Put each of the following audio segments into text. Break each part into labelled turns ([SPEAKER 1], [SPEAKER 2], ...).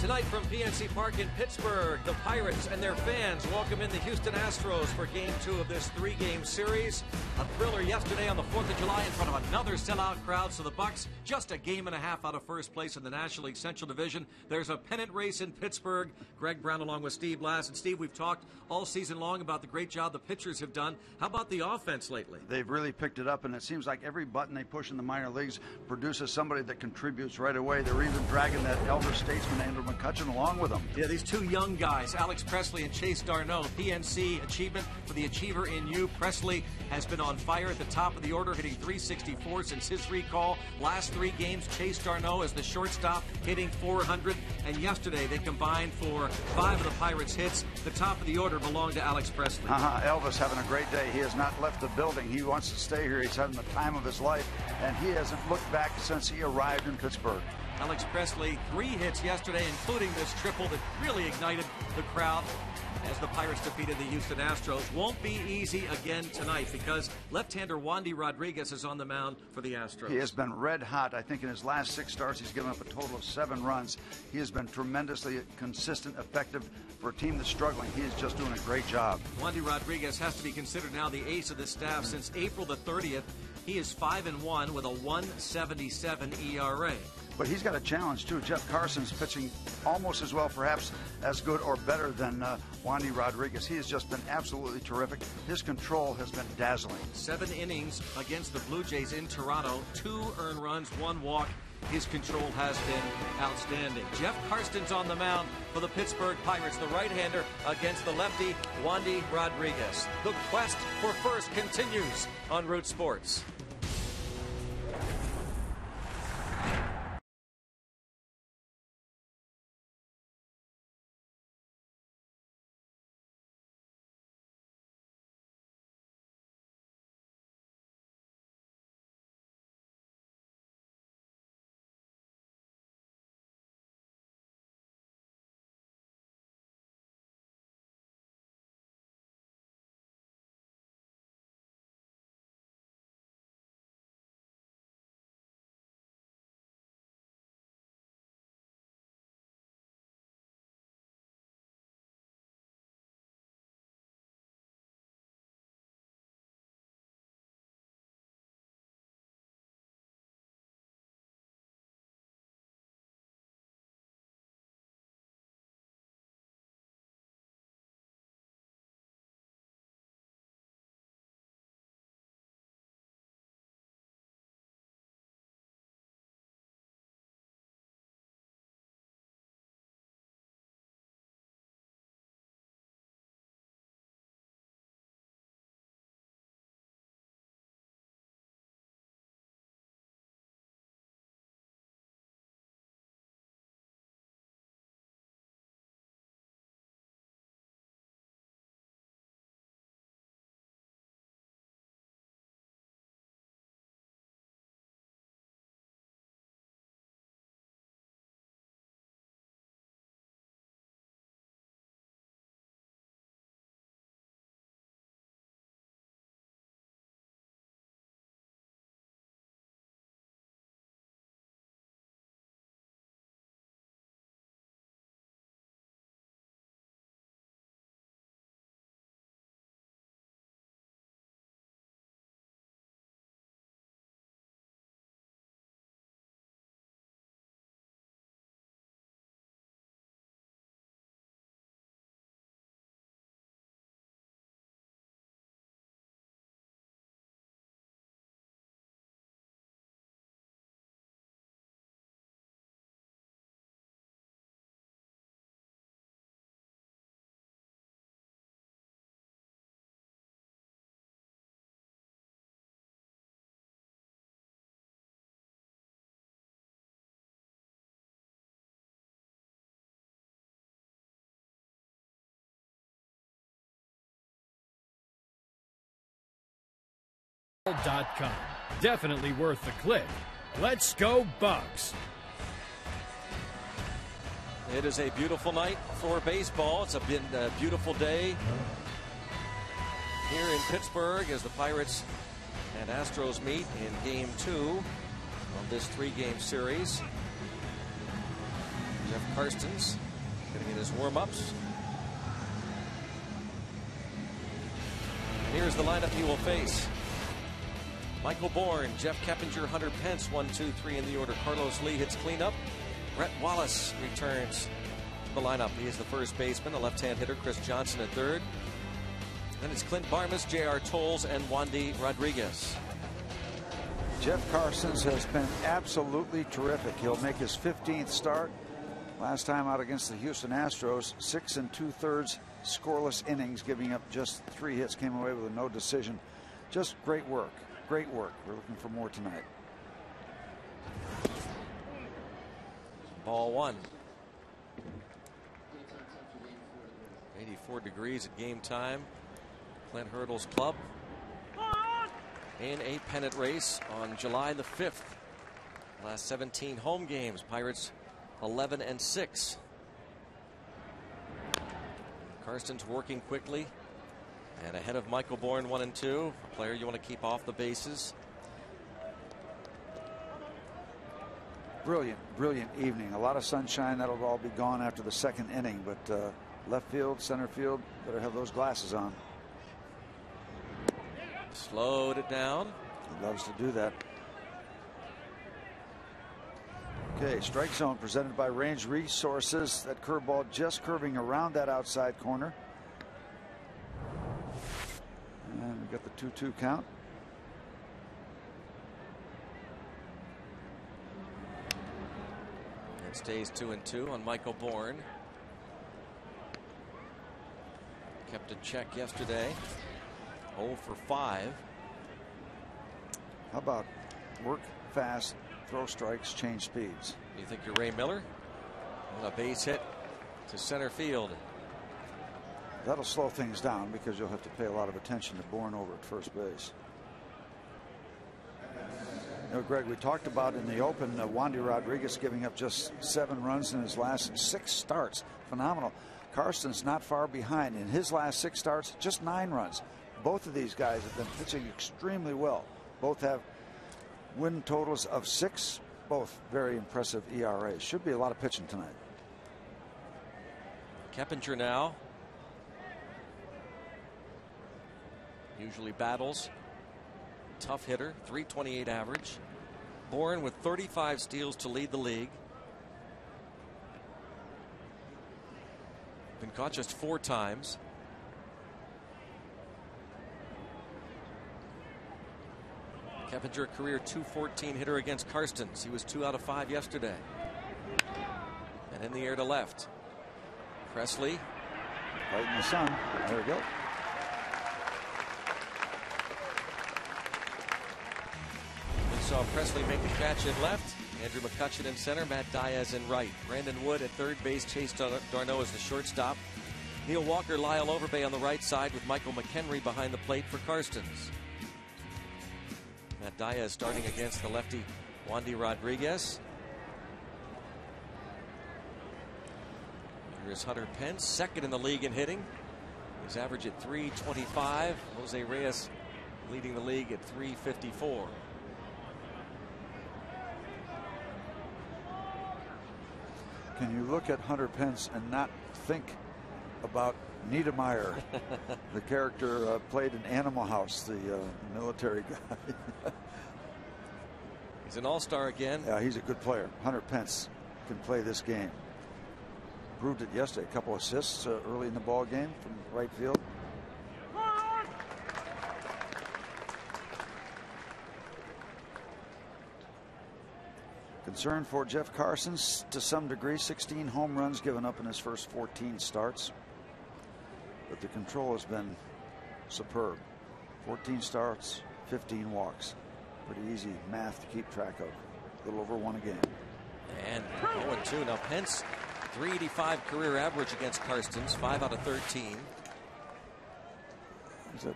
[SPEAKER 1] Tonight from PNC Park in Pittsburgh, the Pirates and their fans welcome in the Houston Astros for Game 2 of this three-game series. A thriller yesterday on the 4th of July in front of another sellout crowd, so the Bucks just a game and a half out of first place in the National League Central Division. There's a pennant race in Pittsburgh. Greg Brown along with Steve Blass. And Steve, we've talked all season long about the great job the pitchers have done. How about the offense lately?
[SPEAKER 2] They've really picked it up, and it seems like every button they push in the minor leagues produces somebody that contributes right away. They're even dragging that elder statesman Andrew McCutchen along with them.
[SPEAKER 1] Yeah, these two young guys, Alex Presley and Chase d'Arnaud. PNC achievement for the achiever in you. Presley has been on fire at the top of the order, hitting .364 since his recall. Last three games, Chase d'Arnaud as the shortstop, hitting .400. And yesterday, they combined for 5 of the Pirates' hits. The top of the order belonged to Alex Presley.
[SPEAKER 2] Elvis having a great day. He has not left the building. He wants to stay here. He's having the time of his life, and he hasn't looked back since he arrived in Pittsburgh.
[SPEAKER 1] Alex Presley, 3 hits yesterday, including this triple that really ignited the crowd as the Pirates defeated the Houston Astros. Won't be easy again tonight because left-hander Wandy Rodriguez is on the mound for the Astros.
[SPEAKER 2] He has been red hot. I think in his last 6 starts, he's given up a total of 7 runs. He has been tremendously consistent, effective for a team that's struggling. He is just doing a great job.
[SPEAKER 1] Wandy Rodriguez has to be considered now the ace of the staff. Since April the 30th, he is 5-1 with a 1.77 ERA.
[SPEAKER 2] But he's got a challenge, too. Jeff Carson's pitching almost as well, perhaps as good or better than Wandy Rodriguez. He has just been absolutely terrific. His control has been dazzling. 7
[SPEAKER 1] innings against the Blue Jays in Toronto, 2 earned runs, 1 walk. His control has been outstanding. Jeff Karsten's on the mound for the Pittsburgh Pirates, the right-hander against the lefty, Wandy Rodriguez. The quest for first continues on Root Sports.
[SPEAKER 3] Definitely worth the click. Let's go Bucks.
[SPEAKER 1] It is a beautiful night for baseball. It's been a beautiful day here in Pittsburgh as the Pirates and Astros meet in Game 2 of this 3-game series. Jeff Karstens getting in his warm-ups. Here's the lineup he will face. Michael Bourne, Jeff Keppinger, Hunter Pence, 1, 2, 3 in the order. Carlos Lee hits cleanup. Brett Wallace returns to the lineup. He is the first baseman, a left-hand hitter. Chris Johnson at third. Then it's Clint Barmas, J.R. Tolles, and Wandy Rodriguez.
[SPEAKER 2] Jeff Karstens has been absolutely terrific. He'll make his 15th start. Last time out against the Houston Astros, 6 2/3 scoreless innings, giving up just 3 hits, came away with a no decision. Just great work. Great work. We're looking for more tonight.
[SPEAKER 1] Ball 1. 84 degrees at game time. Clint Hurdle's club in a pennant race on July the 5th. Last 17 home games, Pirates 11-6. Karstens working quickly and ahead of Michael Bourne, 1 and 2. A player you want to keep off the bases.
[SPEAKER 2] Brilliant, brilliant evening. A lot of sunshine. That'll all be gone after the second inning, but left field, center field, better have those glasses on.
[SPEAKER 1] Slowed it down.
[SPEAKER 2] He loves to do that. Okay, strike zone presented by Range Resources. That curveball just curving around that outside corner. And we got the 2-2 count.
[SPEAKER 1] It stays 2-2 on Michael Bourne. Kept in check yesterday. 0 for 5.
[SPEAKER 2] How about work fast, throw strikes, change speeds?
[SPEAKER 1] You think you're Ray Miller? On a base hit to center field.
[SPEAKER 2] That'll slow things down because you'll have to pay a lot of attention to Bourne over at first base. You know, Greg, we talked about in the open Wandy Rodriguez giving up just 7 runs in his last 6 starts. Phenomenal. Karstens not far behind. In his last 6 starts, just 9 runs. Both of these guys have been pitching extremely well. Both have win totals of 6. Both very impressive ERAs. Should be a lot of pitching tonight.
[SPEAKER 1] Keppinger now. Usually battles. Tough hitter, 328 average. Bourne with 35 steals to lead the league. Been caught just 4 times. Keppinger, career .214 hitter against Karstens. He was 2 out of 5 yesterday. And in the air to left. Presley.
[SPEAKER 2] Right in the sun. There we go.
[SPEAKER 1] We saw Presley make the catch in left. Andrew McCutchen in center. Matt Diaz in right. Brandon Wood at third base. Chase Darno as the shortstop. Neil Walker, Lyle Overbay on the right side with Michael McHenry behind the plate for Karstens. Matt Diaz starting against the lefty Wandy Rodriguez. Here's Hunter Pence, second in the league in hitting. His average at .325. Jose Reyes leading the league at .354.
[SPEAKER 2] Can you look at Hunter Pence and not think about Niedermeyer, the character played in Animal House, the military guy?
[SPEAKER 1] He's an all-star again.
[SPEAKER 2] Yeah, he's a good player. Hunter Pence can play this game. Proved it yesterday. A couple assists early in the ball game from right field. Concern for Jeff Karstens to some degree. 16 home runs given up in his first 14 starts. But the control has been superb. 14 starts, 15 walks. Pretty easy math to keep track of. A little over 1 a game.
[SPEAKER 1] And 0-2. Now Pence, .385 career average against Karstens, 5 out of 13.
[SPEAKER 2] It's a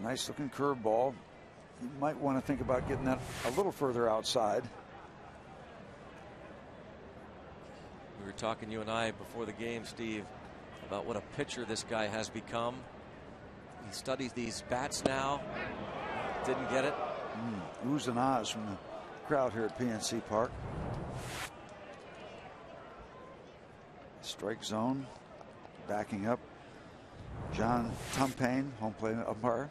[SPEAKER 2] nice looking curveball. You might want to think about getting that a little further outside.
[SPEAKER 1] We were talking, you and I, before the game, Steve, about what a pitcher this guy has become. He studies these bats now. Didn't get it.
[SPEAKER 2] Oohs and ahs from the crowd here at PNC Park. Strike zone. Backing up. John Tumpane, home plate umpire.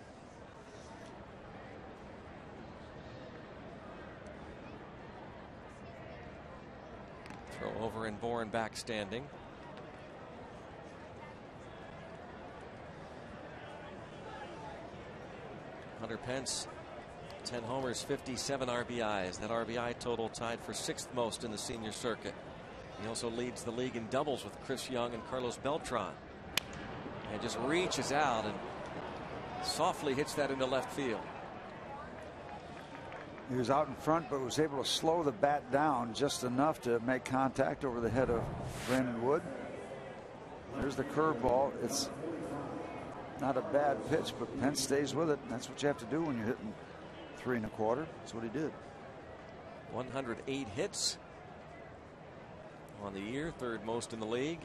[SPEAKER 4] Throw over and Bourne back standing. Hunter Pence, 10 homers, 57 RBIs. That RBI total tied for 6th most in the senior circuit. He also leads the league in doubles with Chris Young and Carlos Beltran. And just reaches out and softly hits that into left field.
[SPEAKER 2] He was out in front, but was able to slow the bat down just enough to make contact over the head of Brandon Wood. There's the curveball. It's not a bad pitch, but Pence stays with it. That's what you have to do when you're hitting 3 1/4. That's what he did.
[SPEAKER 4] 108 hits on the year, 3rd most in the league.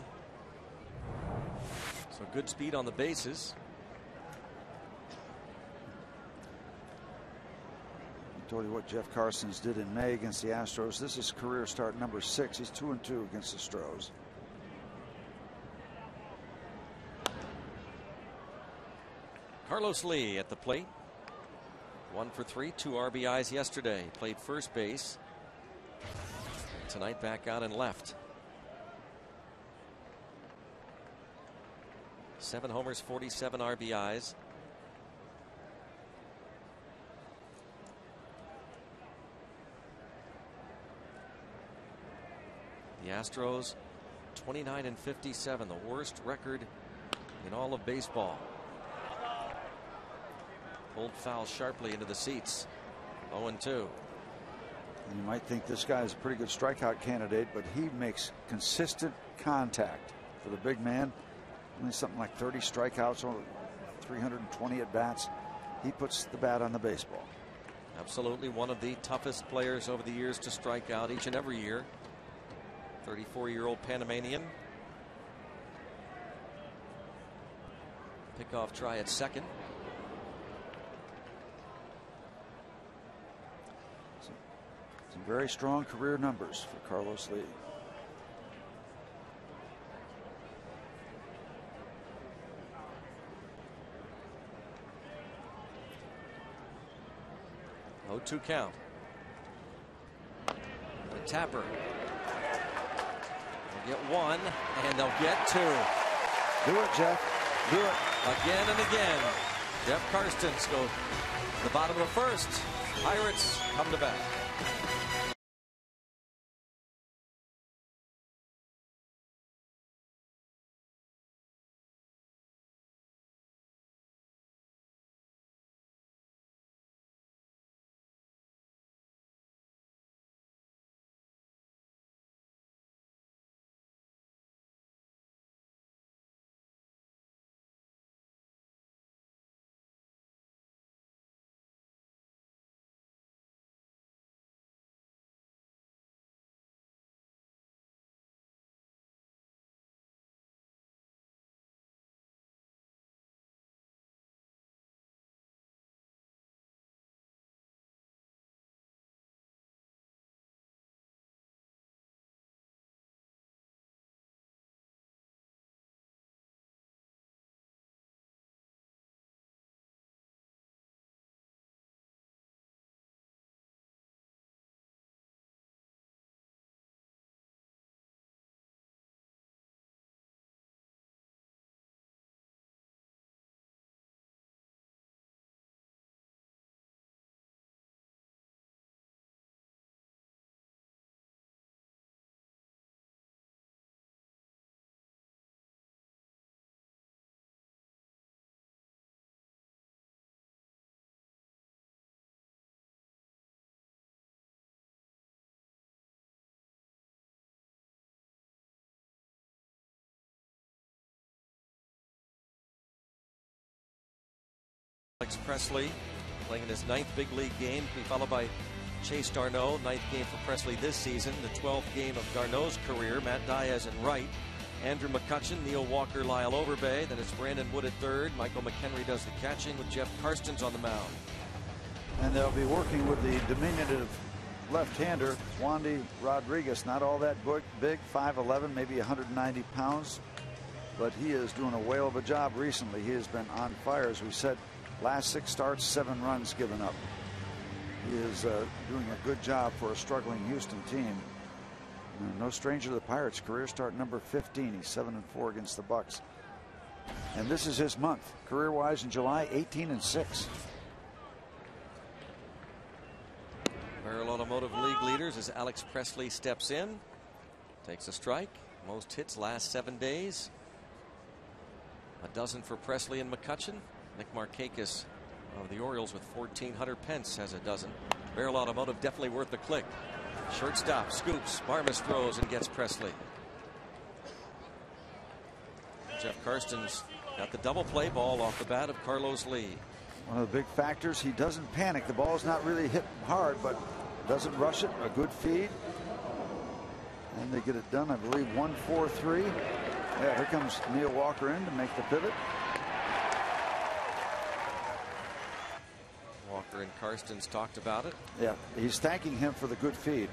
[SPEAKER 4] So good speed on the bases.
[SPEAKER 2] I told you what Jeff Carstens did in May against the Astros. This is career start number 6. He's 2-2 against the Stros.
[SPEAKER 4] Carlos Lee at the plate. 1 for 3, 2 RBIs yesterday. Played first base. Tonight back out and left. 7 homers, 47 RBIs. The Astros 29-57, the worst record in all of baseball. Pulled foul sharply into the seats. 0-2.
[SPEAKER 2] You might think this guy is a pretty good strikeout candidate, but he makes consistent contact for the big man. Only something like 30 strikeouts or 320 at bats. He puts the bat on the baseball.
[SPEAKER 4] Absolutely one of the toughest players over the years to strike out each and every year. 34-year-old Panamanian. Pickoff try at second.
[SPEAKER 2] Some very strong career numbers for Carlos Lee.
[SPEAKER 4] Oh, 2 count. The Tapper. They'll get 1 and they'll get 2.
[SPEAKER 2] Do it, Jeff. Do it.
[SPEAKER 4] Again and again. Jeff Carstens goes to the bottom of the 1st. Pirates come to bat. Alex Presley playing in his 9th big league game, followed by Chase Darno, 9th game for Presley this season, the 12th game of Darno's career. Matt Diaz in right, Andrew McCutchen, Neil Walker, Lyle Overbay. Then it's Brandon Wood at 3rd. Michael McHenry does the catching with Jeff Carstens on the mound.
[SPEAKER 2] And they'll be working with the diminutive left-hander, Wandy Rodriguez. Not all that big, 5'11", maybe 190 pounds. But he is doing a whale of a job recently. He has been on fire, as we said. Last 6 starts, 7 runs given up. He is doing a good job for a struggling Houston team. No stranger to the Pirates. Career start number 15. He's 7-4 against the Bucks. And this is his month. Career-wise in July, 18-6.
[SPEAKER 4] Merrill Automotive League leaders as Alex Presley steps in. Takes a strike. Most hits last 7 days. A dozen for Presley and McCutchen. Nick Markakis of the Orioles with 14. Hunter Pence has a dozen. Merrill Automotive definitely worth the click. Shortstop scoops. Barmes throws and gets Presley. Jeff Karstens got the double play ball off the bat of Carlos Lee.
[SPEAKER 2] One of the big factors, he doesn't panic. The ball's not really hit hard, but doesn't rush it. A good feed. And they get it done, I believe, 1-4-3. Yeah, here comes Neil Walker in to make the pivot.
[SPEAKER 4] Walker and Karstens talked about it.
[SPEAKER 2] Yeah, he's thanking him for the good feed.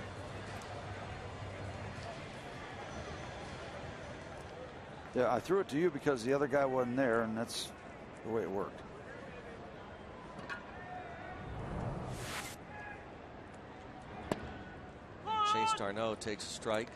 [SPEAKER 2] Yeah, I threw it to you because the other guy wasn't there, and that's the way it worked.
[SPEAKER 4] Chase Darno takes a strike.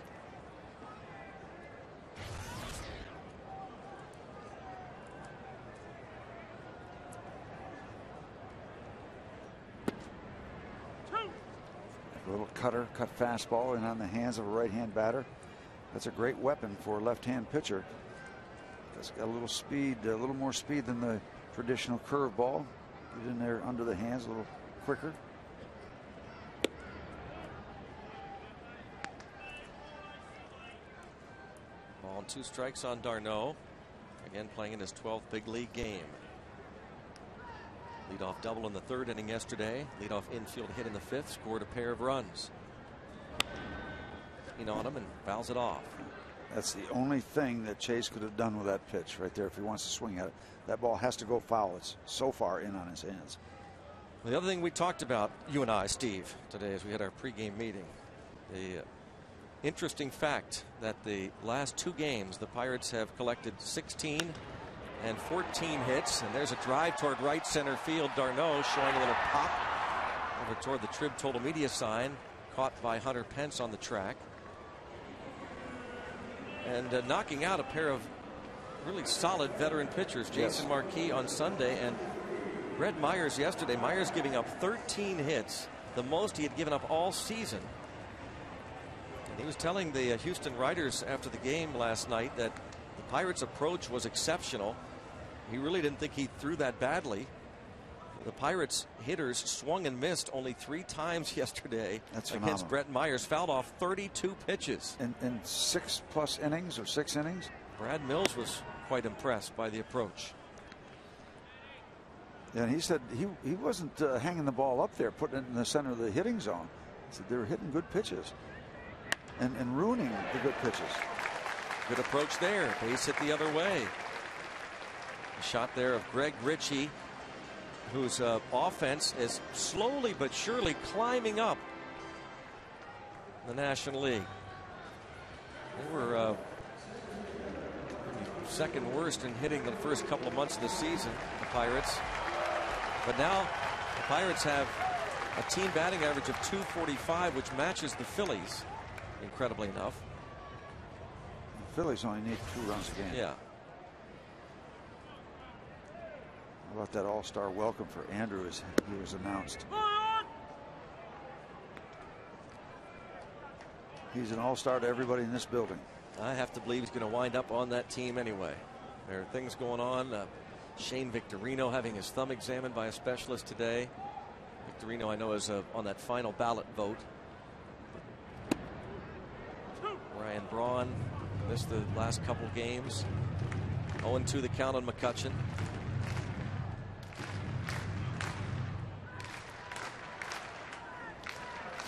[SPEAKER 2] A little cut fastball in on the hands of a right-hand batter. That's a great weapon for a left-hand pitcher. It's got a little speed, a little more speed than the traditional curveball. Get in there under the hands a little quicker.
[SPEAKER 4] Ball and 2 strikes on Darno. Again playing in his 12th big league game. Leadoff double in the 3rd inning yesterday. Leadoff infield hit in the 5th. Scored a pair of runs. In on him and fouls it off.
[SPEAKER 2] That's the only thing that Chase could have done with that pitch right there if he wants to swing at it. That ball has to go foul. It's so far in on his hands.
[SPEAKER 4] The other thing we talked about, you and I, Steve, today as we had our pregame meeting, the interesting fact that the last 2 games the Pirates have collected 16 and 14 hits, and there's a drive toward right center field. Darno showing a little pop over toward the Trib Total Media sign, caught by Hunter Pence on the track. And knocking out a pair of really solid veteran pitchers. Jason Marquis on Sunday and Red Myers yesterday. Myers giving up 13 hits, the most he had given up all season. And he was telling the Houston writers after the game last night that the Pirates' approach was exceptional. He really didn't think he threw that badly. The Pirates hitters swung and missed only 3 times yesterday.
[SPEAKER 2] That's
[SPEAKER 4] against
[SPEAKER 2] phenomenal.
[SPEAKER 4] Brett Myers. Fouled off 32 pitches.
[SPEAKER 2] In 6+ innings or 6 innings?
[SPEAKER 4] Brad Mills was quite impressed by the approach.
[SPEAKER 2] Yeah, and he said he wasn't hanging the ball up there, putting it in the center of the hitting zone. He said they were hitting good pitches and ruining the good pitches.
[SPEAKER 4] Good approach there. Base hit the other way. A shot there of Greg Ritchie, whose offense is slowly but surely climbing up the National League. They were second worst in hitting the first couple of months of the season, the Pirates. But now the Pirates have a team batting average of .245, which matches the Phillies, incredibly enough.
[SPEAKER 2] The Phillies only need 2 runs a game.
[SPEAKER 4] Yeah.
[SPEAKER 2] How about that all-star welcome for Andrew as he was announced? He's an all-star to everybody in this building.
[SPEAKER 4] I have to believe he's going to wind up on that team anyway. There are things going on. Shane Victorino having his thumb examined by a specialist today. Victorino, I know, is on that final ballot vote. Ryan Braun missed the last couple games. 0-2 the count on McCutchen.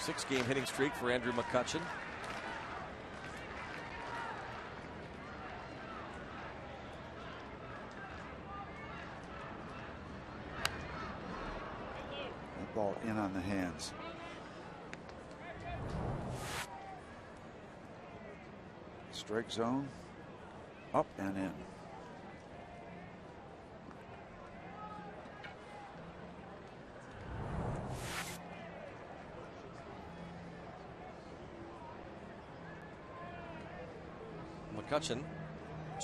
[SPEAKER 4] Six-game hitting streak for Andrew McCutchen.
[SPEAKER 2] That ball in on the hands. Strike zone. Up and in.
[SPEAKER 4] McCutchen,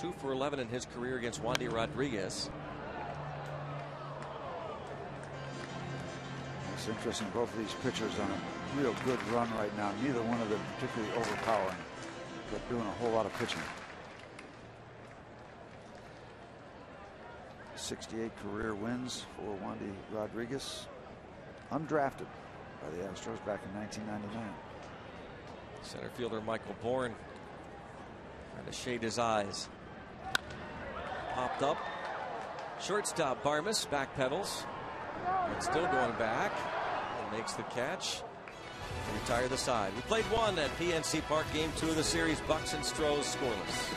[SPEAKER 4] 2 for 11 in his career against Wandy Rodriguez.
[SPEAKER 2] It's interesting, both of these pitchers on a real good run right now. Neither one of them particularly overpowering, but doing a whole lot of pitching. 68 career wins for Wandy Rodriguez, undrafted by the Astros back in 1999.
[SPEAKER 4] Center fielder Michael Bourne trying to shade his eyes. Popped up. Shortstop Barmes backpedals. And still going back. And makes the catch to retire the side. We played one at PNC Park, game 2 of the series. Bucks and Stros scoreless.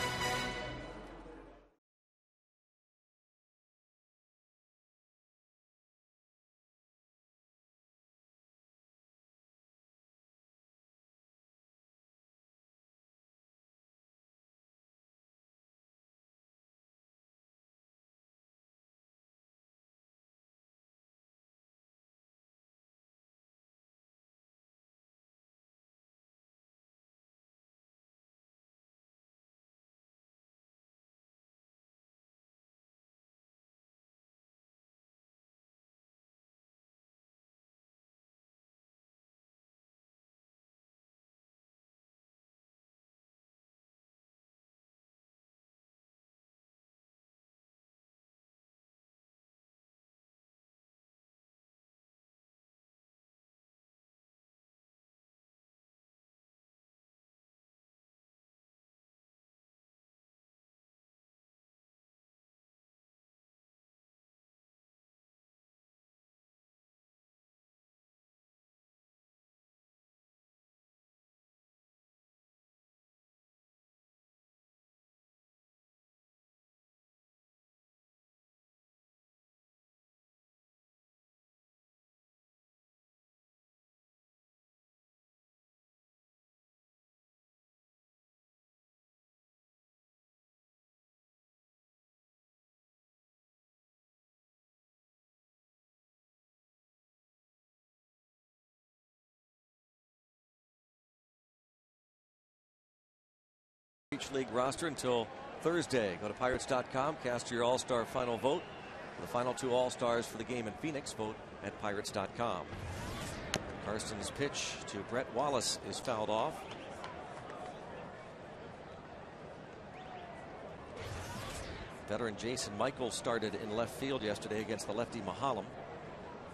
[SPEAKER 4] Each league roster until Thursday. Go to Pirates.com, cast your All-Star final vote. The final 2 All-Stars for the game in Phoenix, vote at Pirates.com. Karsten's pitch to Brett Wallace is fouled off. Veteran Jason Michaels started in left field yesterday against the lefty Mahalam.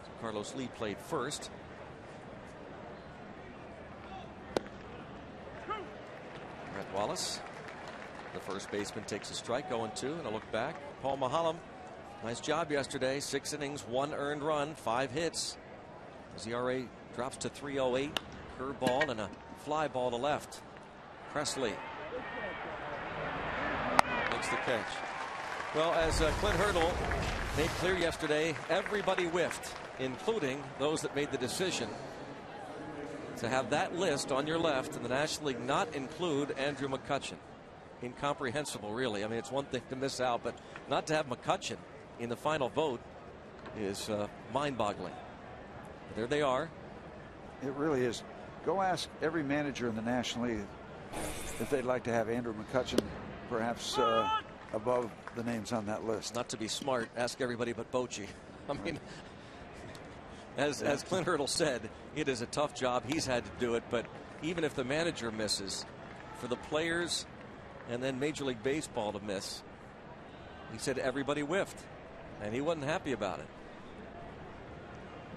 [SPEAKER 4] So Carlos Lee played first. Brett Wallace, the first baseman, takes a strike, 0-2, and a look back. Paul Mahalam, nice job yesterday. 6 innings, 1 earned run, 5 hits. His ERA drops to 3.08. Curveball and a fly ball to left. Presley makes the catch. Well, as Clint Hurdle made clear yesterday, everybody whiffed, including those that made the decision to have that list on your left in the National League not include Andrew McCutchen. Incomprehensible, really. I mean, it's one thing to miss out, but not to have McCutchen in the final vote is mind-boggling. There they are.
[SPEAKER 2] It really is. Go ask every manager in the National League if they'd like to have Andrew McCutchen perhaps above the names on that list.
[SPEAKER 4] Not to be smart, ask everybody but Bochy. I mean, as Clint Hurdle said, it is a tough job. He's had to do it, but even if the manager misses, for the players and then Major League Baseball to miss, he said everybody whiffed, and he wasn't happy about it.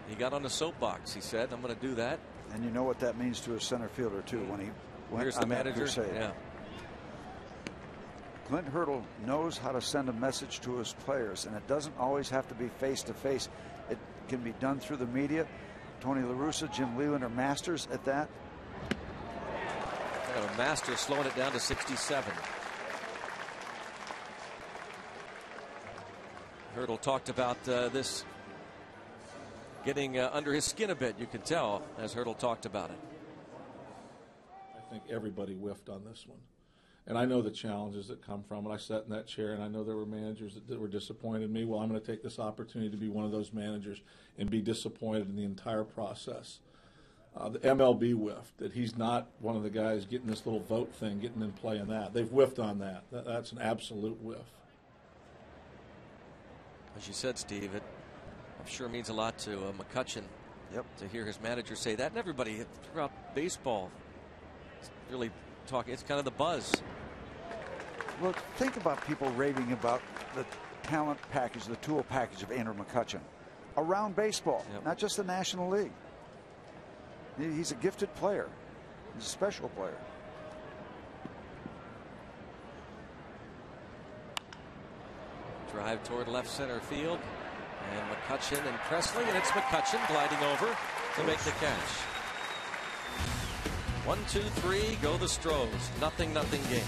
[SPEAKER 4] He got on the soapbox. He said, I'm going to do that.
[SPEAKER 2] And you know what that means to a center fielder, too, when he went
[SPEAKER 4] Here's the manager. Yeah.
[SPEAKER 2] Clint Hurdle knows how to send a message to his players, and it doesn't always have to be face-to-face. It can be done through the media. Tony La Russa, Jim Leyland are masters at that.
[SPEAKER 4] A master slowing it down to 67. Hurdle talked about this getting under his skin a bit. You can tell as Hurdle talked about it.
[SPEAKER 5] I think everybody whiffed on this one. And I know the challenges that come from it. I sat in that chair, and I know there were managers that were disappointed in me. Well, I'm going to take this opportunity to be one of those managers and be disappointed in the entire process. The MLB whiffed, that he's not one of the guys getting this little vote thing, getting in play in that. They've whiffed on that. That's an absolute whiff.
[SPEAKER 4] As you said, Steve, it I'm sure means a lot to McCutchen.
[SPEAKER 2] Yep.
[SPEAKER 4] To hear his manager say that, and everybody throughout baseball really talking. It's kind of the buzz.
[SPEAKER 2] Well, think about people raving about the talent package, the tool package of Andrew McCutchen around baseball, not just the National League. He's a gifted player. He's a special player.
[SPEAKER 4] Drive toward left center field. And McCutchen and Presley, and it's McCutchen gliding over to make the catch. 1, 2, 3, go the Stros. 0-0 game.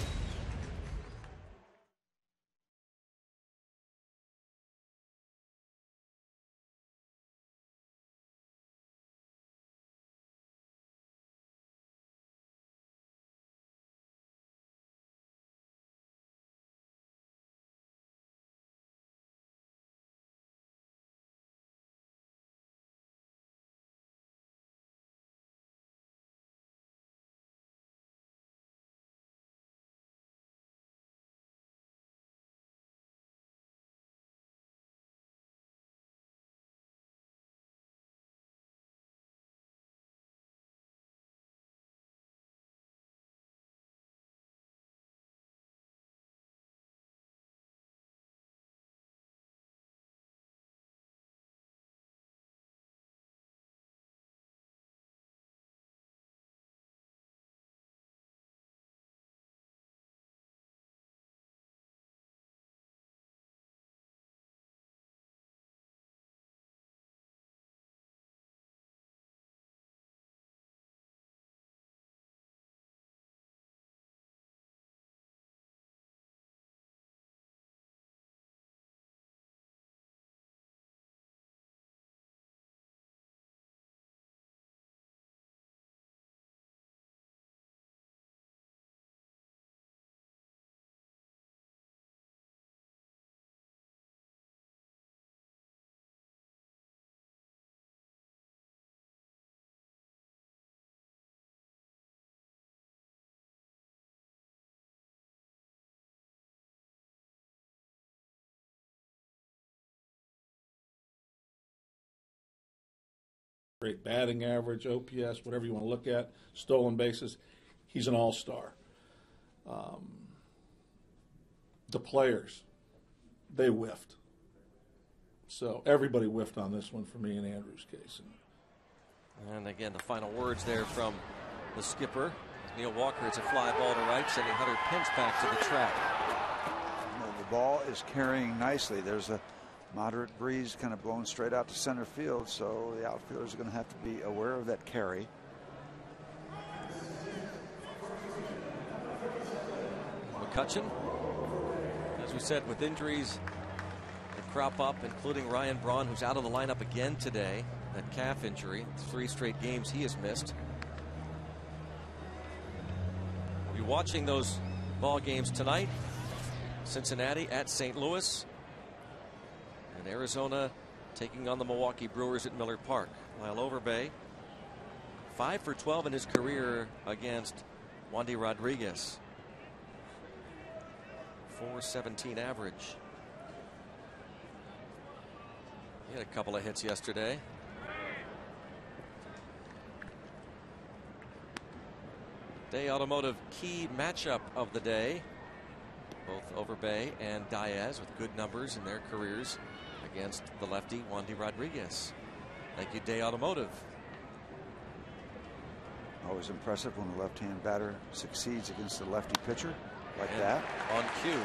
[SPEAKER 5] Great batting average, OPS, whatever you want to look at, stolen bases. He's an all-star. The players, they whiffed. So everybody whiffed on this one for me in Andrew's case.
[SPEAKER 4] And again, the final words there from the skipper. Neil Walker, it's a fly ball to right, sending Hunter Pence back to the track.
[SPEAKER 2] The ball is carrying nicely. There's a moderate breeze kind of blowing straight out to center field, so the outfielders are going to have to be aware of that carry.
[SPEAKER 4] McCutchen, as we said, with injuries that crop up, including Ryan Braun, who's out of the lineup again today, that calf injury, 3 straight games he has missed. We'll be watching those ball games tonight. Cincinnati at St. Louis. And Arizona taking on the Milwaukee Brewers at Miller Park. While Overbay 5 for 12 in his career against Wandy Rodriguez. .417 average. He had a couple of hits yesterday. Day Automotive key matchup of the day. Both Overbay and Diaz with good numbers in their careers against the lefty Wandy Rodriguez. Thank you, Day Automotive.
[SPEAKER 2] Always impressive when a left-hand batter succeeds against a lefty pitcher like that.
[SPEAKER 4] On cue.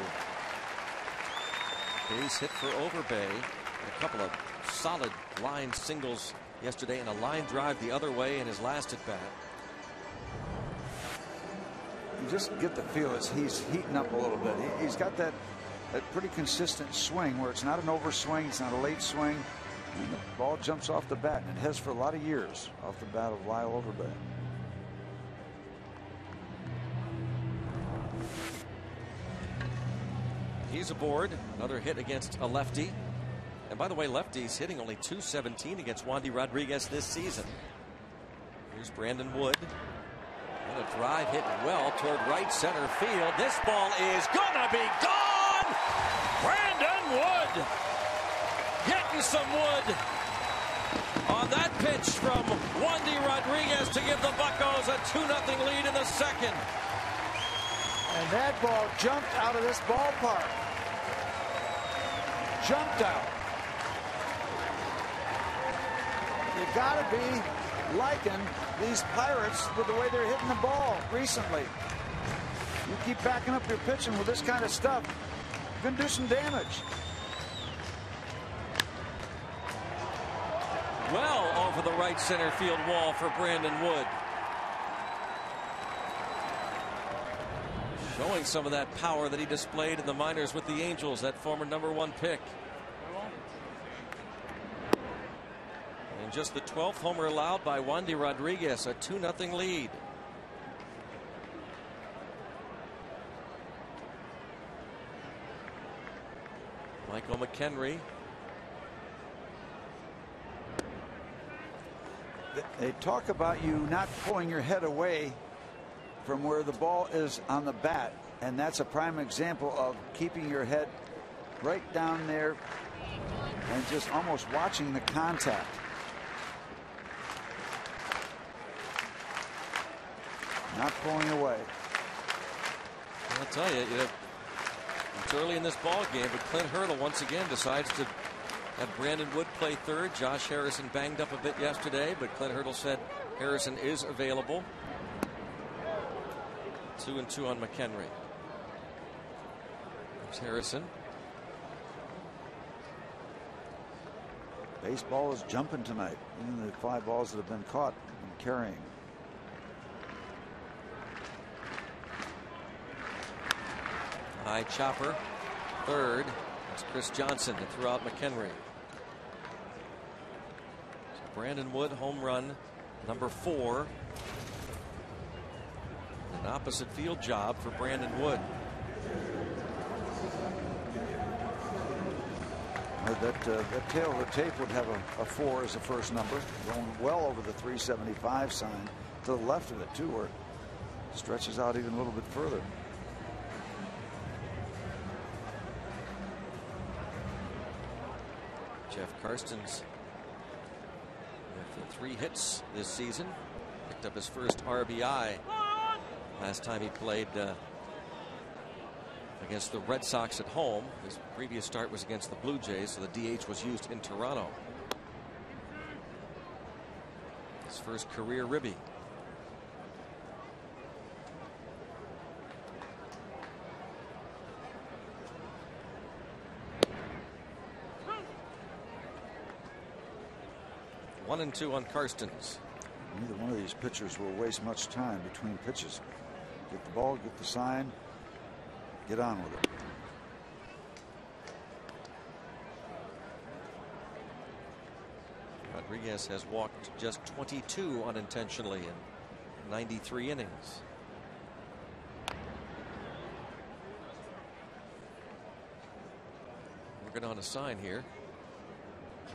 [SPEAKER 4] Base hit for Overbay. A couple of solid line singles yesterday and a line drive the other way in his last at bat.
[SPEAKER 2] You just get the feel as he's heating up a little bit. He's got that pretty consistent swing where it's not an overswing, it's not a late swing, and the ball jumps off the bat, and it has for a lot of years off the bat of Lyle Overbay.
[SPEAKER 4] He's aboard. Another hit against a lefty. And by the way, lefties hitting only .217 against Wandy Rodriguez this season. Here's Brandon Wood. And a drive hit well toward right center field. This ball is gonna be gone! Brandon Wood! Hitting some wood on that pitch from Wandy Rodriguez to give the Buccos a 2-0 lead in the second.
[SPEAKER 2] And that ball jumped out of this ballpark. Jumped out. You gotta be liking these Pirates with the way they're hitting the ball recently. You keep backing up your pitching with this kind of stuff, you're gonna do some damage.
[SPEAKER 4] Well over the right center field wall for Brandon Wood. Showing some of that power that he displayed in the minors with the Angels, that former #1 pick. And just the 12th homer allowed by Wandy Rodriguez, a 2-0 lead. Michael McHenry.
[SPEAKER 2] They talk about you not pulling your head away from where the ball is on the bat, and that's a prime example of keeping your head right down there and just almost watching the contact. Not pulling away.
[SPEAKER 4] I'll tell you, it's early in this ball game, but Clint Hurdle once again decides to have Brandon Wood play third. Josh Harrison banged up a bit yesterday, but Clint Hurdle said Harrison is available. 2-2 on McHenry. There's Harrison.
[SPEAKER 2] Baseball is jumping tonight. Even the 5 balls that have been caught and carrying.
[SPEAKER 4] High chopper. Third. It's Chris Johnson to throw out McHenry. So Brandon Wood, home run #4. An opposite field job for Brandon Wood.
[SPEAKER 2] That tail of the tape would have a 4 as the first number, going well over the 375 sign to the left of it too, where it stretches out even a little bit further.
[SPEAKER 4] Jeff Karstens with 3 hits this season. Picked up his first RBI last time he played against the Red Sox at home. His previous start was against the Blue Jays, so the DH was used in Toronto. His first career ribby. One and 2 on Karstens.
[SPEAKER 2] Neither one of these pitchers will waste much time between pitches. Get the ball, get the sign, get on with it.
[SPEAKER 4] Rodriguez has walked just 22 unintentionally in 93 innings. We're going on a sign here.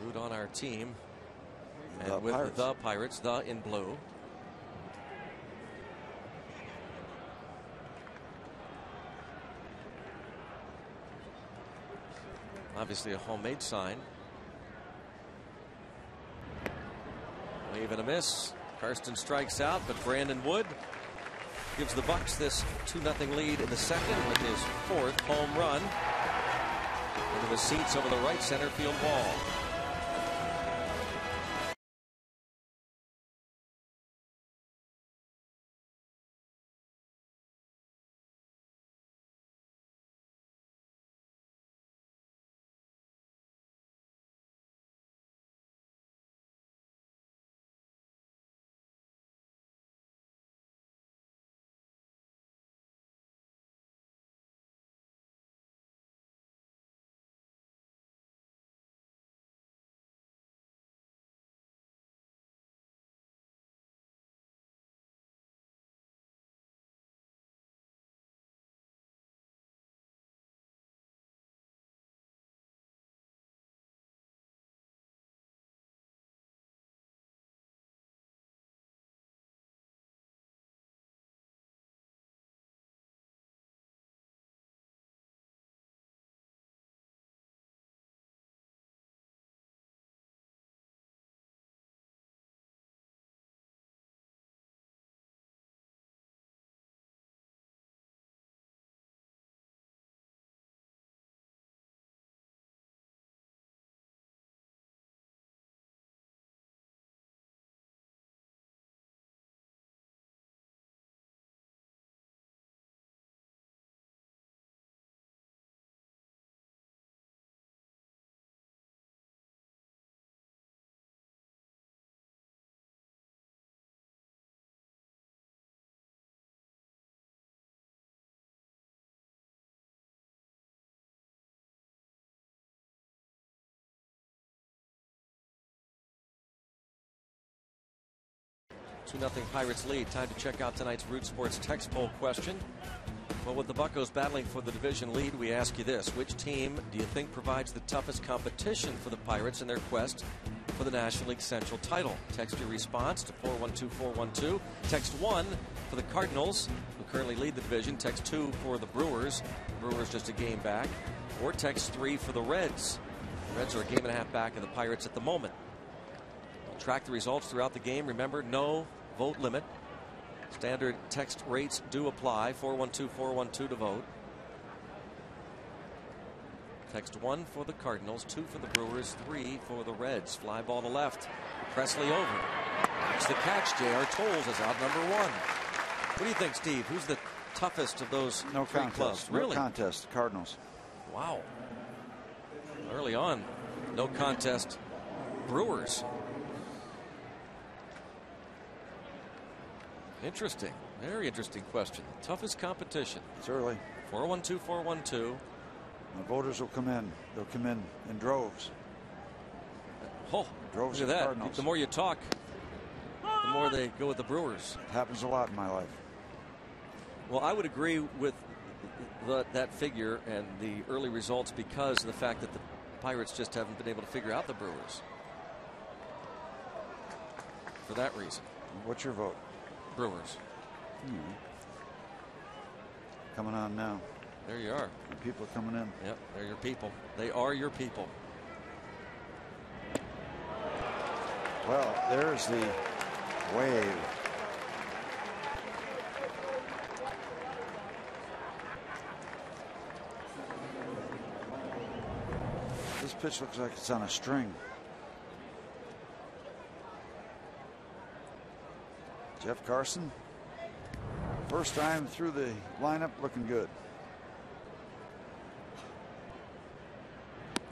[SPEAKER 4] Root on our team. And with
[SPEAKER 2] Pirates.
[SPEAKER 4] the Pirates, the in blue. Obviously a homemade sign. Wave and a miss. Karsten strikes out, but Brandon Wood gives the Bucks this 2-0 lead in the second with his 4th home run into the seats over the right center field wall. 2-0 Pirates lead. Time to check out tonight's Root Sports text poll question. Well, with the Buccos battling for the division lead, we ask you this. Which team do you think provides the toughest competition for the Pirates in their quest for the National League Central title? Text your response to 412-412. Text 1 for the Cardinals, who currently lead the division. Text 2 for the Brewers. The Brewers just a game back. Or text 3 for the Reds. The Reds are a game and a half back of the Pirates at the moment. We'll track the results throughout the game. Remember, no vote limit. Standard text rates do apply. 412-412 to vote. Text 1 for the Cardinals, 2 for the Brewers, 3 for the Reds. Fly ball to left. Presley over. That's the catch. J.R. Tolles is out number 1. What do you think, Steve? Who's the toughest of those
[SPEAKER 2] No
[SPEAKER 4] three
[SPEAKER 2] contest.
[SPEAKER 4] clubs?
[SPEAKER 2] No
[SPEAKER 4] Really?
[SPEAKER 2] contest. Cardinals.
[SPEAKER 4] Wow. Early on, no contest. Brewers. Interesting. Very interesting question. Toughest competition.
[SPEAKER 2] It's early.
[SPEAKER 4] 412-412.
[SPEAKER 2] The voters will come in. They'll come in droves.
[SPEAKER 4] Oh,
[SPEAKER 2] Droves
[SPEAKER 4] look
[SPEAKER 2] of
[SPEAKER 4] at that.
[SPEAKER 2] Cardinals.
[SPEAKER 4] The more you talk, the more they go with the Brewers.
[SPEAKER 2] It happens a lot in my life.
[SPEAKER 4] Well, I would agree with that figure and the early results because of the fact that the Pirates just haven't been able to figure out the Brewers. For that reason.
[SPEAKER 2] What's your vote?
[SPEAKER 4] Brewers.
[SPEAKER 2] Coming on now.
[SPEAKER 4] There you are.
[SPEAKER 2] The people are coming in.
[SPEAKER 4] Yep, they're your people. They are your people.
[SPEAKER 2] Well, there's the wave. This pitch looks like it's on a string. Jeff Carson, first time through the lineup, looking good.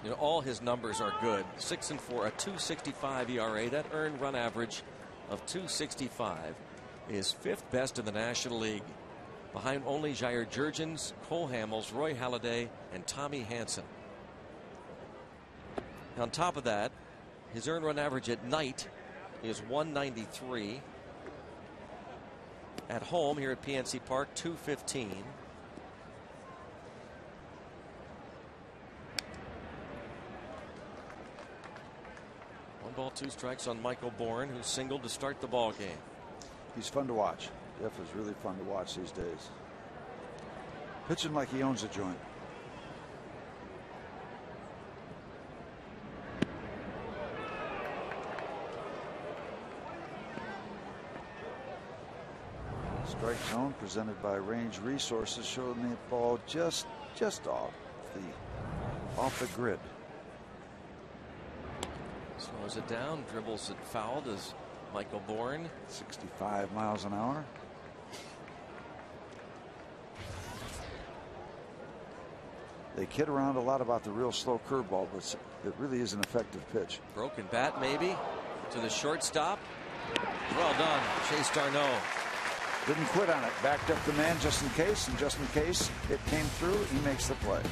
[SPEAKER 4] You know, all his numbers are good. 6 and 4, a 2.65 ERA. That earned run average of 2.65 is 5th best in the National League, behind only Jair Jurgens, Cole Hamels, Roy Halladay, and Tommy Hanson. On top of that, his earned run average at night is 193. At home here at PNC Park, 215. One ball, 2 strikes on Michael Bourne, who singled to start the ball game.
[SPEAKER 2] He's fun to watch. Jeff is really fun to watch these days. Pitching like he owns a joint. Strike zone presented by Range Resources, showing the ball just off the grid.
[SPEAKER 4] Slows it down, dribbles it fouled as Michael Bourne.
[SPEAKER 2] 65 miles an hour. They kid around a lot about the real slow curveball, but it really is an effective pitch.
[SPEAKER 4] Broken bat maybe to the shortstop. Well done, Chase Darno.
[SPEAKER 2] Didn't quit on it. Backed up the man just in case, and just in case it came through, he makes the play.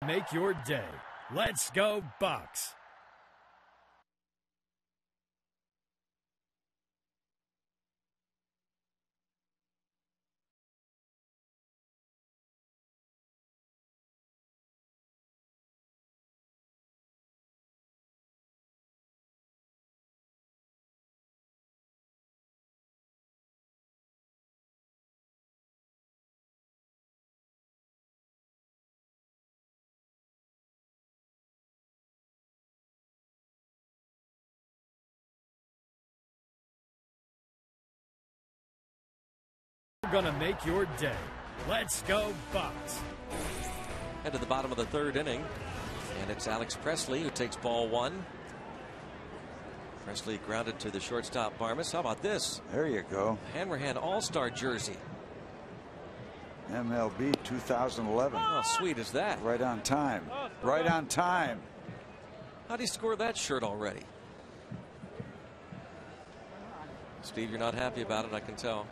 [SPEAKER 3] Make your day. Let's go Bucks. Gonna make your day. Let's go Bucks.
[SPEAKER 4] Head to the bottom of the third inning. And it's Alex Presley who takes ball one. Presley grounded to the shortstop Barmes. How about this?
[SPEAKER 2] There you go.
[SPEAKER 4] Hanrahan All-Star jersey.
[SPEAKER 2] MLB 2011.
[SPEAKER 4] How sweet is that?
[SPEAKER 2] Right on time. Right on time.
[SPEAKER 4] How'd he score that shirt already? Steve, you're not happy about it, I can tell.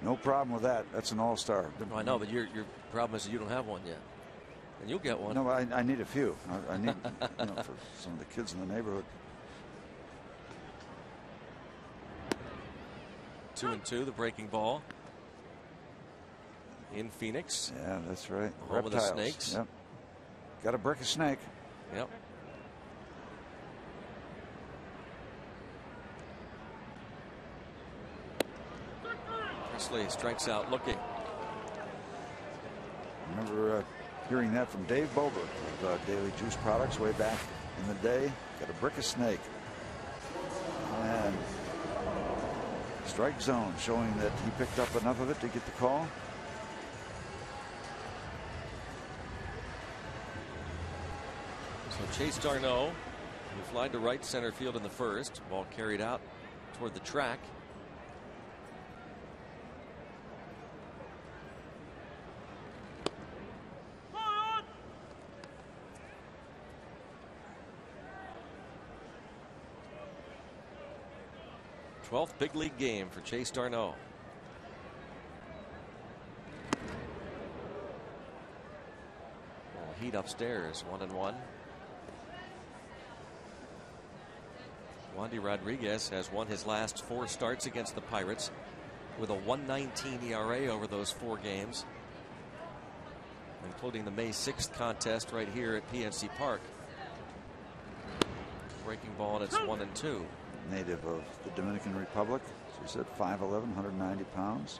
[SPEAKER 2] No problem with that. That's an all-star.
[SPEAKER 4] I know, but your problem is that you don't have one yet. And you'll get one.
[SPEAKER 2] No, I need a few. I need for some of the kids in the neighborhood.
[SPEAKER 4] 2-2, the breaking ball. In Phoenix.
[SPEAKER 2] Yeah, that's right.
[SPEAKER 4] Home of the Snakes.
[SPEAKER 2] Yep. Got to brick a snake.
[SPEAKER 4] Yep. Presley strikes out looking.
[SPEAKER 2] Remember hearing that from Dave Bober of Daily Juice Products way back in the day. Got to brick a snake. And strike zone showing that he picked up enough of it to get the call.
[SPEAKER 4] So Chase Darno, who flied to right center field in the first. Ball carried out toward the track. Twelfth big league game for Chase Darno. Heat upstairs, 1-1. Wandy Rodriguez has won his last 4 starts against the Pirates with a 1.19 ERA over those 4 games, including the May 6th contest right here at PNC Park. Breaking ball, and it's 1-2.
[SPEAKER 2] Native of the Dominican Republic. As we said, 5'11", 190 pounds.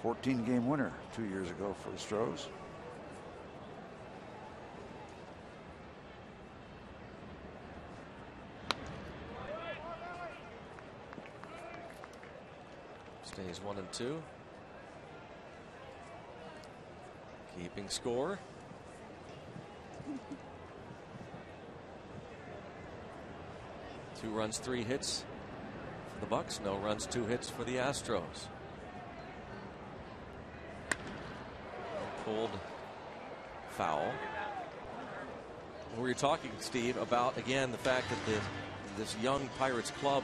[SPEAKER 2] 14-game winner 2 years ago for the Stros.
[SPEAKER 4] Stays 1-2. Keeping score. Two runs, 3 hits for the Bucks. No runs, 2 hits for the Astros. Pulled foul. We were talking, Steve, about again the fact that this young Pirates club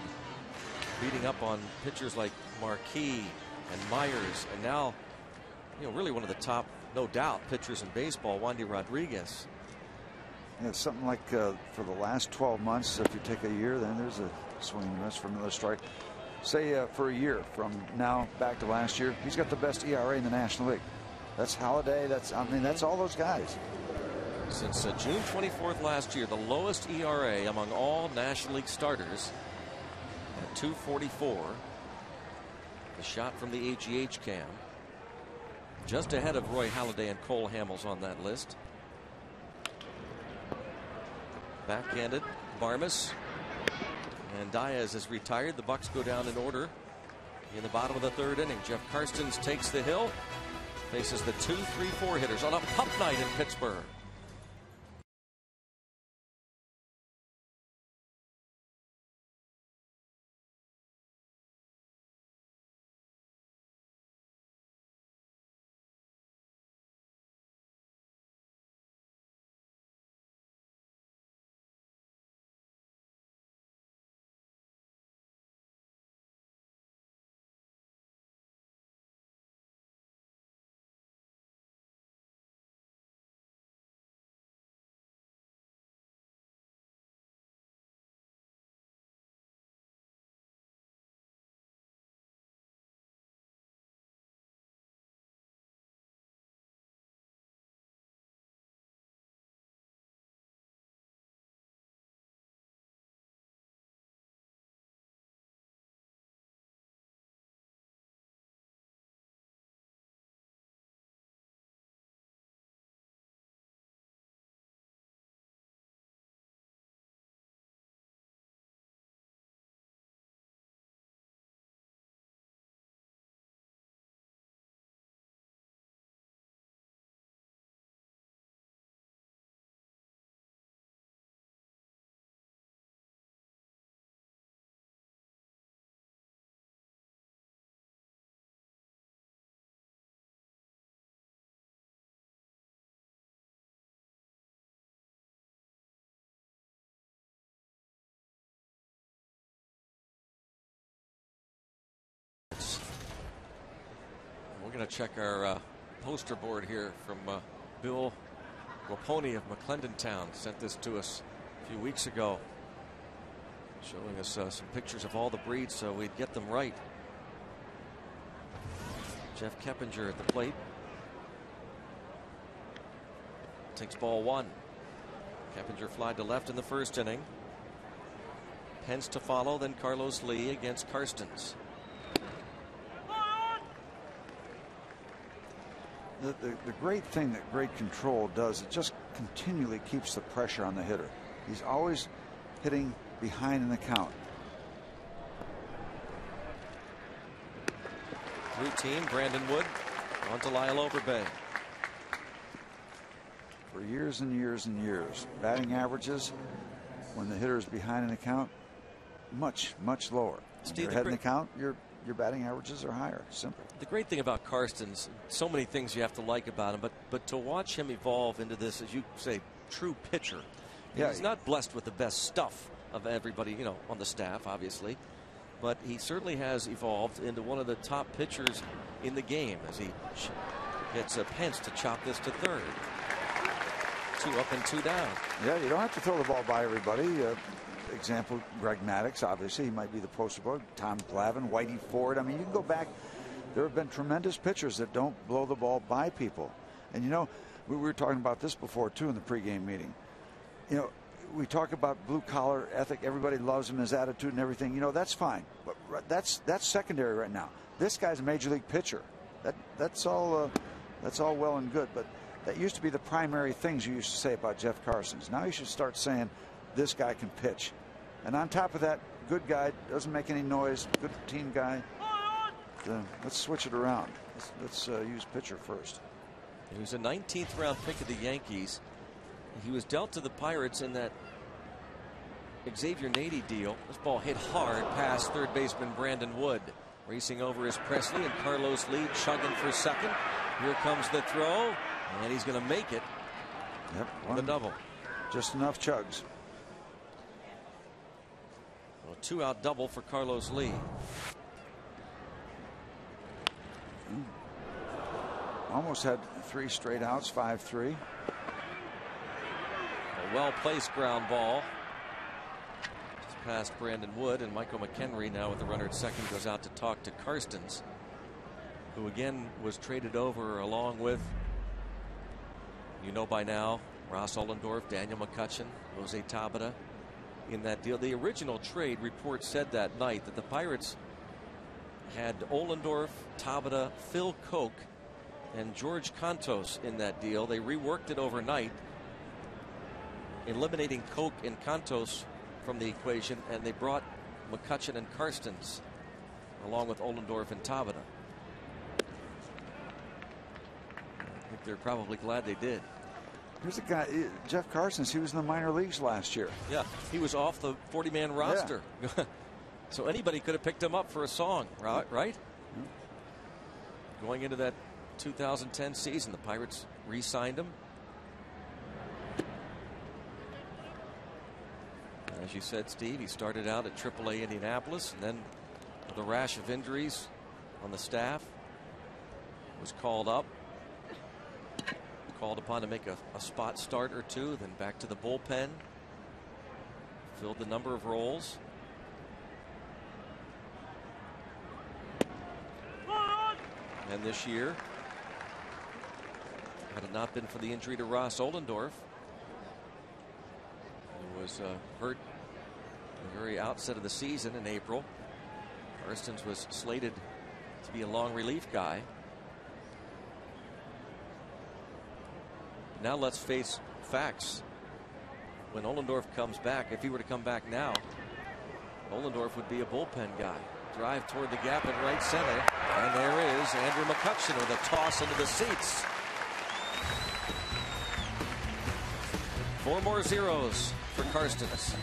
[SPEAKER 4] beating up on pitchers like Marquis and Myers, and now, really one of the top, no doubt, pitchers in baseball, Wandy Rodriguez.
[SPEAKER 2] Yeah, something like for the last 12 months, if you take a year, then there's a swing and miss from another strike. Say for a year from now back to last year, he's got the best ERA in the National League. That's Halladay. That's all those guys.
[SPEAKER 4] Since June 24th last year, the lowest ERA among all National League starters at 2.44. The shot from the AGH cam. Just ahead of Roy Halladay and Cole Hamels on that list. Backhanded Barmes, and Diaz is retired. The Bucks go down in order in the bottom of the third inning. Jeff Karstens takes the hill, faces the 2-3-4 hitters on a pup night in Pittsburgh. We're going to check our poster board here from Bill Guaponi of McClendon Sent this to us a few weeks ago, showing us some pictures of all the breeds so we'd get them right. Jeff Keppinger at the plate. Takes ball 1. Keppinger flied to left in the first inning. Pence to follow, then Carlos Lee against Karstens.
[SPEAKER 2] The great thing that great control does, it just continually keeps the pressure on the hitter. He's always hitting behind in the count.
[SPEAKER 4] Routine, Brandon Wood on to Lyle Overbay.
[SPEAKER 2] For years and years and years, batting averages when the hitter is behind in the count, much lower.
[SPEAKER 4] Steve,
[SPEAKER 2] You're ahead in the count, your batting averages are higher. Simple.
[SPEAKER 4] The great thing about Karstens, so many things you have to like about him, but to watch him evolve into this, as you say, true pitcher.
[SPEAKER 2] Yeah,
[SPEAKER 4] he's not blessed with the best stuff of everybody, on the staff, obviously, but he certainly has evolved into one of the top pitchers in the game as he gets Pence to chop this to third. 2 up and 2 down.
[SPEAKER 2] Yeah, you don't have to throw the ball by everybody. Example, Greg Maddux, obviously, he might be the poster boy. Tom Glavine, Whitey Ford. I mean, you can go back. There have been tremendous pitchers that don't blow the ball by people. And, we were talking about this before, too, in the pregame meeting. We talk about blue-collar ethic. Everybody loves him, his attitude and everything. That's fine. But that's secondary right now. This guy's a major league pitcher. That's all well and good. But that used to be the primary things you used to say about Jeff Karstens. Now you should start saying this guy can pitch. And on top of that, good guy, doesn't make any noise, good team guy. Let's switch it around. Let's use pitcher first.
[SPEAKER 4] He was a 19th round pick of the Yankees. He was dealt to the Pirates in that Xavier Nady deal. This ball hit hard past third baseman Brandon Wood. Racing over is Presley, and Carlos Lee chugging for second. Here comes the throw, and he's going to make it.
[SPEAKER 2] Yep,
[SPEAKER 4] with a double.
[SPEAKER 2] Just enough chugs.
[SPEAKER 4] A 2-out double for Carlos Lee.
[SPEAKER 2] Almost had 3 straight outs, 5-3.
[SPEAKER 4] A well-placed ground ball. Just past Brandon Wood, and Michael McHenry now with the runner at second goes out to talk to Karstens, who again was traded over along with, by now, Ross Ollendorf, Daniel McCutchen, Jose Tabata in that deal. The original trade report said that night that the Pirates had Ollendorf, Tabata, Phil Koch, and George Cantos in that deal. They reworked it overnight, eliminating Koch and Cantos from the equation, and they brought McCutchen and Karstens along with Ollendorf and Tabata. I think they're probably glad they did.
[SPEAKER 2] Here's a guy, Jeff Karstens. He was in the minor leagues last year.
[SPEAKER 4] Yeah, he was off the 40-man roster. Yeah. So anybody could have picked him up for a song, right? Mm-hmm. Going into that 2010 season, the Pirates re-signed him. As you said, Steve, he started out at AAA Indianapolis, and then with a rash of injuries on the staff, was called upon to make a spot start or two, then back to the bullpen, filled the number of roles. And this year, had it not been for the injury to Ross Ollendorf, who was hurt at the very outset of the season in April, Karstens was slated to be a long relief guy. Now let's face facts. When Ollendorf comes back, if he were to come back now, Ollendorf would be a bullpen guy. Drive toward the gap in right center, and there is Andrew McCutchen with a toss into the seats. 4 more zeros for Karstens.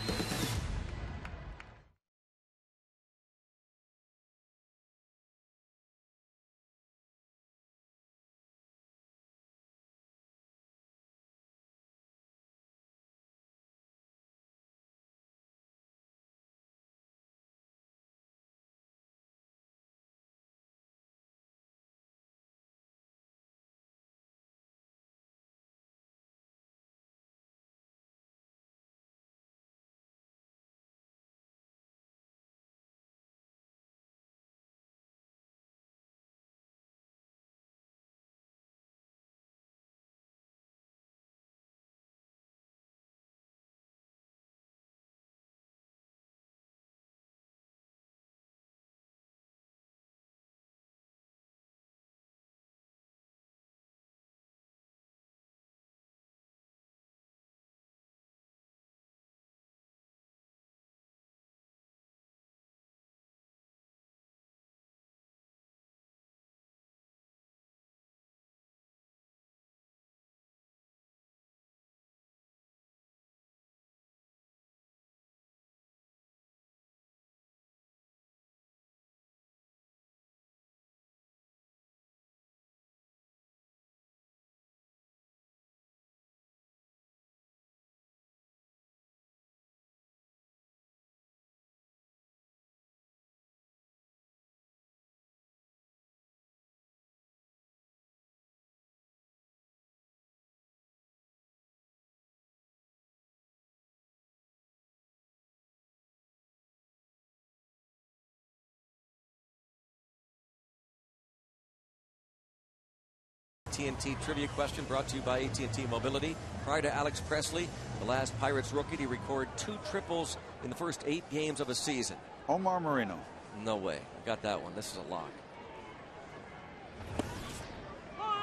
[SPEAKER 4] AT&T trivia question brought to you by AT&T Mobility. Prior to Alex Presley, the last Pirates rookie to record 2 triples in the first 8 games of a season.
[SPEAKER 2] Omar Moreno.
[SPEAKER 4] No way. I got that one. This is a lock.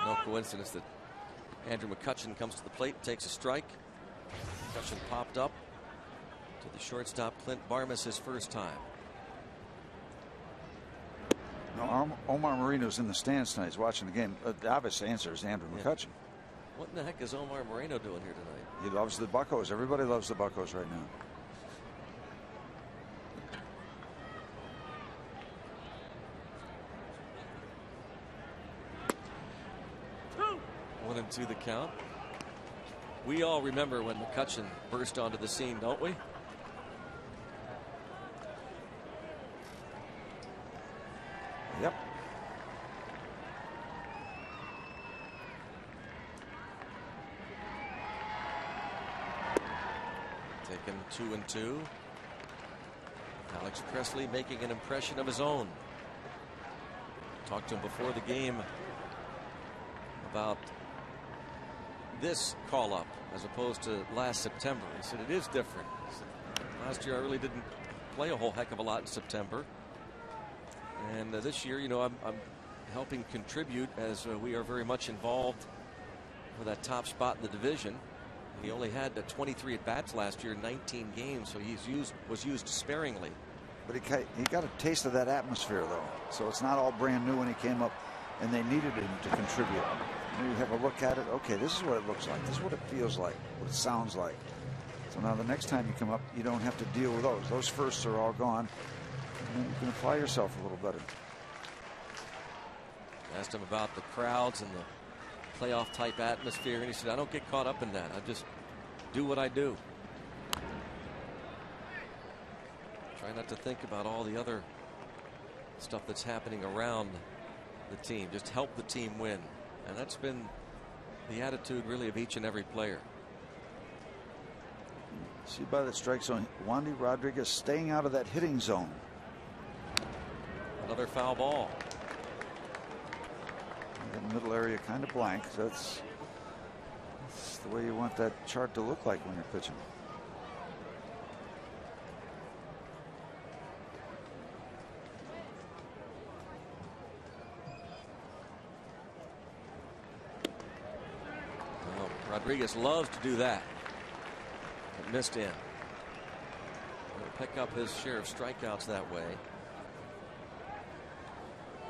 [SPEAKER 4] No coincidence that Andrew McCutchen comes to the plate and takes a strike. McCutchen popped up to the shortstop Clint Barmas his first time.
[SPEAKER 2] No, Omar Moreno's in the stands tonight. He's watching the game. The obvious answer is Andrew McCutchen.
[SPEAKER 4] What in the heck is Omar Moreno doing here tonight?
[SPEAKER 2] He loves the Buccos. Everybody loves the Buccos right now.
[SPEAKER 4] 1-2 the count. We all remember when McCutchen burst onto the scene, don't we?
[SPEAKER 2] Yep.
[SPEAKER 4] Taken 2-2. Alex Presley making an impression of his own. Talked to him before the game about this call up as opposed to last September. He said it is different. He said, last year I really didn't play a whole heck of a lot in September. And this year, you know, I'm helping contribute as we are very much involved for that top spot in the division. He only had 23 at bats last year, 19 games, so was used sparingly.
[SPEAKER 2] But he got a taste of that atmosphere, though. So it's not all brand new when he came up, and they needed him to contribute. And you have a look at it. Okay, this is what it looks like. This is what it feels like. What it sounds like. So now the next time you come up, you don't have to deal with those. Those firsts are all gone. And you can apply yourself a little better.
[SPEAKER 4] Asked him about the crowds and the playoff type atmosphere, and he said, I don't get caught up in that. I just do what I do. Try not to think about all the other stuff that's happening around the team. Just help the team win. And that's been the attitude really of each and every player.
[SPEAKER 2] See by the strike zone, Wandy Rodriguez staying out of that hitting zone.
[SPEAKER 4] Another foul ball.
[SPEAKER 2] The middle area kind of blank. That's the way you want that chart to look like when you're pitching.
[SPEAKER 4] Well, Rodriguez loves to do that. But missed in. He'll pick up his share of strikeouts that way.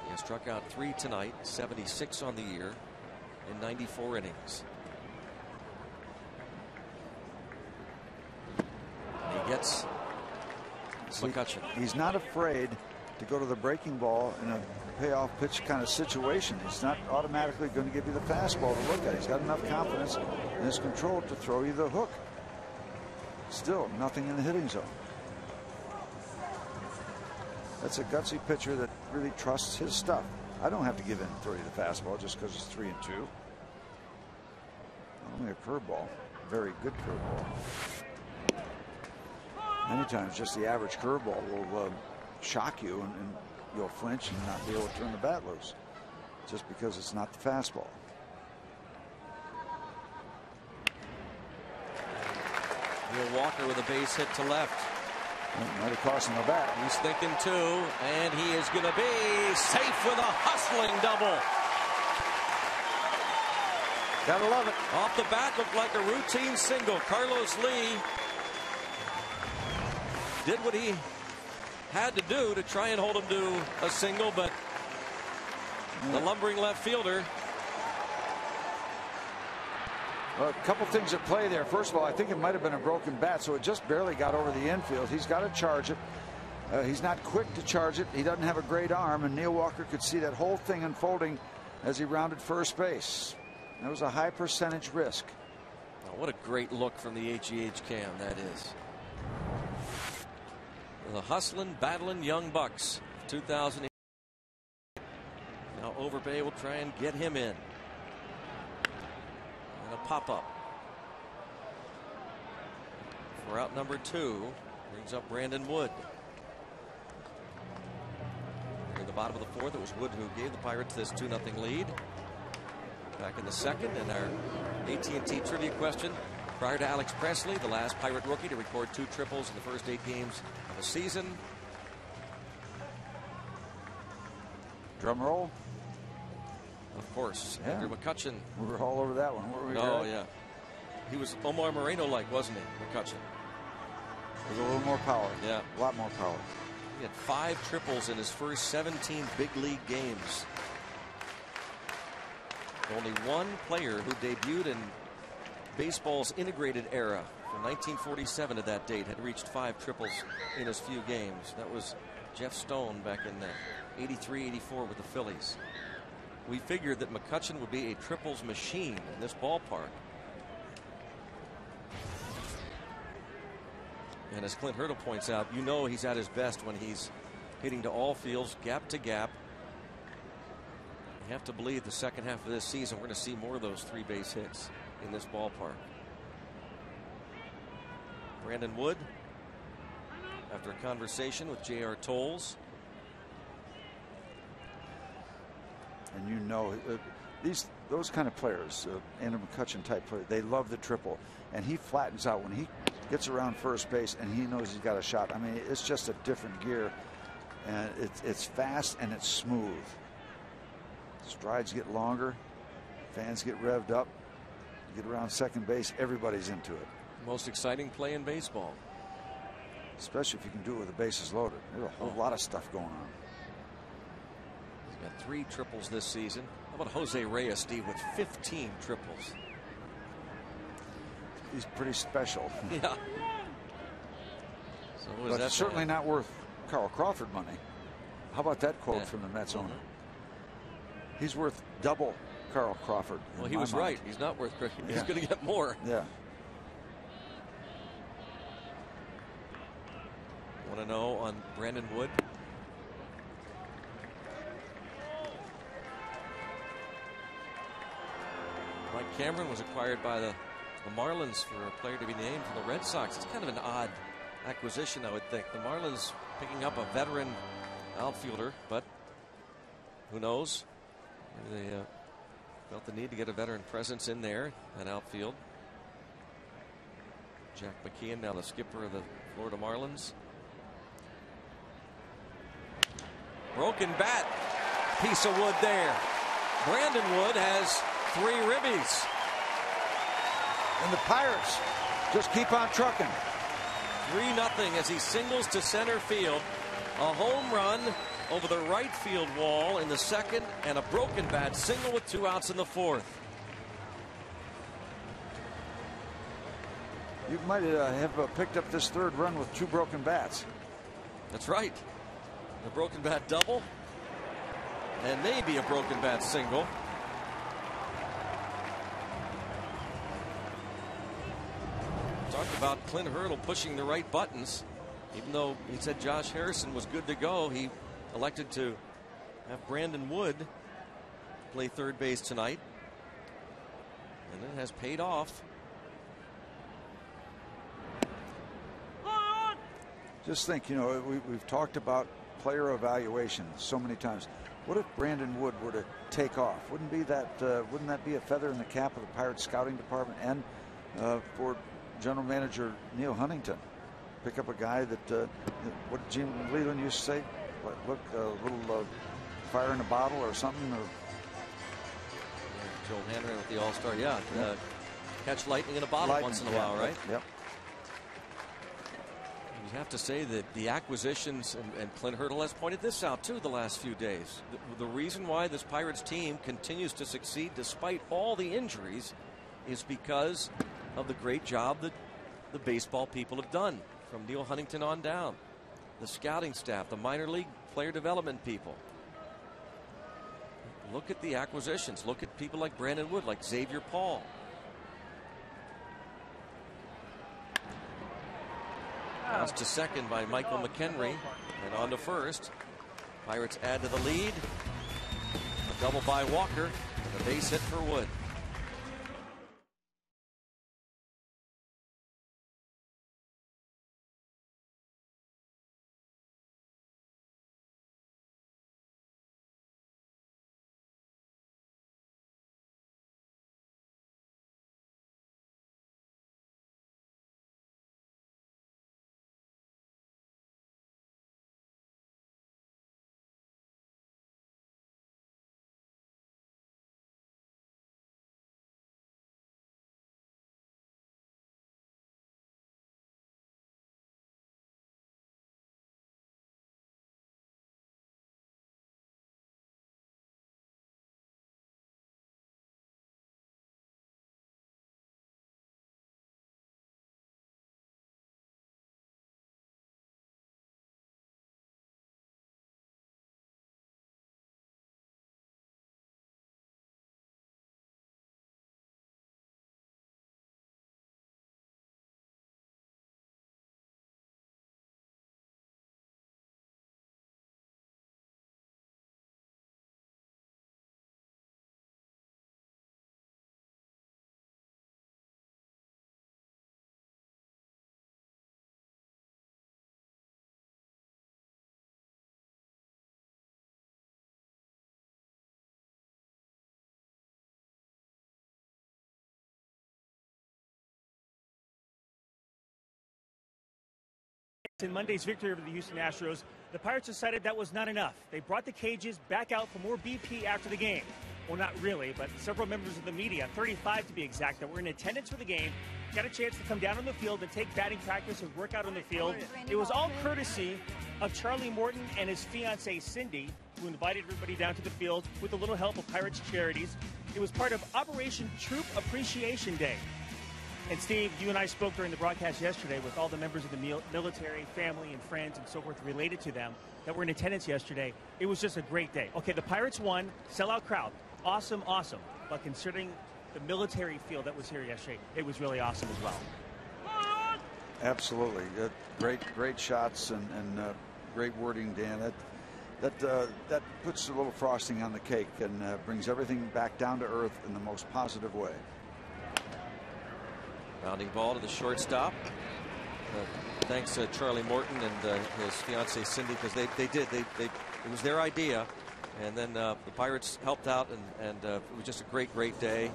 [SPEAKER 4] He has struck out 3 tonight, 76 on the year in 94 innings. And he gets McCutchen.
[SPEAKER 2] He's not afraid to go to the breaking ball in a payoff pitch kind of situation. He's not automatically going to give you the fastball to look at. He's got enough confidence in his control to throw you the hook. Still nothing in the hitting zone. That's a gutsy pitcher that really trusts his stuff. I don't have to give in 30 the fastball just because it's 3-2. Only a curveball. Very good curveball. Many times just the average curveball will shock you and you'll flinch and not be able to turn the bat loose just because it's not the fastball.
[SPEAKER 4] Neil Walker with a base hit to left.
[SPEAKER 2] Might have cost him the bat.
[SPEAKER 4] He's thinking 2, and he is going to be safe with a hustling double.
[SPEAKER 2] Gotta love it.
[SPEAKER 4] Off the bat, looked like a routine single. Carlos Lee did what he had to do to try and hold him to a single, but the lumbering left fielder.
[SPEAKER 2] Well, a couple things at play there. First of all, I think it might have been a broken bat, so it just barely got over the infield. He's got to charge it. He's not quick to charge it. He doesn't have a great arm, and Neil Walker could see that whole thing unfolding as he rounded first base. That was a high percentage risk.
[SPEAKER 4] Oh, what a great look from the HGH cam that is. The hustling, battling young Bucks. 2008. Now Overbay will try and get him in. And a pop-up for out number 2. Brings up Brandon Wood. In the bottom of the 4th, it was Wood who gave the Pirates this 2-0 lead. back in the second. And our AT&T trivia question: prior to Alex Presley, the last Pirate rookie to record 2 triples in the first 8 games of a season.
[SPEAKER 2] Drum roll.
[SPEAKER 4] Of course,
[SPEAKER 2] Yeah.
[SPEAKER 4] Andrew McCutchen.
[SPEAKER 2] We were all over that one. Were we?
[SPEAKER 4] Oh,
[SPEAKER 2] Greg?
[SPEAKER 4] yeah. He was Omar Moreno-like, wasn't he, McCutchen?
[SPEAKER 2] With a little more power.
[SPEAKER 4] Yeah.
[SPEAKER 2] A lot more power.
[SPEAKER 4] He had 5 triples in his first 17 big league games. Only one player who debuted in baseball's integrated era from 1947 to that date had reached 5 triples in as few games. That was Jeff Stone back in 83-84 with the Phillies. We figured that McCutchen would be a triples machine in this ballpark. And as Clint Hurdle points out, you know he's at his best when he's hitting to all fields, gap to gap. You have to believe the second half of this season we're going to see more of those 3-base hits in this ballpark. Brandon Wood, after a conversation with J.R. Tolles.
[SPEAKER 2] And you know, those kind of players, Andrew McCutchen type player, they love the triple. And he flattens out when he gets around first base and he knows he's got a shot. I mean, it's just a different gear. And it's fast and it's smooth. Strides get longer. Fans get revved up. Get around second base. Everybody's into it.
[SPEAKER 4] Most exciting play in baseball.
[SPEAKER 2] Especially if you can do it with the bases loaded. There's a whole lot of stuff going on.
[SPEAKER 4] He's got 3 triples this season. How about Jose Reyes, Steve, with 15 triples?
[SPEAKER 2] He's pretty special.
[SPEAKER 4] Yeah. So what
[SPEAKER 2] but certainly not worth Carl Crawford money. How about that quote from the Mets owner? He's worth double Carl Crawford.
[SPEAKER 4] Well, he was right. He's not worth. He's going to get more.
[SPEAKER 2] Yeah.
[SPEAKER 4] Want to know on Brandon Wood? Mike Cameron was acquired by the Marlins for a player to be named from the Red Sox. It's kind of an odd acquisition, I would think. The Marlins picking up a veteran outfielder, but who knows? Maybe they felt the need to get a veteran presence in there, that outfield. Jack McKeon, now the skipper of the Florida Marlins. Broken bat. Piece of wood there. Brandon Wood has 3 ribbies.
[SPEAKER 2] And the Pirates just keep on trucking.
[SPEAKER 4] 3-0 as he singles to center field. A home run over the right field wall in the second, and a broken bat single with 2 outs in the fourth.
[SPEAKER 2] You might have picked up this 3rd run with 2 broken bats.
[SPEAKER 4] That's right. The broken bat double, and maybe a broken bat single. Talked about Clint Hurdle pushing the right buttons. Even though he said Josh Harrison was good to go, he elected to have Brandon Wood play third base tonight. And it has paid off.
[SPEAKER 2] Just think, you know, we've talked about player evaluation so many times. What if Brandon Wood were to take off? Wouldn't that be a feather in the cap of the Pirates scouting department and for general manager Neil Huntington? Pick up a guy that what did Jim Leland used to say? Look, a little fire in a bottle or something. Or
[SPEAKER 4] Joel Hanrahan with the All-Star, catch lightning in a bottle once in a while, right?
[SPEAKER 2] Yep.
[SPEAKER 4] You have to say that the acquisitions, and Clint Hurdle has pointed this out too the last few days. The reason why this Pirates team continues to succeed despite all the injuries is because of the great job that the baseball people have done, from Neil Huntington on down. The scouting staff, the minor league player development people. Look at the acquisitions. Look at people like Brandon Wood, like Xavier Paul. Pass to second by Michael McHenry, and on to first. Pirates add to the lead. A double by Walker, and a base hit for Wood.
[SPEAKER 6] In Monday's victory over the Houston Astros, the Pirates decided that was not enough. They brought the cages back out for more BP after the game. Well, not really, but several members of the media, 35 to be exact, that were in attendance for the game, got a chance to come down on the field and take batting practice and work out on the field. It was all courtesy of Charlie Morton and his fiancée, Cindy, who invited everybody down to the field with a little help of Pirates Charities. It was part of Operation Troop Appreciation Day. And Steve, you and I spoke during the broadcast yesterday with all the members of the military, family, and friends and so forth related to them that were in attendance yesterday. It was just a great day. Okay, the Pirates won, sellout crowd. Awesome, awesome. But considering the military field that was here yesterday, it was really awesome as well.
[SPEAKER 2] Absolutely. Great shots and great wording, Dan. That puts a little frosting on the cake and brings everything back down to earth in the most positive way.
[SPEAKER 4] Rounding ball to the shortstop. Thanks to Charlie Morton and his fiancée Cindy, because it was their idea, and then the Pirates helped out, and it was just a great day.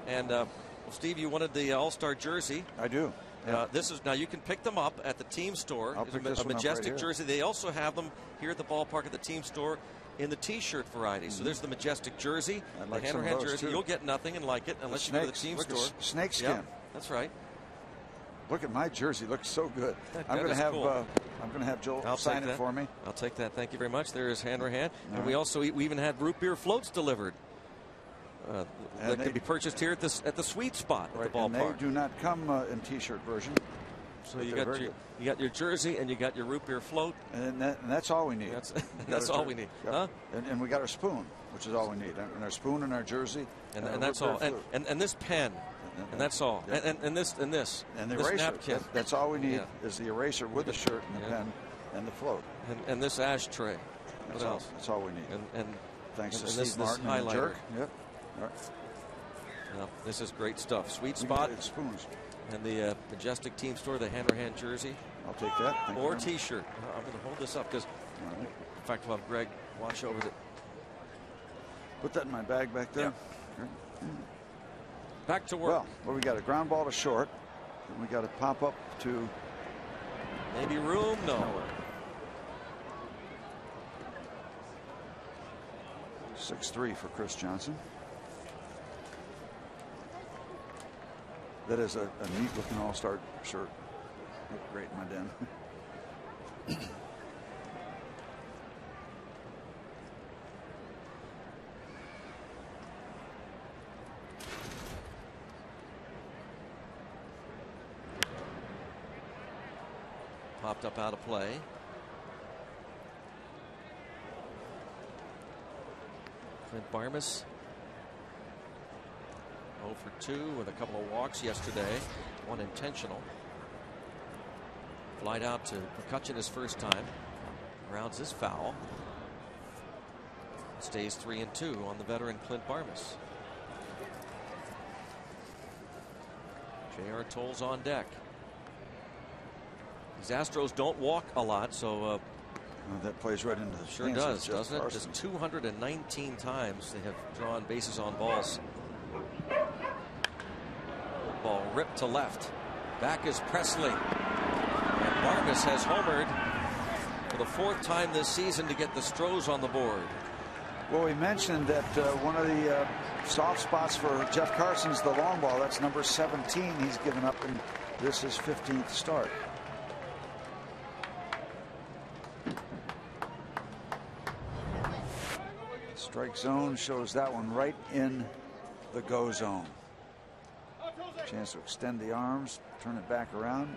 [SPEAKER 4] And well, Steve, you wanted the All-Star jersey.
[SPEAKER 2] I do. Yeah.
[SPEAKER 4] Now you can pick them up at the team store. It's a Majestic jersey. They also have them here at the ballpark at the team store in the T-shirt variety. So there's the Majestic jersey, the Hanrahan jersey. You'll get nothing and like it unless you go to the team store.
[SPEAKER 2] Snakeskin.
[SPEAKER 4] Yeah, that's right.
[SPEAKER 2] Look at my jersey; looks so good. I'm going to have
[SPEAKER 4] cool.
[SPEAKER 2] I'm going to have Joel sign it for me.
[SPEAKER 4] I'll take that. Thank you very much. There is Hanrahan, and we even had root beer floats delivered. That can be purchased here at the Sweet Spot at the ballpark.
[SPEAKER 2] And they do not come in T-shirt version.
[SPEAKER 4] So you got your jersey and you got your root beer float,
[SPEAKER 2] and that's all we need.
[SPEAKER 4] That's all we need, huh?
[SPEAKER 2] And we got our spoon, which is all we need, and our spoon and our jersey,
[SPEAKER 4] and that's all. And this pen, and that's all.
[SPEAKER 2] Yeah.
[SPEAKER 4] And this
[SPEAKER 2] and the eraser.
[SPEAKER 4] Napkin.
[SPEAKER 2] That's all we need is the eraser with the shirt and the pen and the float.
[SPEAKER 4] And this ashtray. What else?
[SPEAKER 2] That's all we need.
[SPEAKER 4] And
[SPEAKER 2] thanks to Steve Martin and the Jerk. Yep. All right.
[SPEAKER 4] Now, this is great stuff. Sweet Spot.
[SPEAKER 2] Spoons.
[SPEAKER 4] And the Majestic team store, the Hanrahan jersey.
[SPEAKER 2] I'll take that.
[SPEAKER 4] Or T-shirt. I'm going to hold this up because, in fact, we'll have Greg watch over it.
[SPEAKER 2] Put that in my bag back there.
[SPEAKER 4] Yeah. Back to work.
[SPEAKER 2] Well, we got a ground ball to short. And we got to pop up to.
[SPEAKER 4] Maybe room? No.
[SPEAKER 2] 6-3 for Chris Johnson. That is a neat-looking all-star shirt. Look great in my den.
[SPEAKER 4] Popped up out of play. Clint Barmes 0 for 2 with a couple of walks yesterday, one intentional. Flied out to McCutchen his first time. Grounds his foul. Stays 3-2 on the veteran Clint Barmes. J.R. Tolles on deck. These Astros don't walk a lot, so
[SPEAKER 2] that plays right into the
[SPEAKER 4] sure does, doesn't it? Just 219 times they have drawn bases on balls. Ball ripped to left. Back is Presley. And Barmes has homered for the 4th time this season to get the Stros on the board.
[SPEAKER 2] Well, we mentioned that one of the soft spots for Jeff Carson's the long ball. That's number 17 he's given up in this his 15th start. Strike zone shows that one right in the go zone. Chance to extend the arms, turn it back around,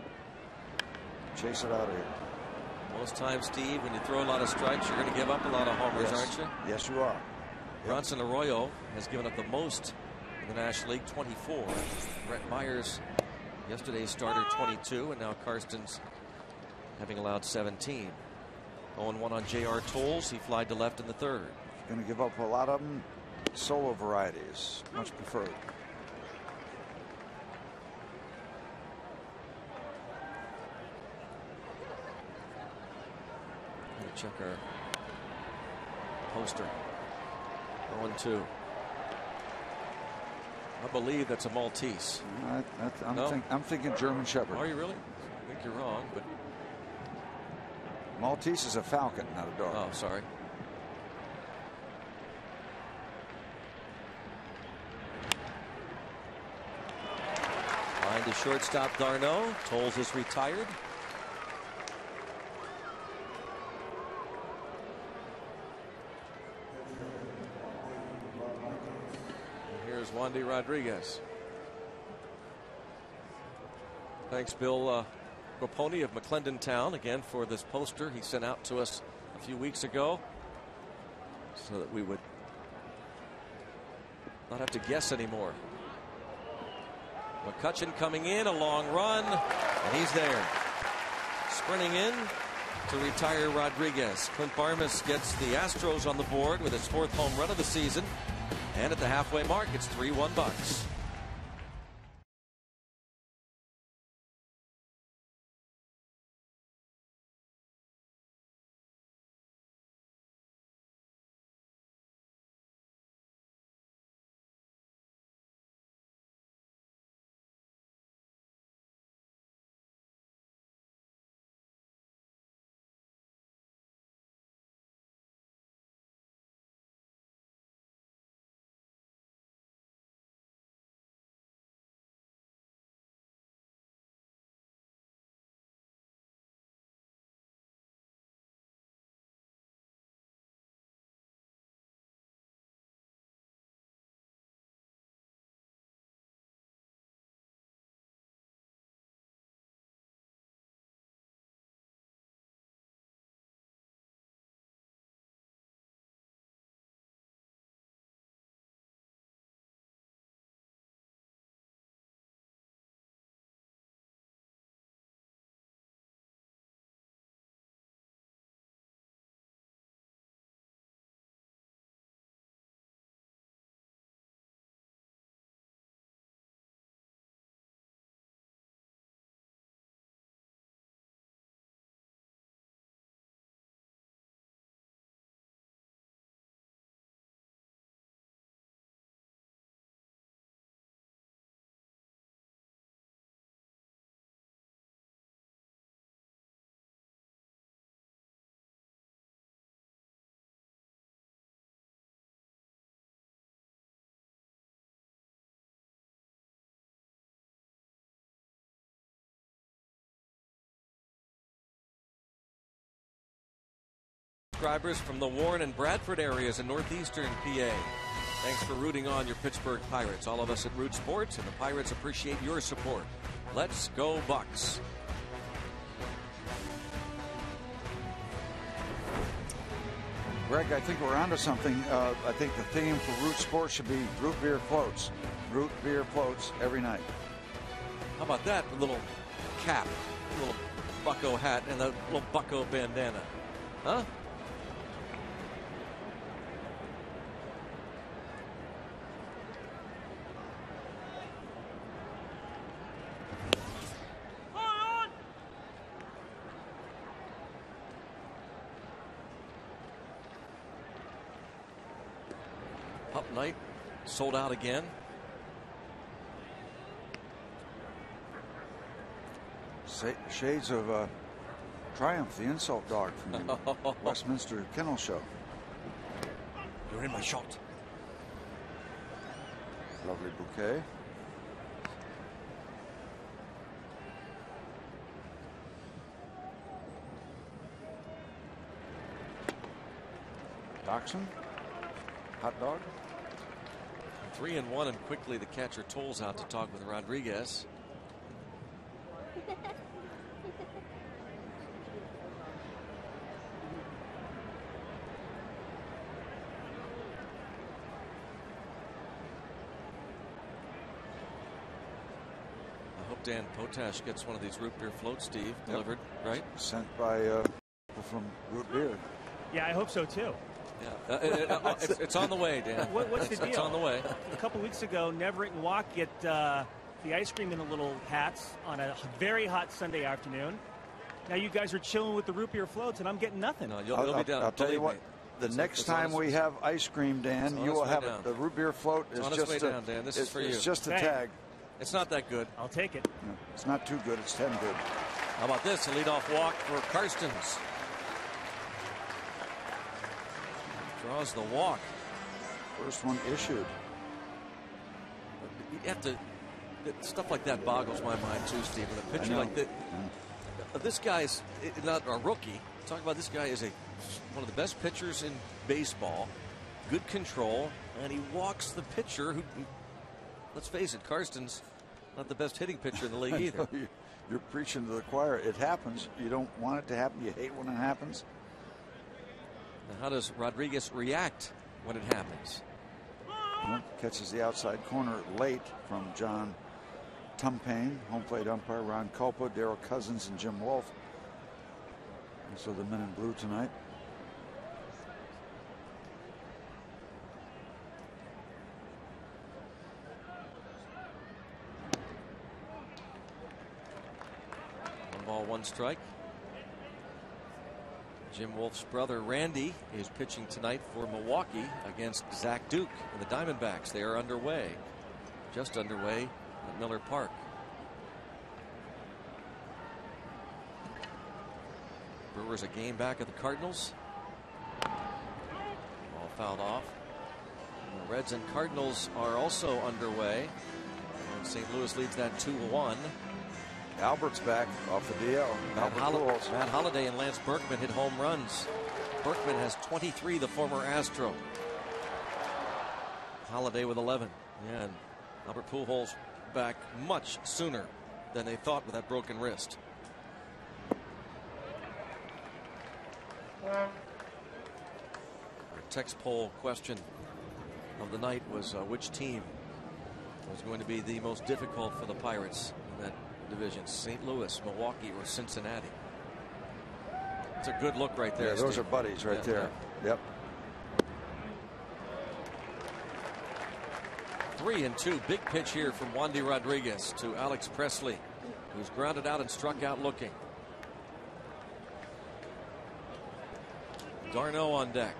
[SPEAKER 2] chase it out of here.
[SPEAKER 4] Most times, Steve, when you throw a lot of strikes, you're going to give up a lot of homers, aren't you?
[SPEAKER 2] Yes, you are.
[SPEAKER 4] Bronson Arroyo has given up the most in the National League, 24. Brett Myers, yesterday's starter, 22, and now Karstens having allowed 17. 0-1 on J.R. Tolles. He flied to left in the 3rd.
[SPEAKER 2] Going to give up a lot of them. Solo varieties, much preferred.
[SPEAKER 4] Check our poster. 0-2. I believe that's a Maltese.
[SPEAKER 2] I'm thinking German Shepherd.
[SPEAKER 4] Are you really? I think you're wrong, but
[SPEAKER 2] Maltese is a falcon, not a dog.
[SPEAKER 4] Oh, sorry. Line to shortstop d'Arnaud. Toles is retired. And here's Wandy Rodriguez. Thanks, Bill Raponi of McClendon Town, again for this poster he sent out to us a few weeks ago so that we would not have to guess anymore. McCutchen coming in, a long run, and he's there. Sprinting in to retire Rodriguez. Clint Barmas gets the Astros on the board with his 4th home run of the season. And at the halfway mark, it's 3-1 Bucks. Subscribers from the Warren and Bradford areas in northeastern PA. Thanks for rooting on your Pittsburgh Pirates. All of us at Root Sports and the Pirates appreciate your support. Let's go Bucks.
[SPEAKER 2] Greg, I think we're onto something. I think the theme for Root Sports should be root beer floats. Root beer floats every night.
[SPEAKER 4] How about that? A little cap, a little bucko hat, and a little bucko bandana. Huh? Up night, sold out again.
[SPEAKER 2] Shades of Triumph, the insult dog from the Westminster Kennel Show.
[SPEAKER 4] You're in my shot.
[SPEAKER 2] Lovely bouquet. Dachshund. Hot dog.
[SPEAKER 4] 3-1, and quickly the catcher Toles out to talk with Rodriguez. I hope Dan Potash gets one of these root beer floats, Steve, delivered, right?
[SPEAKER 2] Sent by people from Root Beer.
[SPEAKER 6] Yeah, I hope so too.
[SPEAKER 4] Yeah, it's on the way, Dan.
[SPEAKER 6] What's the deal?
[SPEAKER 4] It's on the way.
[SPEAKER 6] A couple weeks ago, Neverick and Walk get the ice cream in the little hats on a very hot Sunday afternoon. Now you guys are chilling with the root beer floats, and I'm getting nothing.
[SPEAKER 4] No, you'll be down.
[SPEAKER 2] I'll tell you what. The next time we have ice cream, Dan, you will have it. The root beer float is just a,
[SPEAKER 4] down, Dan. This is for you.
[SPEAKER 2] It's just a tag.
[SPEAKER 4] It's not that good.
[SPEAKER 6] I'll take it.
[SPEAKER 2] No, it's not too good. It's 10 good.
[SPEAKER 4] How about this? A leadoff walk for Karstens. Draws the walk.
[SPEAKER 2] First one issued.
[SPEAKER 4] You have to. Stuff like that boggles my mind too, Steve. With a pitcher like that, this guy's not a rookie. Talk about this guy is one of the best pitchers in baseball. Good control, and he walks the pitcher who, let's face it, Karsten's not the best hitting pitcher in the league either.
[SPEAKER 2] You're preaching to the choir. It happens. You don't want it to happen. You hate when it happens.
[SPEAKER 4] Now how does Rodriguez react when it happens?
[SPEAKER 2] Well, catches the outside corner late from John Tumpane, home plate umpire Ron Culpa, Darrell Cousins, and Jim Wolf. And so the men in blue tonight.
[SPEAKER 4] One ball, one strike. Jim Wolf's brother Randy is pitching tonight for Milwaukee against Zach Duke and the Diamondbacks. They are underway, just underway at Miller Park. Brewers a game back of the Cardinals. All fouled off. And the Reds and Cardinals are also underway. And St. Louis leads that 2-1.
[SPEAKER 2] Albert's back off the DL.
[SPEAKER 4] Matt Holliday and Lance Berkman hit home runs. Berkman has 23, the former Astro. Holliday with 11. Yeah, and Albert Pujols back much sooner than they thought with that broken wrist. Our text poll question of the night was which team was going to be the most difficult for the Pirates in that division, St. Louis, Milwaukee, or Cincinnati. It's a good look right there.
[SPEAKER 2] Yeah, those
[SPEAKER 4] Steve.
[SPEAKER 2] are buddies right there. Yep.
[SPEAKER 4] 3-2. Big pitch here from Wandy Rodriguez to Alex Presley, who's grounded out and struck out looking. d'Arnaud on deck.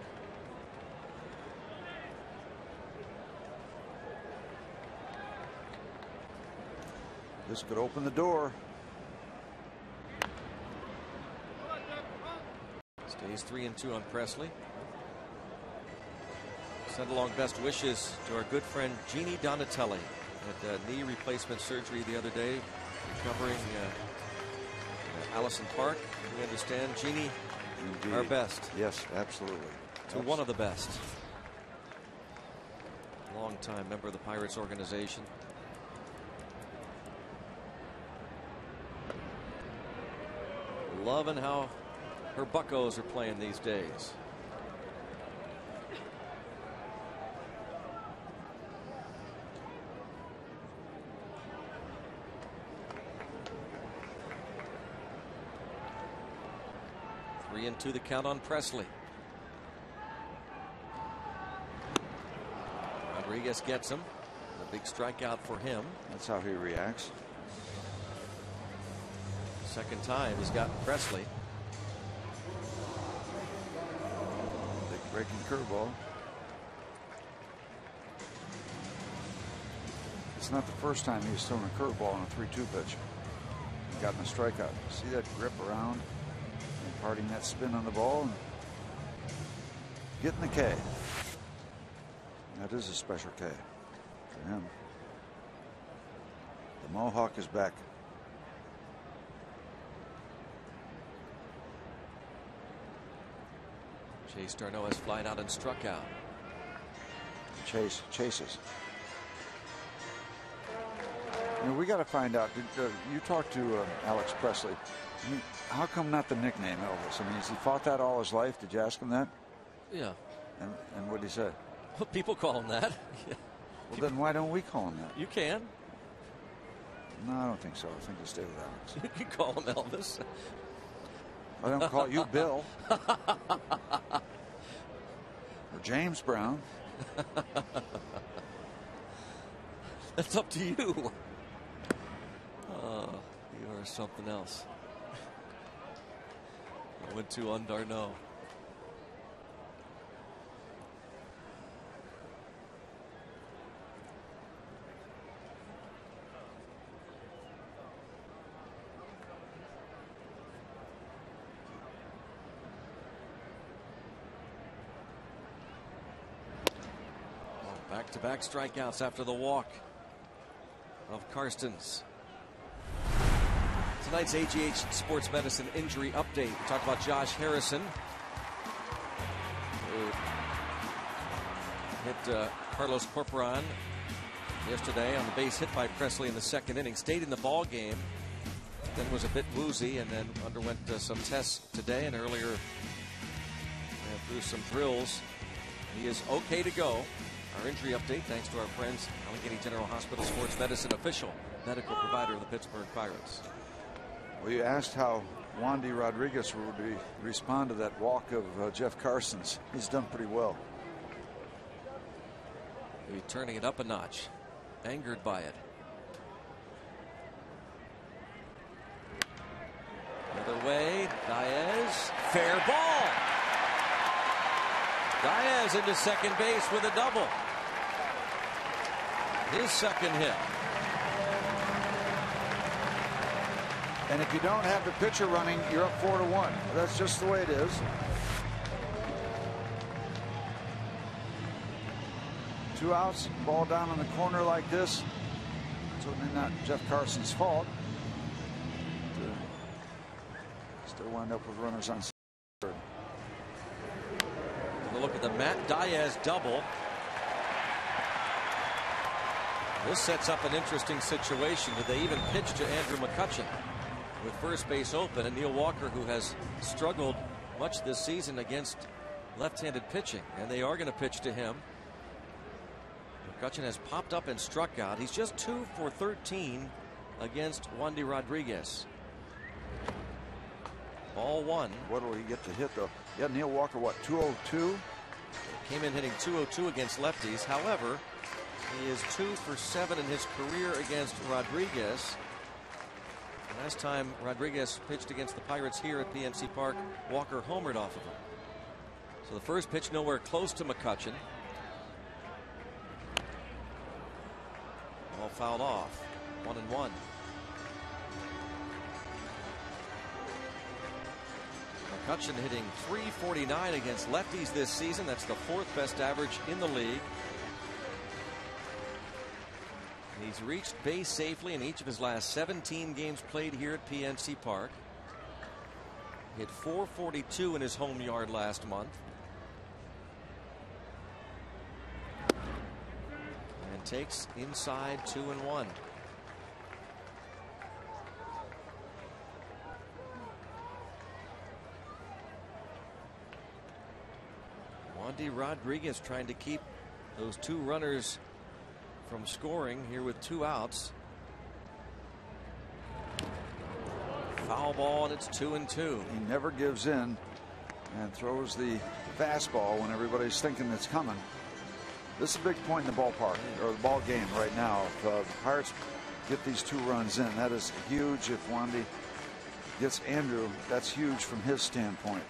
[SPEAKER 2] This could open the door.
[SPEAKER 4] Stays 3-2 on Presley. Send along best wishes to our good friend Jeannie Donatelli. Had knee replacement surgery the other day, recovering. Allison Park, we understand. Jeannie,
[SPEAKER 2] indeed.
[SPEAKER 4] Our best.
[SPEAKER 2] Yes, absolutely.
[SPEAKER 4] To one of the best. Long-time member of the Pirates organization. Loving how her Buccos are playing these days. Three and two the count on Presley. Rodriguez gets him. A big strikeout for him.
[SPEAKER 2] That's how he reacts.
[SPEAKER 4] Second time he's gotten Presley.
[SPEAKER 2] Big breaking curveball. It's not the first time he's thrown a curveball on a 3-2 pitch. He's gotten a strikeout. See that grip around, imparting that spin on the ball, and getting the K. That is a special K for him. The Mohawk is back.
[SPEAKER 4] Chase d'Arnaud has flied out and struck out.
[SPEAKER 2] Chase chases. You know, we got to find out. You talked to Alex Presley. I mean, how come not the nickname Elvis? I mean, has he fought that all his life? Did you ask him that?
[SPEAKER 4] Yeah.
[SPEAKER 2] And what did he say?
[SPEAKER 4] Well, people call him that.
[SPEAKER 2] Well, then why don't we call him that?
[SPEAKER 4] You can.
[SPEAKER 2] No, I don't think so. I think you stay with Alex.
[SPEAKER 4] You can call him Elvis.
[SPEAKER 2] I don't call you Bill. Or James Brown.
[SPEAKER 4] That's up to you. Oh, you are something else. 1-2 on d'Arnaud. Back-to-back strikeouts after the walk of Karstens. Tonight's AGH Sports Medicine injury update. We talked about Josh Harrison, who hit Carlos Corporan yesterday on the base hit by Presley in the second inning. Stayed in the ball game, then was a bit woozy, and then underwent some tests today and earlier through some drills. He is okay to go. Our injury update, thanks to our friends, Allegheny General Hospital Sports Medicine, official medical provider of the Pittsburgh Pirates.
[SPEAKER 2] Well, you asked how Wandy Rodriguez would respond to that walk of Jeff Karstens. He's done pretty well.
[SPEAKER 4] Maybe turning it up a notch, angered by it. Other way, Diaz, fair ball. Diaz into second base with a double. His second hit.
[SPEAKER 2] And if you don't have the pitcher running, you're up 4-1. That's just the way it is. 2 outs, ball down in the corner like this. Certainly not Jeff Karstens' fault. Still wind up with runners on third.
[SPEAKER 4] We'll look at the Matt Diaz double. This sets up an interesting situation. Did they even pitch to Andrew McCutchen with first base open, and Neil Walker, who has struggled much this season against left-handed pitching, and they are going to pitch to him. McCutchen has popped up and struck out. He's just 2 for 13 against Wandy Rodriguez. Ball one.
[SPEAKER 2] What will he get to hit, though? Yeah, Neil Walker, what, 202?
[SPEAKER 4] Came in hitting 202 against lefties. However, he is 2 for 7 in his career against Rodriguez. Last time Rodriguez pitched against the Pirates here at PNC Park, Walker homered off of him. So the first pitch nowhere close to McCutchen. All fouled off. 1-1. McCutchen hitting .349 against lefties this season. That's the 4th best average in the league. He's reached base safely in each of his last 17 games played here at PNC Park. Hit .442 in his home yard last month. And takes inside 2-1. Wandy Rodriguez trying to keep those 2 runners from scoring here with 2 outs. Foul ball, and it's 2-2.
[SPEAKER 2] He never gives in and throws the fastball when everybody's thinking it's coming. This is a big point in the ballpark, or the ball game right now. If the Pirates get these 2 runs in, that is huge. If Wandy gets Andrew, that's huge from his standpoint.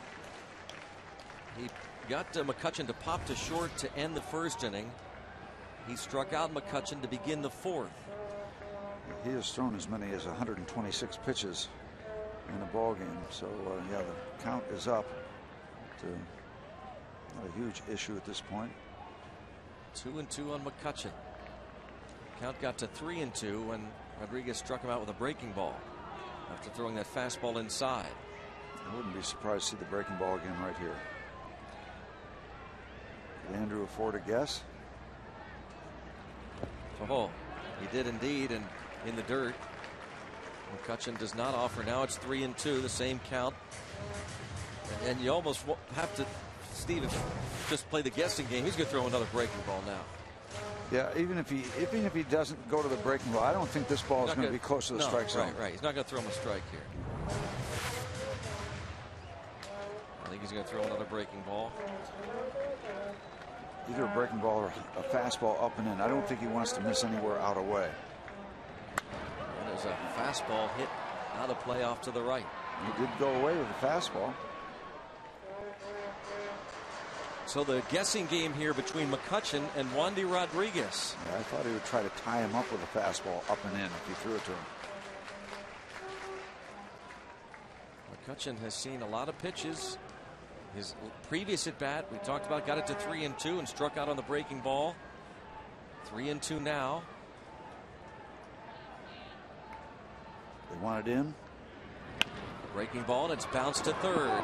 [SPEAKER 4] He got McCutchen to pop to short to end the first inning. He struck out McCutchen to begin the 4th.
[SPEAKER 2] He has thrown as many as 126 pitches in a ball game. So yeah, the count is up to not a huge issue at this point.
[SPEAKER 4] 2-2 on McCutchen. Count got to 3-2 when Rodriguez struck him out with a breaking ball after throwing that fastball inside.
[SPEAKER 2] I wouldn't be surprised to see the breaking ball again right here. Did Andrew afford a guess?
[SPEAKER 4] Oh, he did indeed, and in the dirt. McCutchen does not offer. Now it's 3-2, the same count. And you almost have to, Steve, just play the guessing game. He's going to throw another breaking ball now.
[SPEAKER 2] Yeah, even if he doesn't go to the breaking ball, I don't think this ball is going to be close to the strike zone.
[SPEAKER 4] Right. He's not going to throw him a strike here. I think he's going to throw another breaking ball.
[SPEAKER 2] Either a breaking ball or a fastball up and in. I don't think he wants to miss anywhere out of way.
[SPEAKER 4] And there's a fastball hit out of play off to the right.
[SPEAKER 2] He did go away with the fastball.
[SPEAKER 4] So the guessing game here between McCutchen and Wandy Rodriguez.
[SPEAKER 2] Yeah, I thought he would try to tie him up with a fastball up and in if he threw it to him.
[SPEAKER 4] McCutchen has seen a lot of pitches. His previous at bat, we talked about, got it to 3-2 and struck out on the breaking ball. 3-2 now.
[SPEAKER 2] They want it in.
[SPEAKER 4] Breaking ball, and it's bounced to third.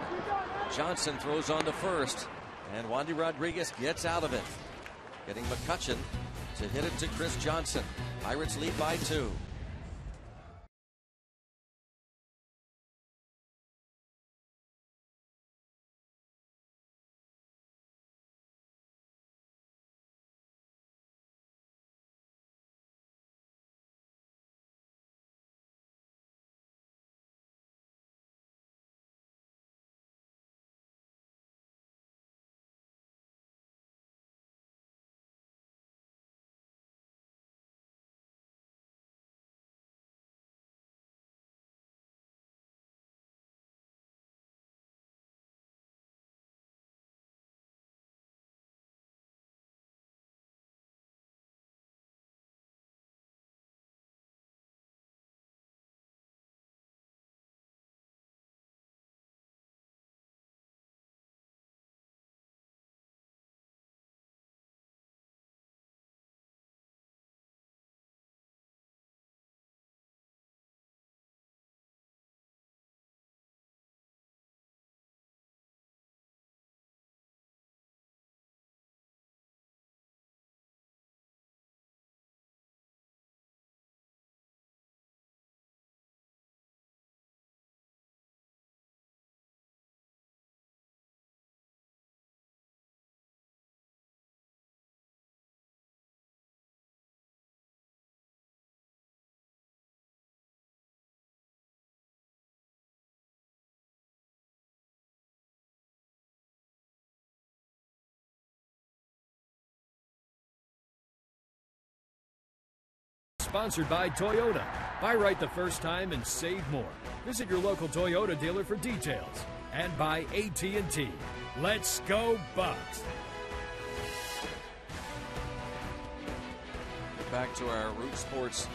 [SPEAKER 4] Johnson throws on to first, and Wandy Rodriguez gets out of it, getting McCutchen to hit it to Chris Johnson. Pirates lead by 2.
[SPEAKER 3] Sponsored by Toyota. Buy right the first time and save more. Visit your local Toyota dealer for details. And by AT&T. Let's go Bucks.
[SPEAKER 4] Back to our Root Sports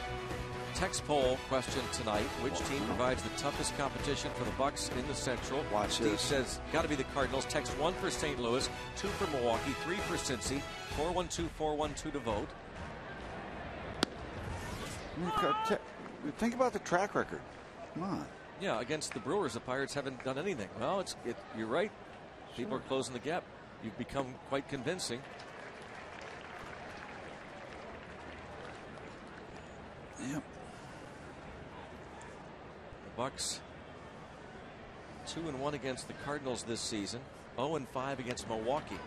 [SPEAKER 4] text poll question tonight. Which team provides the toughest competition for the Bucks in the Central?
[SPEAKER 2] Watch
[SPEAKER 4] Steve
[SPEAKER 2] this.
[SPEAKER 4] says got to be the Cardinals. Text 1 for St. Louis, 2 for Milwaukee, 3 for Cincy. 412-412 to vote.
[SPEAKER 2] Think about the track record. Come on.
[SPEAKER 4] Yeah, against the Brewers, the Pirates haven't done anything. Well, you're right. People are closing the gap. You've become quite convincing.
[SPEAKER 2] Yep.
[SPEAKER 4] The Bucks 2-1 against the Cardinals this season. 0-5 against Milwaukee.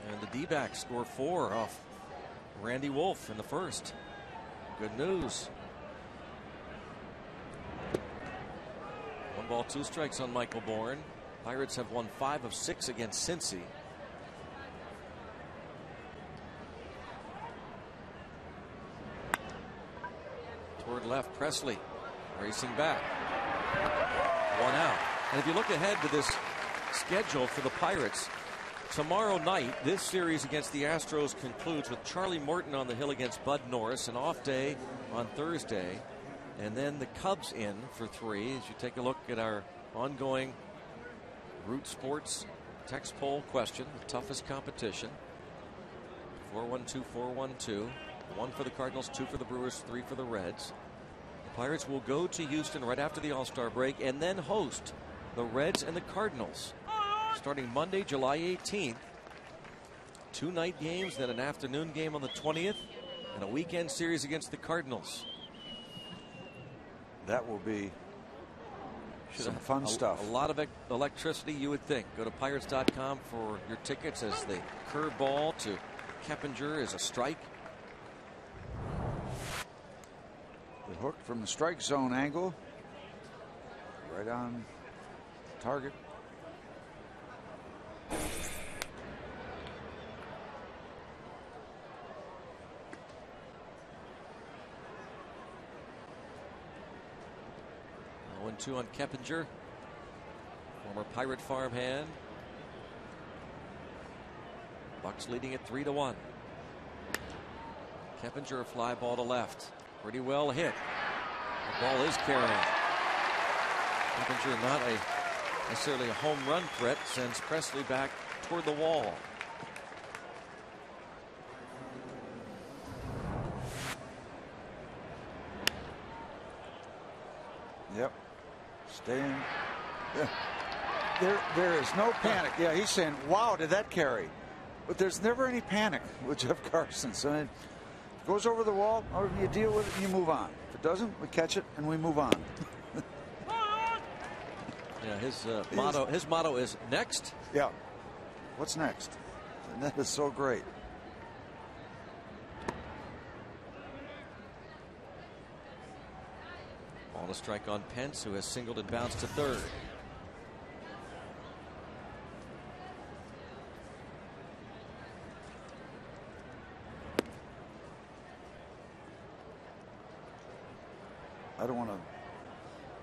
[SPEAKER 4] And the D-backs score 4 off Randy Wolf in the first. Good news. 1 ball, 2 strikes on Michael Bourn. Pirates have won 5 of 6 against Cincy. Toward left, Presley racing back. 1 out. And if you look ahead to this schedule for the Pirates, tomorrow night, this series against the Astros concludes with Charlie Morton on the hill against Bud Norris, an off day on Thursday, and then the Cubs in for 3. As you take a look at our ongoing Root Sports text poll question, the toughest competition. 412-412. 1 for the Cardinals, 2 for the Brewers, 3 for the Reds. The Pirates will go to Houston right after the All-Star break and then host the Reds and the Cardinals starting Monday, July 18th. 2 night games, then an afternoon game on the 20th, and a weekend series against the Cardinals.
[SPEAKER 2] That will be some fun stuff.
[SPEAKER 4] A lot of electricity, you would think. Go to Pirates.com for your tickets as the curveball to Keppinger is a strike.
[SPEAKER 2] The hook from the strike zone angle. Right on target.
[SPEAKER 4] Oh, 1-2 on Keppinger, former Pirate farmhand. Bucks leading it 3-1. Keppinger, a fly ball to left. Pretty well hit. The ball is carrying. Keppinger, not necessarily a home run threat, sends Presley back toward the wall.
[SPEAKER 2] Yep. Staying. There is no panic. Yeah, he's saying, wow, did that carry? But there's never any panic with Jeff Carson. So it goes over the wall, or you deal with it and you move on. If it doesn't, we catch it and we move on.
[SPEAKER 4] Yeah, his motto is next.
[SPEAKER 2] Yeah. What's next? And that is so great.
[SPEAKER 4] Ball to strike on Pence, who has singled and bounced to third.
[SPEAKER 2] I don't want to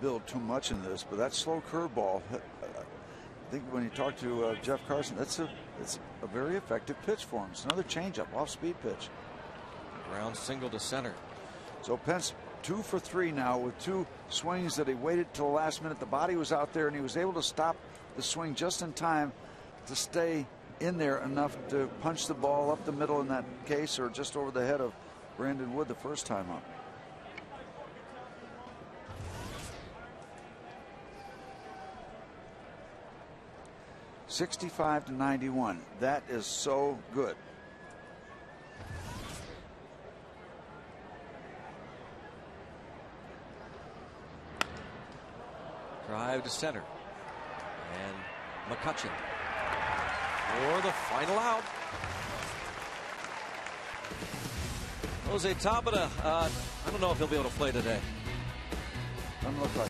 [SPEAKER 2] build too much in this, but that slow curveball, I think when you talk to Jeff Carson, it's a very effective pitch for him. It's another changeup, off-speed pitch.
[SPEAKER 4] Ground single to center.
[SPEAKER 2] So Pence 2 for 3 now with 2 swings that he waited till the last minute. The body was out there and he was able to stop the swing just in time to stay in there enough to punch the ball up the middle in that case, or just over the head of Brandon Wood the first time up. $65-91. That is so good.
[SPEAKER 4] Drive to center. And McCutchen for the final out. Jose Tabata, I don't know if he'll be able to play today.
[SPEAKER 2] Doesn't look like.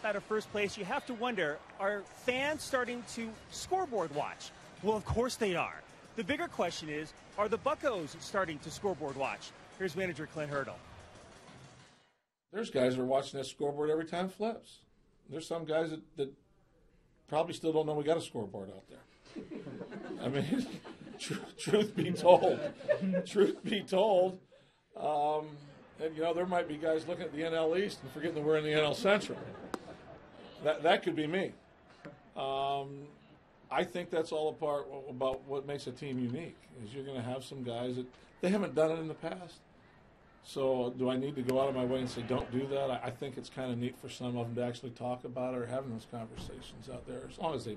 [SPEAKER 6] Out of first place, you have to wonder, are fans starting to scoreboard watch? Well, of course they are. The bigger question is, are the Buccos starting to scoreboard watch? Here's manager Clint Hurdle.
[SPEAKER 5] There's guys that are watching that scoreboard every time it flips. There's some guys that probably still don't know we got a scoreboard out there. I mean, truth be told, and, you know, there might be guys looking at the NL East and forgetting that we're in the NL Central. That could be me. I think that's all a part about what makes a team unique, is you're going to have some guys that they haven't done it in the past. So do I need to go out of my way and say don't do that? I think it's kind of neat for some of them to actually talk about it or having those conversations out there, as long as they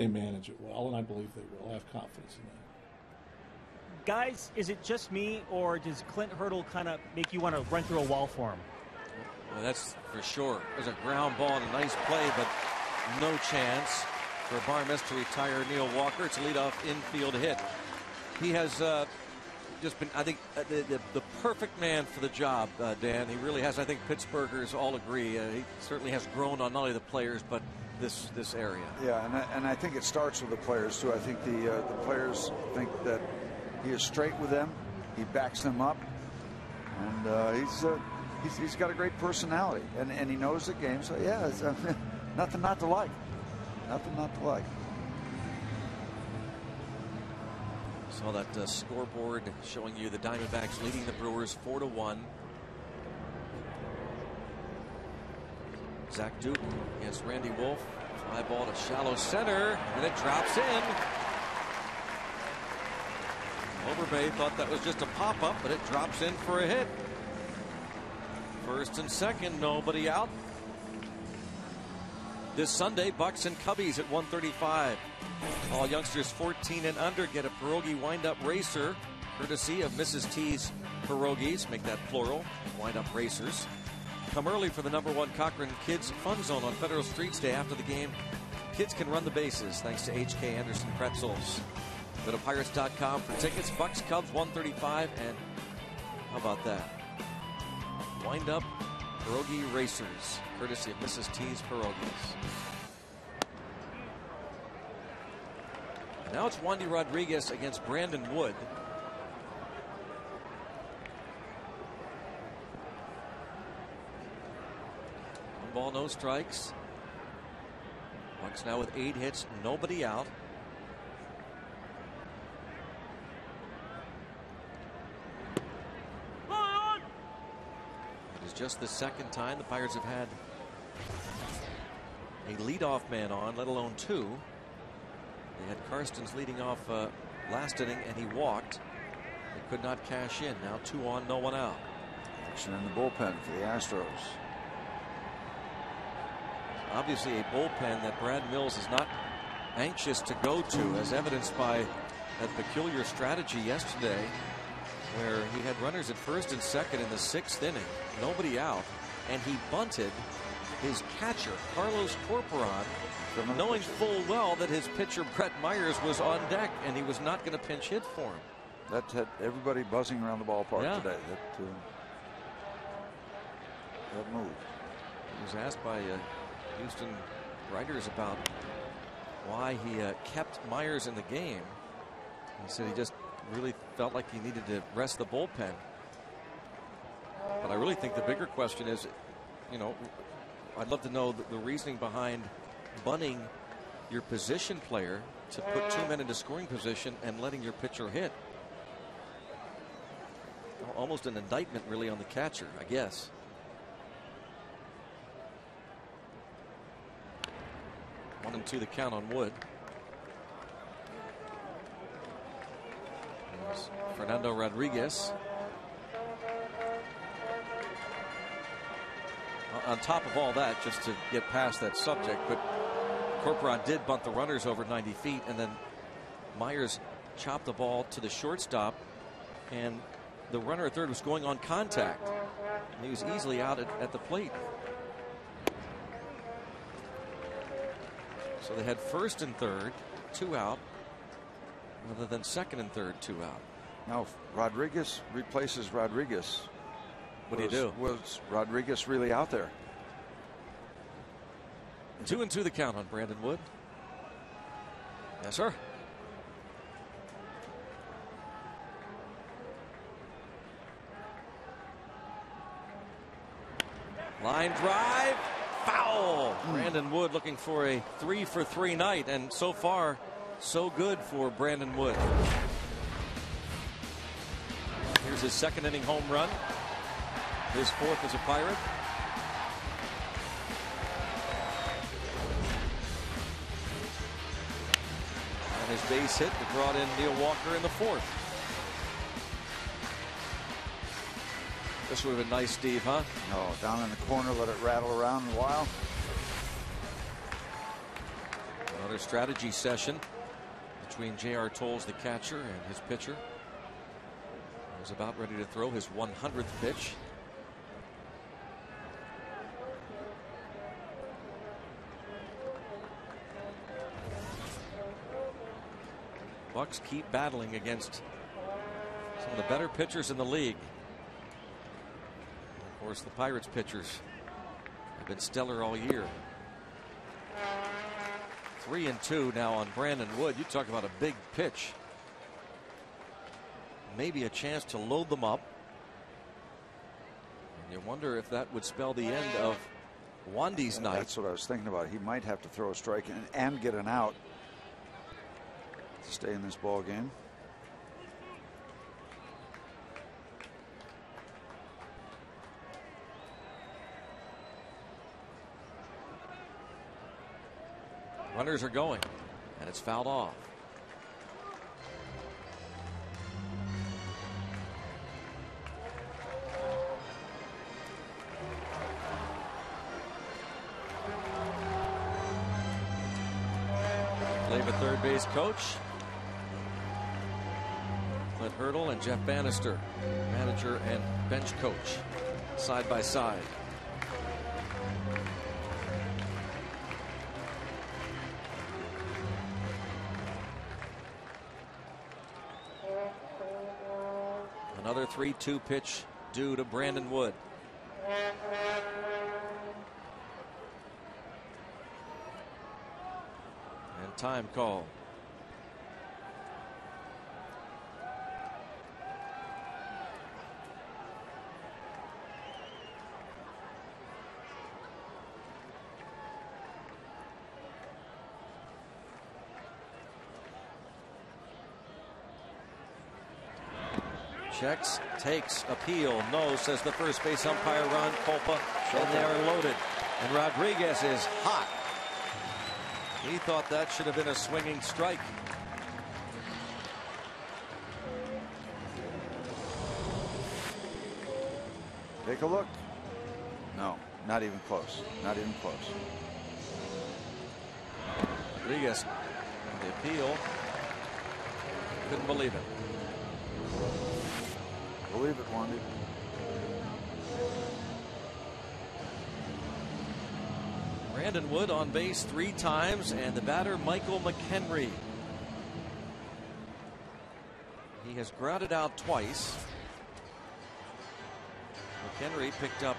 [SPEAKER 5] manage it well, and I believe they will. I have confidence in that.
[SPEAKER 6] Guys, is it just me, or does Clint Hurdle kind of make you want to run through a wall for him?
[SPEAKER 4] Well, that's for sure. There's a ground ball and a nice play, but no chance for Barmes to retire Neil Walker. It's a leadoff infield hit. He has just been, I think, the perfect man for the job, Dan. He really has. I think Pittsburghers all agree. He certainly has grown on not only the players, but this area.
[SPEAKER 2] Yeah, and I think it starts with the players, too. I think the players think that he is straight with them. He backs them up. And he's got a great personality, and he knows the game. So yeah, it's, nothing not to like. Nothing not to like.
[SPEAKER 4] Saw that scoreboard showing you the Diamondbacks leading the Brewers 4-1. Zach Duke against Randy Wolf. Fly ball to shallow center, and it drops in. Overbay thought that was just a pop-up, but it drops in for a hit. First and second, nobody out. This Sunday, Bucks and Cubbies at 1:35. All youngsters 14 and under get a pierogi wind-up racer, courtesy of Mrs. T's Pierogies. Make that plural, wind-up racers. Come early for the #1 Cochran Kids Fun Zone on Federal Streets Day after the game. Kids can run the bases thanks to H.K. Anderson Pretzels. Go to Pirates.com for tickets. Bucks Cubs 135, and how about that? Wind up pierogi racers, courtesy of Mrs. T's Pierogies. Now it's Wandy Rodriguez against Brandon Wood. One ball, no strikes. Bucks now with 8 hits, nobody out. It is just the second time the Pirates have had a leadoff man on, let alone 2. They had Karstens leading off last inning, and he walked. They could not cash in. Now 2 on, no one out.
[SPEAKER 2] Action in the bullpen for the Astros.
[SPEAKER 4] Obviously a bullpen that Brad Mills is not anxious to go to, as evidenced by that peculiar strategy yesterday where he had runners at first and second in the 6th inning, nobody out, and he bunted his catcher Carlos Corporon, knowing full well that his pitcher Brett Myers was on deck and he was not going to pinch hit for him.
[SPEAKER 2] That had everybody buzzing around the ballpark today. That move.
[SPEAKER 4] He was asked by Houston writers about why he kept Myers in the game. He said he just really felt like he needed to rest the bullpen. But I really think the bigger question is, you know, I'd love to know the reasoning behind bunting your position player to put 2 men into scoring position and letting your pitcher hit. Almost an indictment really on the catcher, I guess. One and 2 the count on Wood. There's Fernando Rodriguez. On top of all that, just to get past that subject, but Corporon did bunt the runners over 90 feet, and then Myers chopped the ball to the shortstop, and the runner at third was going on contact. And he was easily out at the plate. So they had first and third, 2 out, rather than second and third, 2 out.
[SPEAKER 2] Now, if Rodriguez replaces Rodriguez,
[SPEAKER 4] what do you do?
[SPEAKER 2] Was Rodriguez really out there?
[SPEAKER 4] 2 and 2 the count on Brandon Wood. Yes, sir. Line drive, foul. Brandon Wood looking for a 3-for-3 night, and so far so good for Brandon Wood. Here's his 2nd inning home run, his 4th as a Pirate. And his base hit that brought in Neil Walker in the 4th. This would have been nice, Steve, huh?
[SPEAKER 2] Oh, down in the corner, let it rattle around a while.
[SPEAKER 4] Another strategy session between J.R. Tolles, the catcher, and his pitcher. He was about ready to throw his 100th pitch. Bucks keep battling against some of the better pitchers in the league. Of course, the Pirates pitchers have been stellar all year. 3 and 2 now on Brandon Wood. You talk about a big pitch. Maybe a chance to load them up. You wonder if that would spell the end of Wandy's night.
[SPEAKER 2] That's what I was thinking about. He might have to throw a strike and get an out to stay in this ball game.
[SPEAKER 4] Runners are going, and it's fouled off. Leyva third base coach, Clint Hurdle and Jeff Bannister, manager and bench coach, side by side. Another 3-2 pitch due to Brandon Wood. And time call. Checks, takes, appeal, no, says the first base umpire Ron Kolpa, and they are loaded. And Rodriguez is hot. He thought that should have been a swinging strike.
[SPEAKER 2] Take a look. No, not even close. Not even close.
[SPEAKER 4] Rodriguez, the appeal, couldn't believe it.
[SPEAKER 2] Believe it, Wandy.
[SPEAKER 4] Brandon Wood on base 3 times, and the batter Michael McHenry. He has grounded out twice. McHenry picked up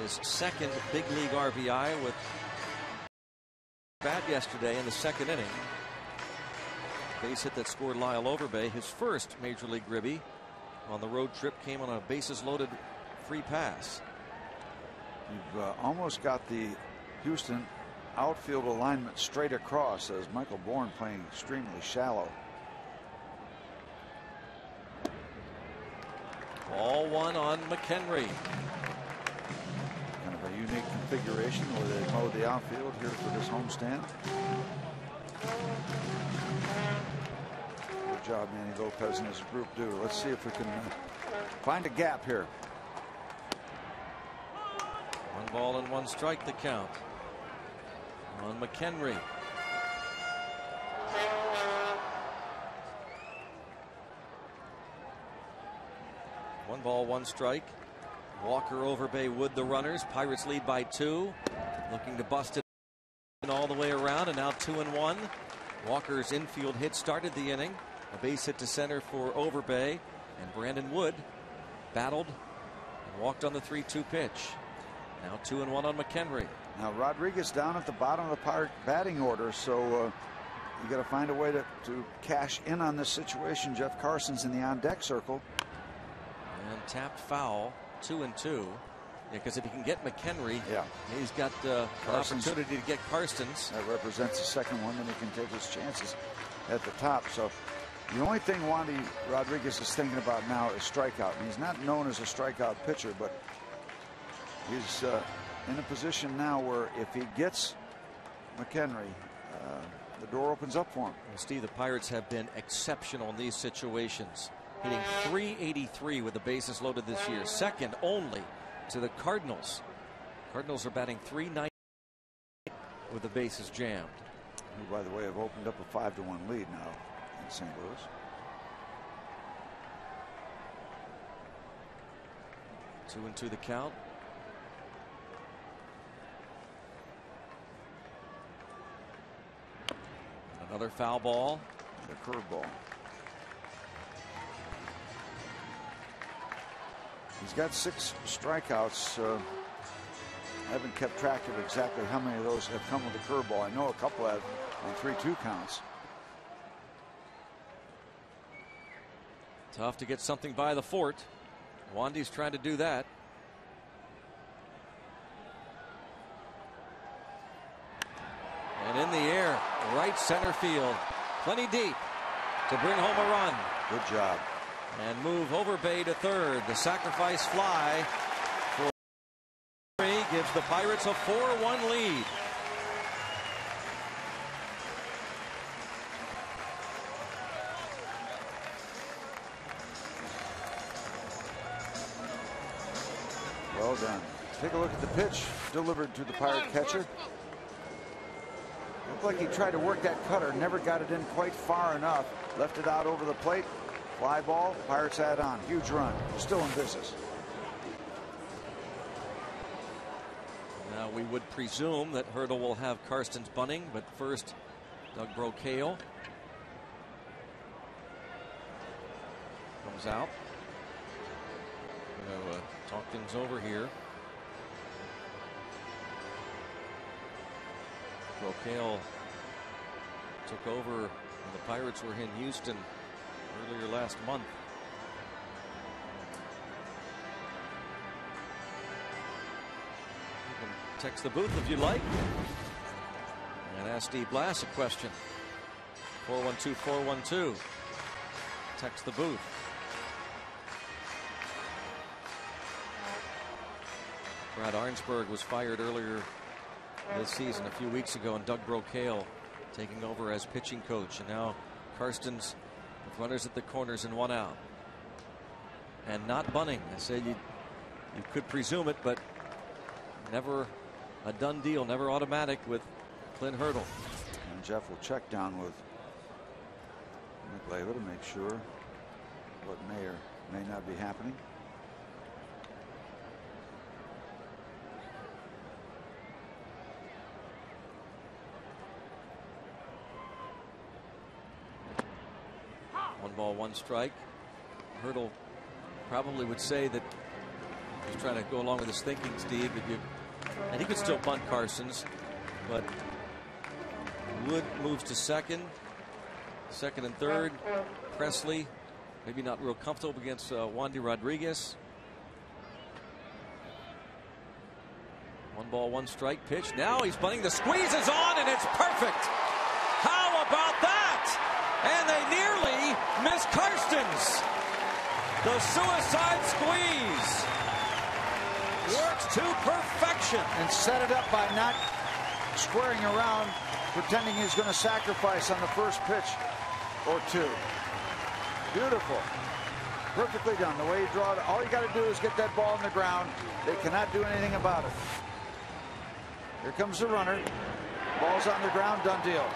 [SPEAKER 4] his second big league RBI with bat yesterday in the 2nd inning. Base hit that scored Lyle Overbay his first major league ribby on the road trip came on a bases loaded free pass.
[SPEAKER 2] You've almost got the Houston outfield alignment straight across as Michael Bourne playing extremely shallow.
[SPEAKER 4] Ball 1 on McHenry.
[SPEAKER 2] Kind of a unique configuration where they mowed the outfield here for this homestand. Good job, Manny Lopez and his group do. Let's see if we can find a gap here.
[SPEAKER 4] 1 ball and 1 strike the count on McHenry. One ball, 1 strike. Walker, Overbay, Wood the runners. Pirates lead by 2. Looking to bust it all the way around, and now 2-1. Walker's infield hit started the inning. A base hit to center for Overbay, and Brandon Wood battled and walked on the 3-2 pitch. Now 2-1 on McHenry.
[SPEAKER 2] Now Rodriguez down at the bottom of the Pirate batting order, so you got to find a way to cash in on this situation. Jeff Carson's in the on deck circle.
[SPEAKER 4] And tapped foul, 2-2. Yeah, because if he can get McHenry,
[SPEAKER 2] yeah,
[SPEAKER 4] he's got an opportunity to get Karstens.
[SPEAKER 2] That represents the second one, then he can take his chances at the top. So the only thing Wandy Rodriguez is thinking about now is strikeout. And he's not known as a strikeout pitcher, but he's in a position now where if he gets McHenry, the door opens up for him.
[SPEAKER 4] Well, Steve, the Pirates have been exceptional in these situations, hitting .383 with the bases loaded this year, second only to the Cardinals. Cardinals are batting .390 with the bases jammed.
[SPEAKER 2] Who, by the way, have opened up a 5-1 lead now in St. Louis.
[SPEAKER 4] Two and two the count. Another foul ball.
[SPEAKER 2] The curveball. He's got 6 strikeouts. I haven't kept track of exactly how many of those have come with the curveball. I know a couple have on 3-2 counts.
[SPEAKER 4] Tough to get something by the fort Wandy's trying to do that. And in the air, right center field, plenty deep to bring home a run.
[SPEAKER 2] Good job.
[SPEAKER 4] And move Overbay to third. The sacrifice fly for three gives the Pirates a 4-1 lead.
[SPEAKER 2] Well done. Take a look at the pitch delivered to the Pirate catcher. Looked like he tried to work that cutter, never got it in quite far enough. Left it out over the plate. Fly ball. Pirates add on. Huge run. Still in business.
[SPEAKER 4] Now we would presume that Hurdle will have Karstens bunting, but first Doug Brocail comes out. Going to talk things over here. Brocail took over when the Pirates were in Houston earlier last month. You can text the booth if you'd like and ask Steve Blass a question. 412-412. Text the booth. Brad Arnsberg was fired earlier this season, a few weeks ago, and Doug Brocail taking over as pitching coach. And now Karstens with runners at the corners and one out. And not bunting. I said you could presume it, but never a done deal, never automatic with Clint Hurdle.
[SPEAKER 2] And Jeff will check down with McLava to make sure what may or may not be happening.
[SPEAKER 4] One ball, one strike. Hurdle probably would say that he's trying to go along with his thinking, Steve, and he could still bunt Karstens, but Wood moves to second and third. Presley maybe not real comfortable against Wandy Rodriguez. One ball, one strike pitch. Now he's bunting. The squeeze is on, and it's perfect. How about that? And they nearly miss Karstens. The suicide squeeze works to perfection.
[SPEAKER 2] And set it up by not squaring around, pretending he's going to sacrifice on the first pitch or two. Beautiful. Perfectly done. The way you draw it, all you got to do is get that ball on the ground. They cannot do anything about it. Here comes the runner. Ball's on the ground, done deal.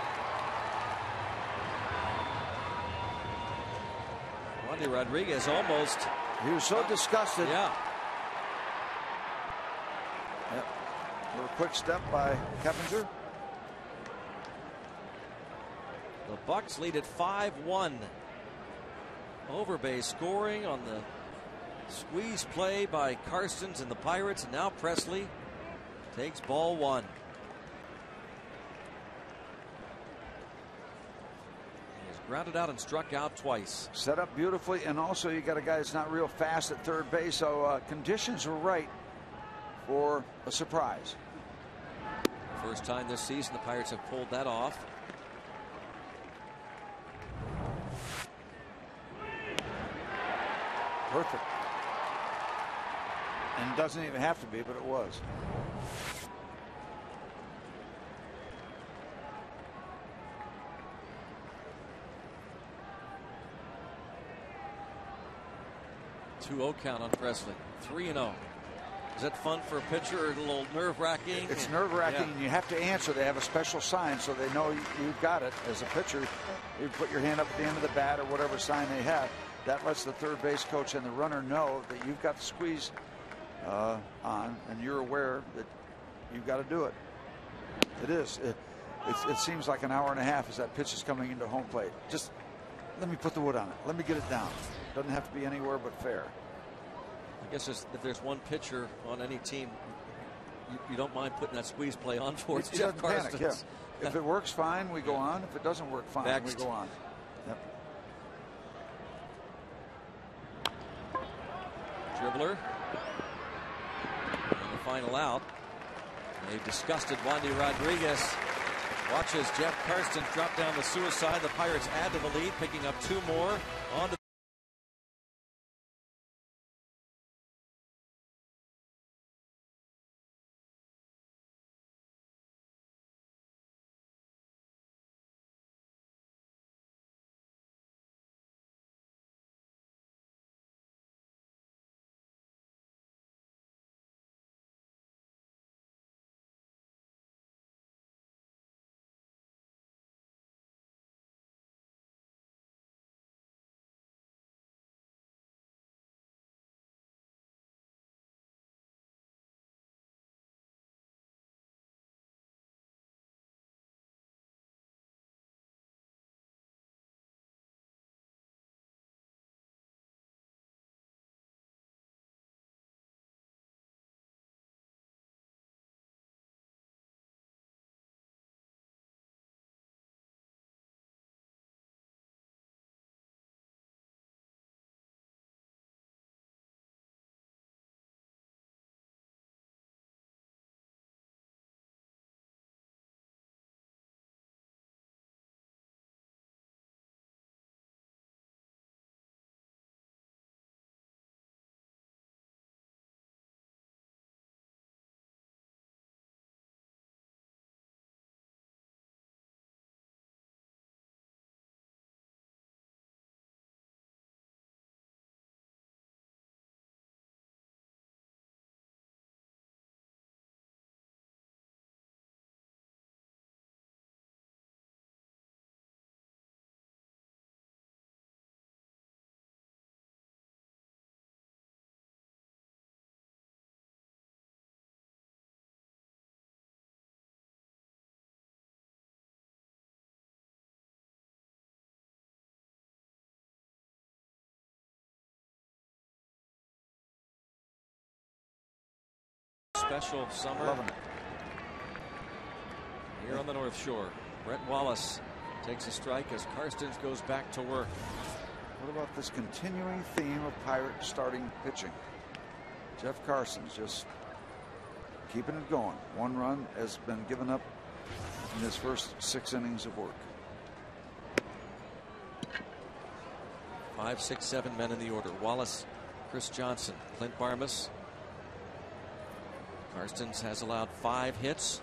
[SPEAKER 4] Wandy Rodriguez almost.
[SPEAKER 2] He was so disgusted.
[SPEAKER 4] Yeah.
[SPEAKER 2] Yep. A little quick step by Keppinger.
[SPEAKER 4] The Bucks lead at 5-1. Overbay scoring on the squeeze play by Karstens and the Pirates, and now Presley takes ball one. He has grounded out and struck out twice.
[SPEAKER 2] Set up beautifully, and also you got a guy that's not real fast at third base, so conditions were right for a surprise.
[SPEAKER 4] First time this season the Pirates have pulled that off.
[SPEAKER 2] Perfect. And it doesn't even have to be, but it was.
[SPEAKER 4] Two-0 count on Presley. 3-0. Is that fun for a pitcher or a little nerve-wracking?
[SPEAKER 2] It's nerve-wracking, and you have to answer. They have a special sign so they know you've got it. As a pitcher, you put your hand up at the end of the bat or whatever sign they have. That lets the third base coach and the runner know that you've got the squeeze on, and you're aware that you've got to do it. It is. It seems like an hour and a half as that pitch is coming into home plate. Just let me put the wood on it. Let me get it down. Doesn't have to be anywhere but fair.
[SPEAKER 4] I guess if there's one pitcher on any team you don't mind putting that squeeze play on for, it's Jeff Karstens.
[SPEAKER 2] Yeah. If it works, fine, we go on. If it doesn't work, fine,
[SPEAKER 4] Next.
[SPEAKER 2] we go on. Yep.
[SPEAKER 4] Dribbler. And the final out. A disgusted Wandy Rodriguez watches Jeff Karstens drop down the suicide. The Pirates add to the lead, picking up 2 more on the special summer here on the North Shore. Brett Wallace takes a strike as Karstens goes back to work.
[SPEAKER 2] What about this continuing theme of Pirate starting pitching? Jeff Karstens just keeping it going. 1 run has been given up in his first 6 innings of work.
[SPEAKER 4] 5, 6, 7 men in the order. Wallace, Chris Johnson, Clint Barmas. Karstens has allowed 5 hits.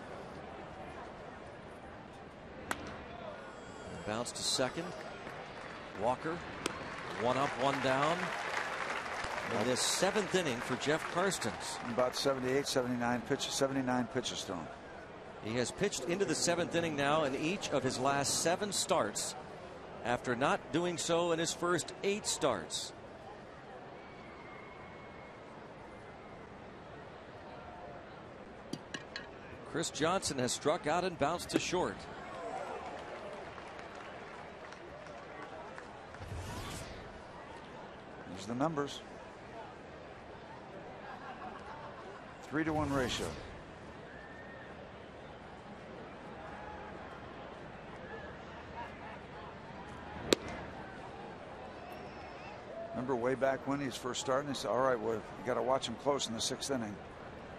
[SPEAKER 4] Bounce to second. Walker, 1 up, 1 down. In this 7th inning for Jeff Karstens.
[SPEAKER 2] About 78, 79 pitches, 79 pitches to him.
[SPEAKER 4] He has pitched into the 7th inning now in each of his last 7 starts, after not doing so in his first 8 starts. Chris Johnson has struck out and bounced to short.
[SPEAKER 2] These are the numbers. 3-to-1 ratio. Remember way back when he's first starting, he said, all right, well, you got to watch him close in the 6th inning.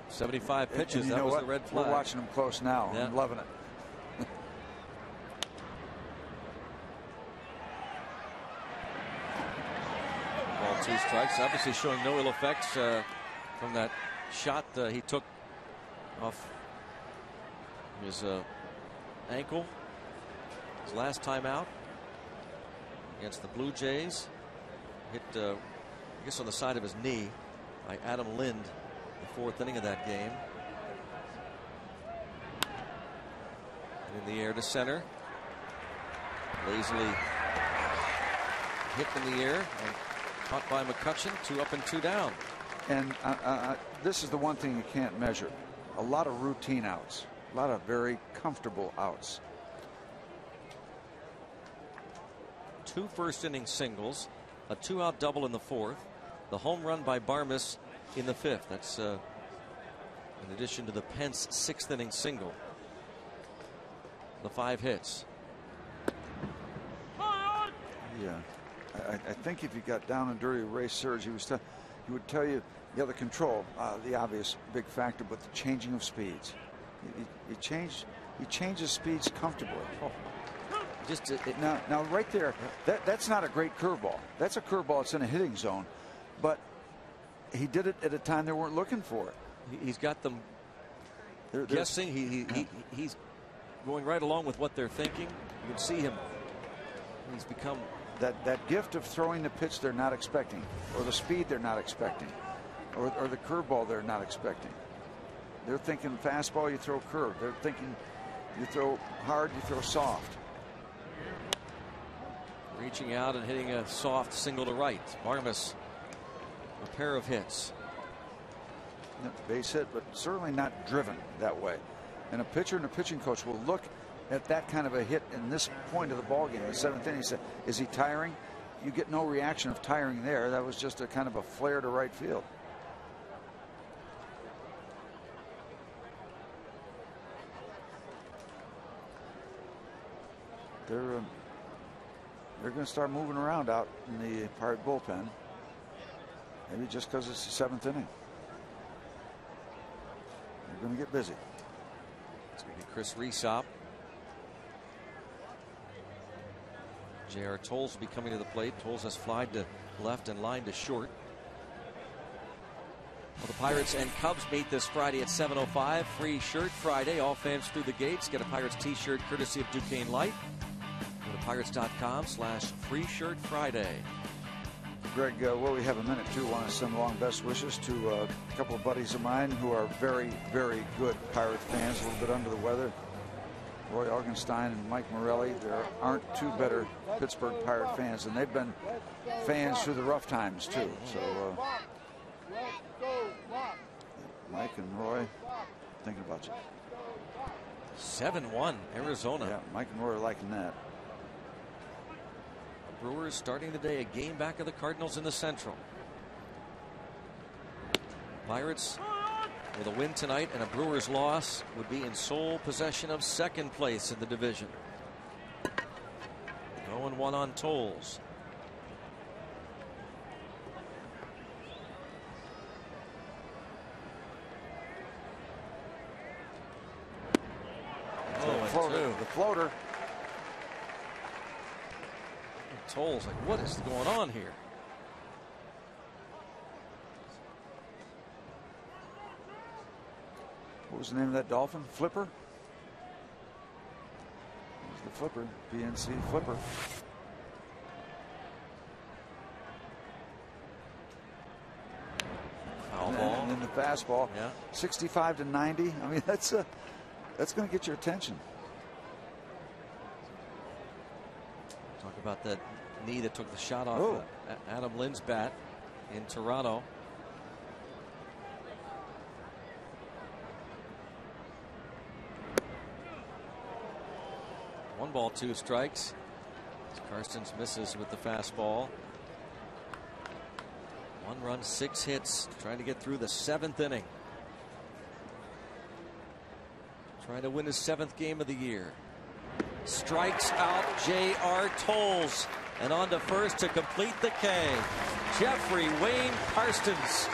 [SPEAKER 4] 75 pitches,
[SPEAKER 2] and
[SPEAKER 4] that was the red flag.
[SPEAKER 2] We're watching him close now.
[SPEAKER 4] Yeah.
[SPEAKER 2] I'm loving it.
[SPEAKER 4] Ball 2 strikes, obviously showing no ill effects from that shot he took off his ankle his last time out against the Blue Jays. Hit, I guess, on the side of his knee by Adam Lind, the 4th inning of that game. In the air to center. Lazily hit in the air and caught by McCutchen. 2 up and 2 down.
[SPEAKER 2] And this is the one thing you can't measure. A lot of routine outs. A lot of very comfortable outs.
[SPEAKER 4] 2 first-inning singles. A 2-out double in the 4th. The home run by Barmas in the 5th. That's in addition to the Pence 6th-inning single. The 5 hits.
[SPEAKER 2] Yeah, I think if you got down and dirty with Ray Surge, he was he would tell you, yeah, the control, the obvious big factor, but the changing of speeds. He changes speeds comfortably.
[SPEAKER 4] Oh.
[SPEAKER 2] Now right there, that's not a great curveball. That's a curveball. It's in a hitting zone, but he did it at a time they weren't looking for it.
[SPEAKER 4] He's got them guessing. He's going right along with what they're thinking. You can see him. He's become
[SPEAKER 2] that gift of throwing the pitch they're not expecting, or the speed they're not expecting, or the curveball they're not expecting. They're thinking fastball, you throw curve. They're thinking you throw hard, you throw soft.
[SPEAKER 4] Reaching out and hitting a soft single to right. Barnabas, a pair of hits.
[SPEAKER 2] Base hit, but certainly not driven that way. And a pitcher and a pitching coach will look at that kind of a hit in this point of the ballgame, the seventh inning. He said, is he tiring? You get no reaction of tiring there. That was just a kind of a flare to right field. They're going to start moving around out in the Pirate bullpen. Maybe just because it's the seventh inning. They're going to get busy.
[SPEAKER 4] It's going to be Chris Resop. J.R. Tolles will be coming to the plate. Tolles has flied to left and lined to short. Well, the Pirates and Cubs meet this Friday at 7:05. Free Shirt Friday. All fans through the gates get a Pirates t-shirt courtesy of Duquesne Light. Go to pirates.com/Free Shirt Friday.
[SPEAKER 2] Greg, well, we have a minute too. Want to send along best wishes to a couple of buddies of mine who are very, very good Pirate fans, a little bit under the weather. Roy Augenstein and Mike Morelli. There aren't two better Pittsburgh Pirate fans, and they've been fans through the rough times too. So Mike and Roy, thinking about you.
[SPEAKER 4] 7-1 Arizona.
[SPEAKER 2] Yeah, Mike and Roy are liking that.
[SPEAKER 4] Brewers starting the day a game back of the Cardinals in the Central. Pirates with a win tonight and a Brewers loss would be in sole possession of second place in the division. 0-1 on Tolles.
[SPEAKER 2] The floater.
[SPEAKER 4] Tolles like, what is going on here?
[SPEAKER 2] What was the name of that dolphin? Flipper? There's the Flipper. PNC Flipper.
[SPEAKER 4] Foul ball.
[SPEAKER 2] And then the fastball.
[SPEAKER 4] Yeah.
[SPEAKER 2] 65-90. I mean, that's going to get your attention.
[SPEAKER 4] Talk about that knee that took the shot off Adam Lynn's bat in Toronto. One ball, two strikes. Karstens misses with the fastball. 1 run, 6 hits, trying to get through the 7th inning. Trying to win his 7th game of the year. Strikes out J.R. Tolles, and on to first to complete the K. Jeffrey Wayne Karstens.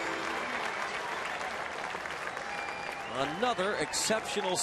[SPEAKER 4] Another exceptional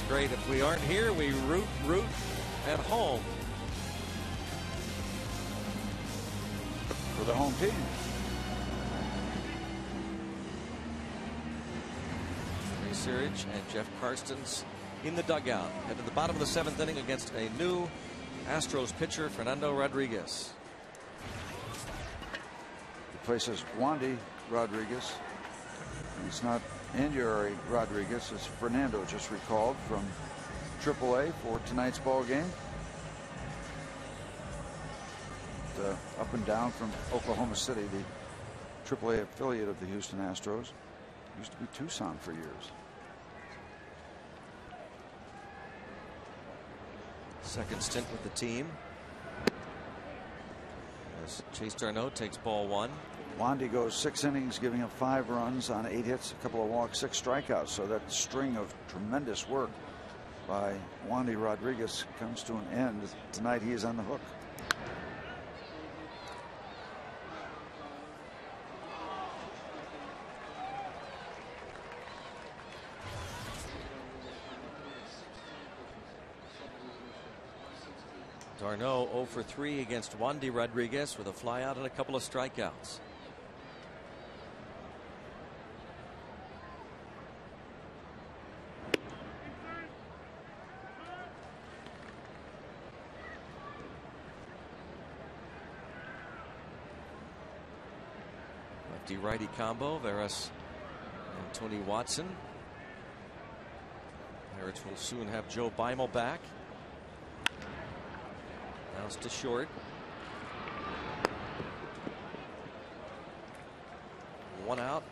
[SPEAKER 4] great. If we aren't here, we root at home.
[SPEAKER 2] For the home team.
[SPEAKER 4] Ray Searage and Jeff Karstens in the dugout. Head to the bottom of the 7th inning against a new Astros pitcher, Fernando Rodriguez.
[SPEAKER 2] Replaces Wandy Rodriguez. It's not Andujar Rodriguez. It's Fernando, just recalled from AAA for tonight's ball game. Up and down from Oklahoma City, the AAA affiliate of the Houston Astros. Used to be Tucson for years.
[SPEAKER 4] Second stint with the team. As Chase d'Arnaud takes ball 1.
[SPEAKER 2] Wandy goes 6 innings, giving up 5 runs on 8 hits, a couple of walks, 6 strikeouts. So that string of tremendous work by Wandy Rodriguez comes to an end. Tonight he is on the hook.
[SPEAKER 4] d'Arnaud 0 for 3 against Wandy Rodriguez with a flyout and a couple of strikeouts. Lefty-righty combo, Veras and Tony Watson. Pirates will soon have Joe Beimel back. Bounce to short. 1 out.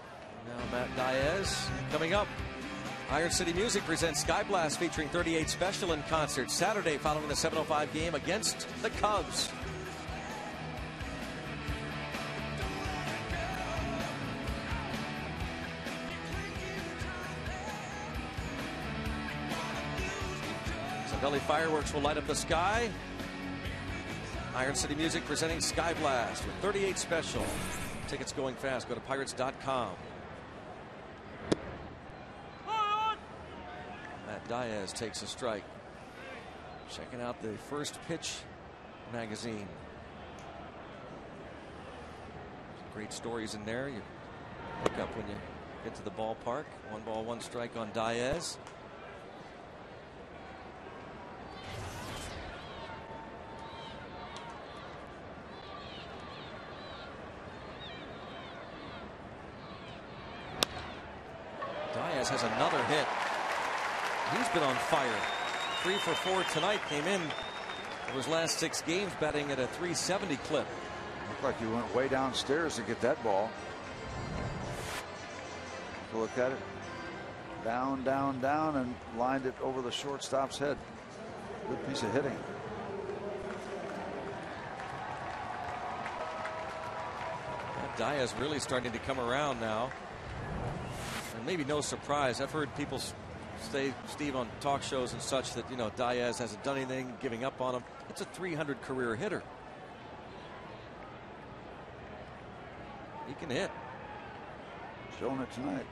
[SPEAKER 4] Now Matt Diaz coming up. Iron City Music presents Sky Blast featuring 38 Special in concert Saturday following the 7:05 game against the Cubs. Valley fireworks will light up the sky. Iron City Music presenting Sky Blast with 38 Special. Tickets going fast. Go to pirates.com. Matt Diaz takes a strike. Checking out the First Pitch magazine. Some great stories in there. You look up when you get to the ballpark. 1 ball, 1 strike on Diaz. Diaz has another hit. He's been on fire. 3 for 4 tonight. Came in over his last 6 games batting at a .370 clip.
[SPEAKER 2] Looked like he went way downstairs to get that ball. So look at it. Down, down, down, and lined it over the shortstop's head. Good piece of hitting.
[SPEAKER 4] Diaz really starting to come around now. And maybe no surprise. I've heard people say, Steve, on talk shows and such that, you know, Diaz hasn't done anything, giving up on him. It's a .300 career hitter. He can hit.
[SPEAKER 2] Showing it tonight.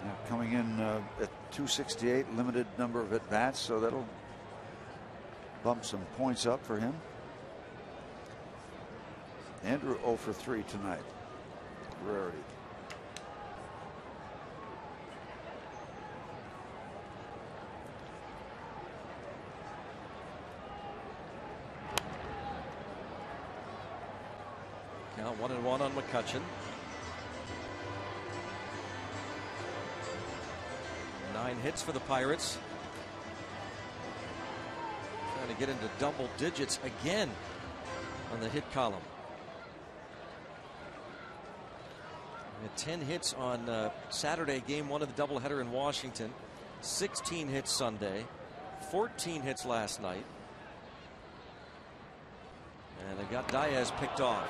[SPEAKER 2] Now coming in at 268, limited number of at bats, so that'll bump some points up for him. Andrew 0 for 3 tonight. Rarity.
[SPEAKER 4] Count 1-1 on McCutchen. 9 hits for the Pirates. Trying to get into double digits again on the hit column. We had 10 hits on Saturday, game 1 of the doubleheader in Washington. 16 hits Sunday. 14 hits last night. And they got Diaz picked off.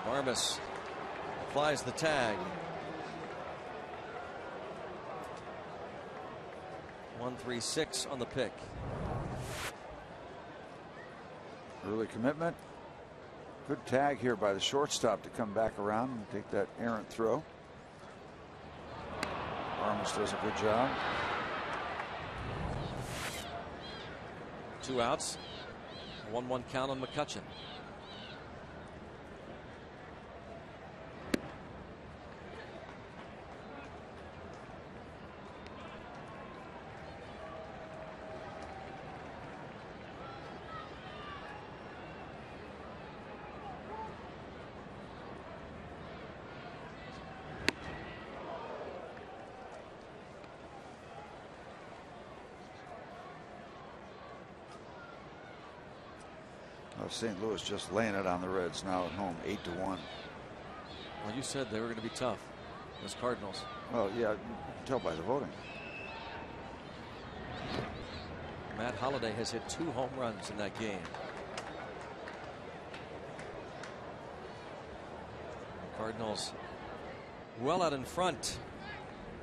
[SPEAKER 4] Varmus applies the tag. 1-3-6 on the pick.
[SPEAKER 2] Early commitment. Good tag here by the shortstop to come back around and take that errant throw. Armas does a good job.
[SPEAKER 4] 2 outs. A 1-1 count on McCutchen.
[SPEAKER 2] St. Louis just laying it on the Reds now at home, 8-1.
[SPEAKER 4] Well, you said they were going to be tough, those Cardinals.
[SPEAKER 2] Well, yeah, you can tell by the voting.
[SPEAKER 4] Matt Holliday has hit 2 home runs in that game. The Cardinals well out in front.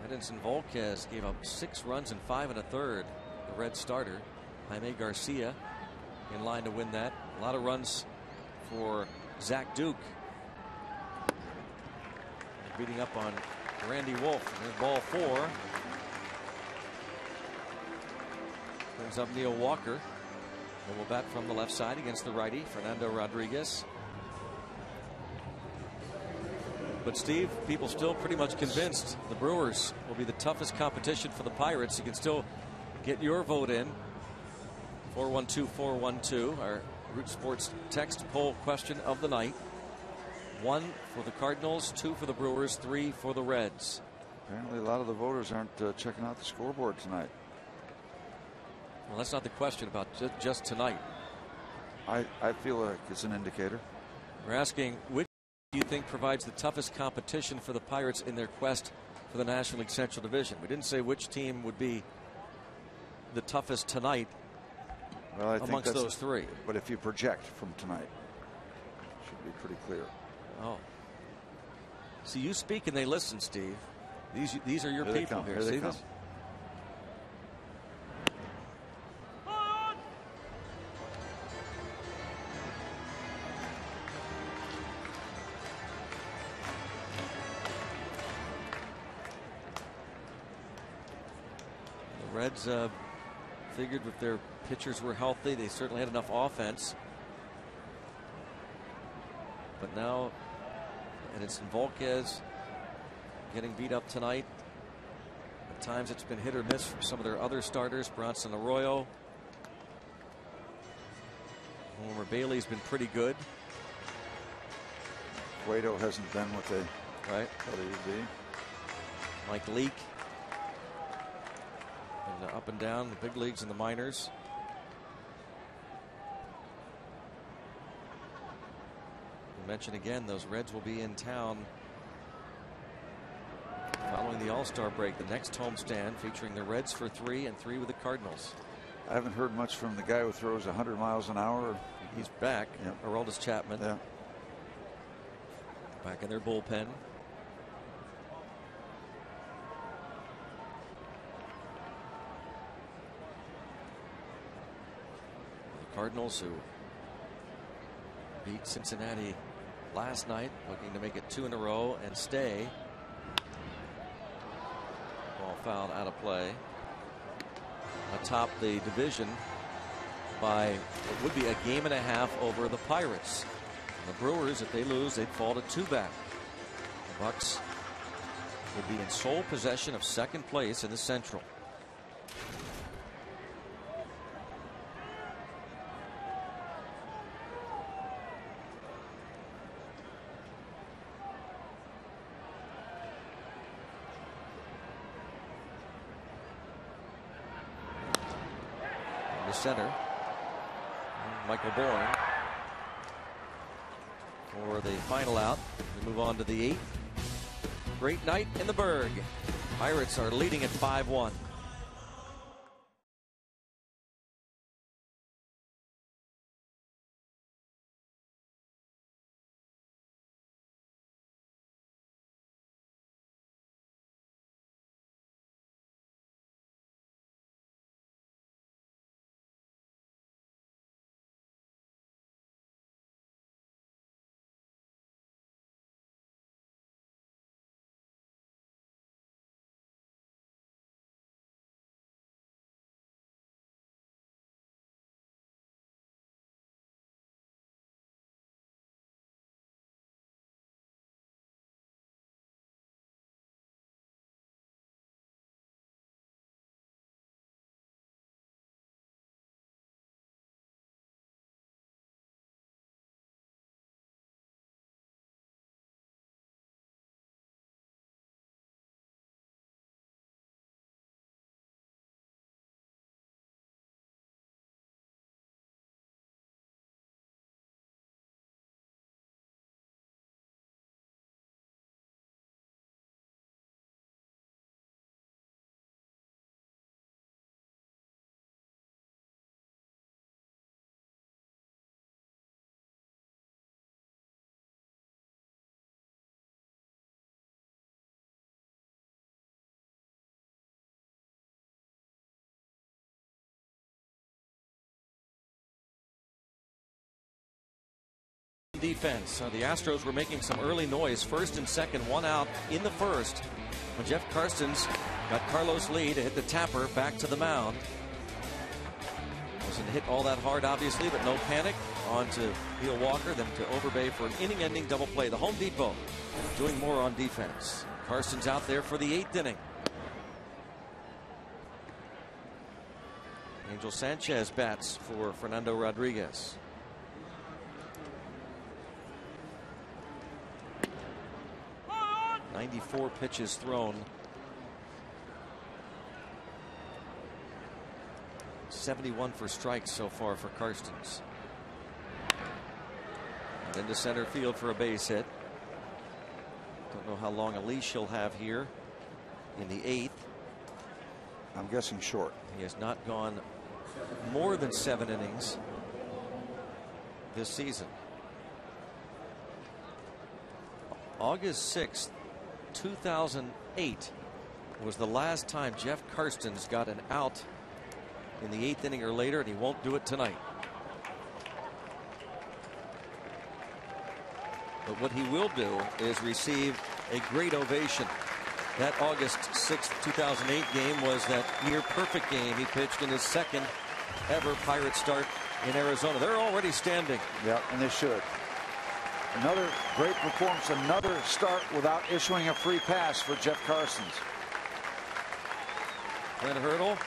[SPEAKER 4] Edinson Volquez gave up 6 runs in 5 1/3. The Red starter, Jaime Garcia, in line to win that. A lot of runs for Zach Duke. Beating up on Randy Wolf. There's ball 4. Brings up Neil Walker. And will bat from the left side against the righty, Fernando Rodriguez. But Steve, people still pretty much convinced the Brewers will be the toughest competition for the Pirates. You can still get your vote in. 412-412, our Root Sports text poll question of the night. 1 for the Cardinals, 2 for the Brewers, 3 for the Reds.
[SPEAKER 2] Apparently a lot of the voters aren't checking out the scoreboard tonight.
[SPEAKER 4] Well, that's not the question about just tonight.
[SPEAKER 2] I feel like it's an indicator.
[SPEAKER 4] We're asking which do you think provides the toughest competition for the Pirates in their quest for the National League Central Division. We didn't say which team would be the toughest tonight.
[SPEAKER 2] Well, I think
[SPEAKER 4] amongst those 3.
[SPEAKER 2] But if you project from tonight, it should be pretty clear.
[SPEAKER 4] Oh. See, you speak and they listen, Steve. These are your people here. See this? The Reds figured if their pitchers were healthy, they certainly had enough offense. But now Edinson Volquez getting beat up tonight. At times it's been hit or miss from some of their other starters. Bronson Arroyo. Homer Bailey's been pretty good.
[SPEAKER 2] Cueto hasn't been what they thought he would be.
[SPEAKER 4] Mike Leake. And up and down the big leagues and the minors. Mention again, those Reds will be in town following the All-Star break. The next homestand featuring the Reds for 3 and 3 with the Cardinals.
[SPEAKER 2] I haven't heard much from the guy who throws 100 miles an hour.
[SPEAKER 4] He's back.
[SPEAKER 2] Yep.
[SPEAKER 4] Aroldis Chapman.
[SPEAKER 2] Yeah.
[SPEAKER 4] Back in their bullpen. The Cardinals, who beat Cincinnati last night, looking to make it 2 in a row and stay. Ball fouled out of play. Atop the division by what would be a game and a half over the Pirates. And the Brewers, if they lose, they'd fall to 2 back. The Bucks would be in sole possession of second place in the Central. Center, Michael Bourne for the final out. We move on to the 8th. Great night in the Berg. Pirates are leading at 5-1. defense. The Astros were making some early noise. First and second, one out in the first. When Jeff Karstens got Carlos Lee to hit the tapper back to the mound. Wasn't hit all that hard, obviously, but no panic. On to Neil Walker, then to Overbay for an inning-ending double play. The Home Depot doing more on defense. Karstens out there for the 8th inning. Angel Sanchez bats for Fernando Rodriguez. "94 pitches thrown. 71 for strikes so far for Karstens. And into center field for a base hit. Don't know how long a leash he'll have here in the 8th.
[SPEAKER 2] I'm guessing short.
[SPEAKER 4] He has not gone more than 7 innings this season. August 6th, 2008 was the last time Jeff Karstens got an out in the 8th inning or later, and he won't do it tonight. But what he will do is receive a great ovation. That August 6th, 2008 game was that near perfect game he pitched in his second ever Pirate start in Arizona. They're already standing.
[SPEAKER 2] Yeah, and they should. Another great performance, another start without issuing a free pass for Jeff Karstens.
[SPEAKER 4] Glenn Hurdle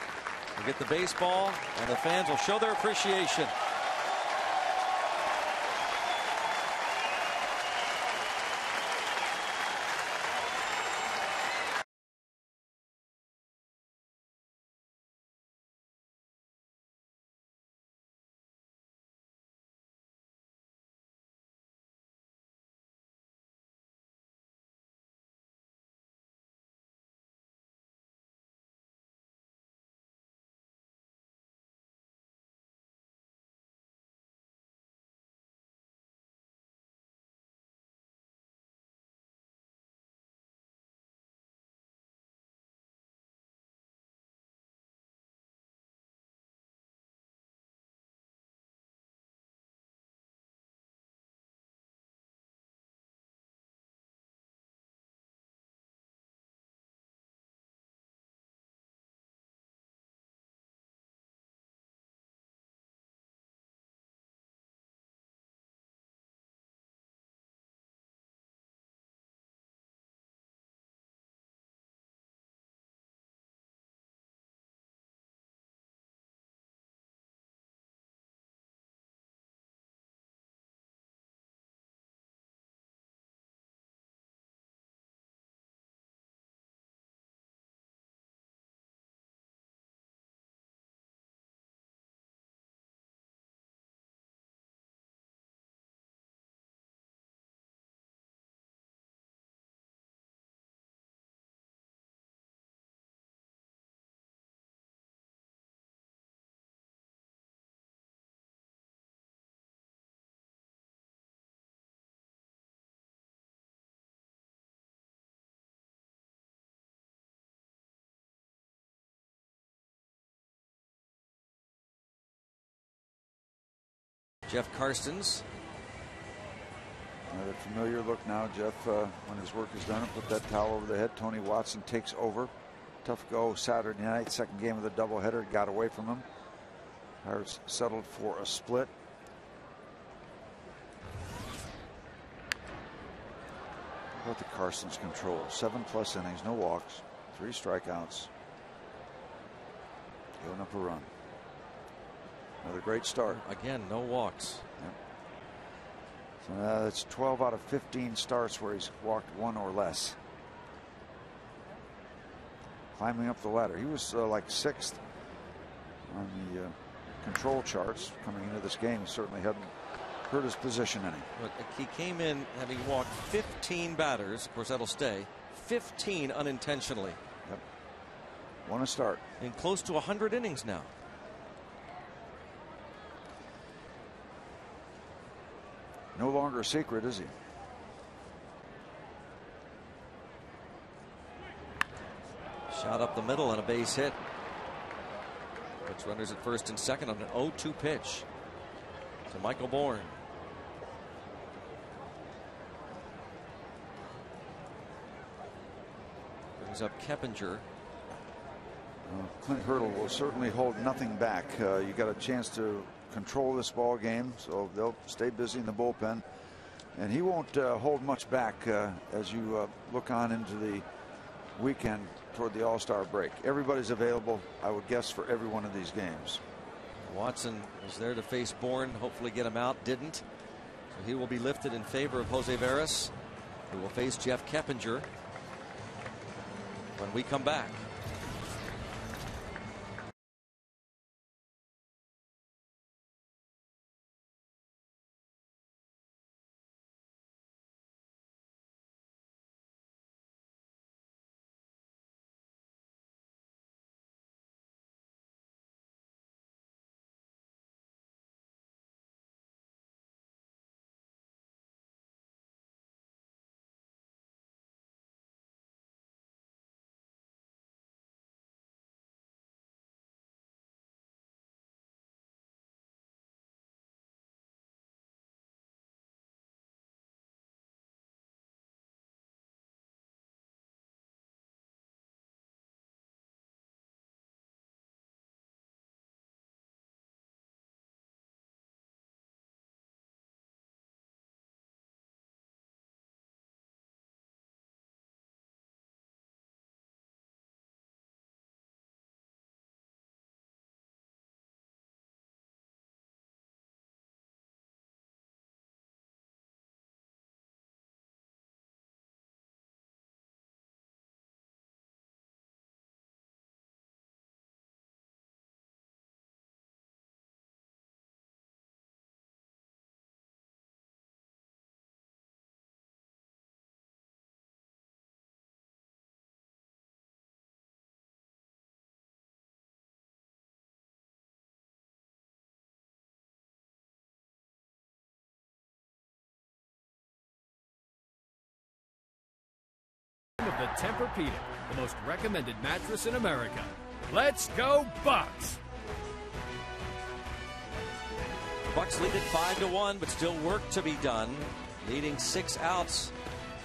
[SPEAKER 4] will get the baseball, and the fans will show their appreciation. Jeff Karstens.
[SPEAKER 2] Another familiar look now. Jeff, when his work is done, put that towel over the head. Tony Watson takes over. Tough go Saturday night, second game of the doubleheader. Got away from him. Pirates settled for a split. How about the Karstens control? 7+ innings, no walks, 3 strikeouts. Giving up a run. Another great start.
[SPEAKER 4] Again, no walks.
[SPEAKER 2] Yep. So that's 12 out of 15 starts where he's walked 1 or less. Climbing up the ladder. He was like 6th on the control charts coming into this game. He certainly hadn't hurt his position any.
[SPEAKER 4] But he came in having walked 15 batters. Of course, that'll stay. 15 unintentionally.
[SPEAKER 2] Yep. Won a start.
[SPEAKER 4] In close to 100 innings now.
[SPEAKER 2] No longer a secret, is he?
[SPEAKER 4] Shot up the middle and a base hit. Puts runners at first and second on an 0-2 pitch to Michael Bourne. brings up Keppinger.
[SPEAKER 2] Clint Hurdle will certainly hold nothing back. You got a chance to control this ball game, so they'll stay busy in the bullpen, and he won't hold much back as you look on into the weekend toward the All-Star break. Everybody's available, I would guess, for every one of these games.
[SPEAKER 4] Watson was there to face Bourne, hopefully get him out, didn't. So he will be lifted in favor of Jose Veras, who will face Jeff Keppinger when we come back.
[SPEAKER 3] Of the Tempur-Pedic, the most recommended mattress in America. Let's go Bucks!
[SPEAKER 4] The Bucks lead it 5-1, but still work to be done. Leading 6 outs.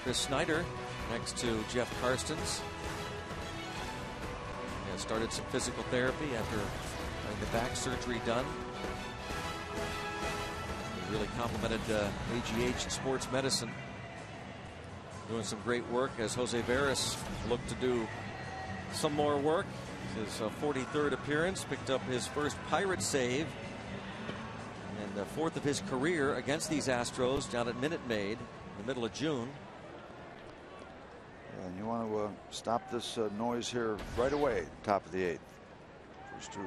[SPEAKER 4] Chris Snyder next to Jeff Karstens. Started some physical therapy after having the back surgery done. He really complimented AGH Sports Medicine. Doing some great work as Jose Veras looked to do some more work. His 43rd appearance, picked up his first Pirate save and the 4th of his career against these Astros down at Minute Maid in the middle of June.
[SPEAKER 2] And you want to stop this noise here right away, top of the 8th. First 2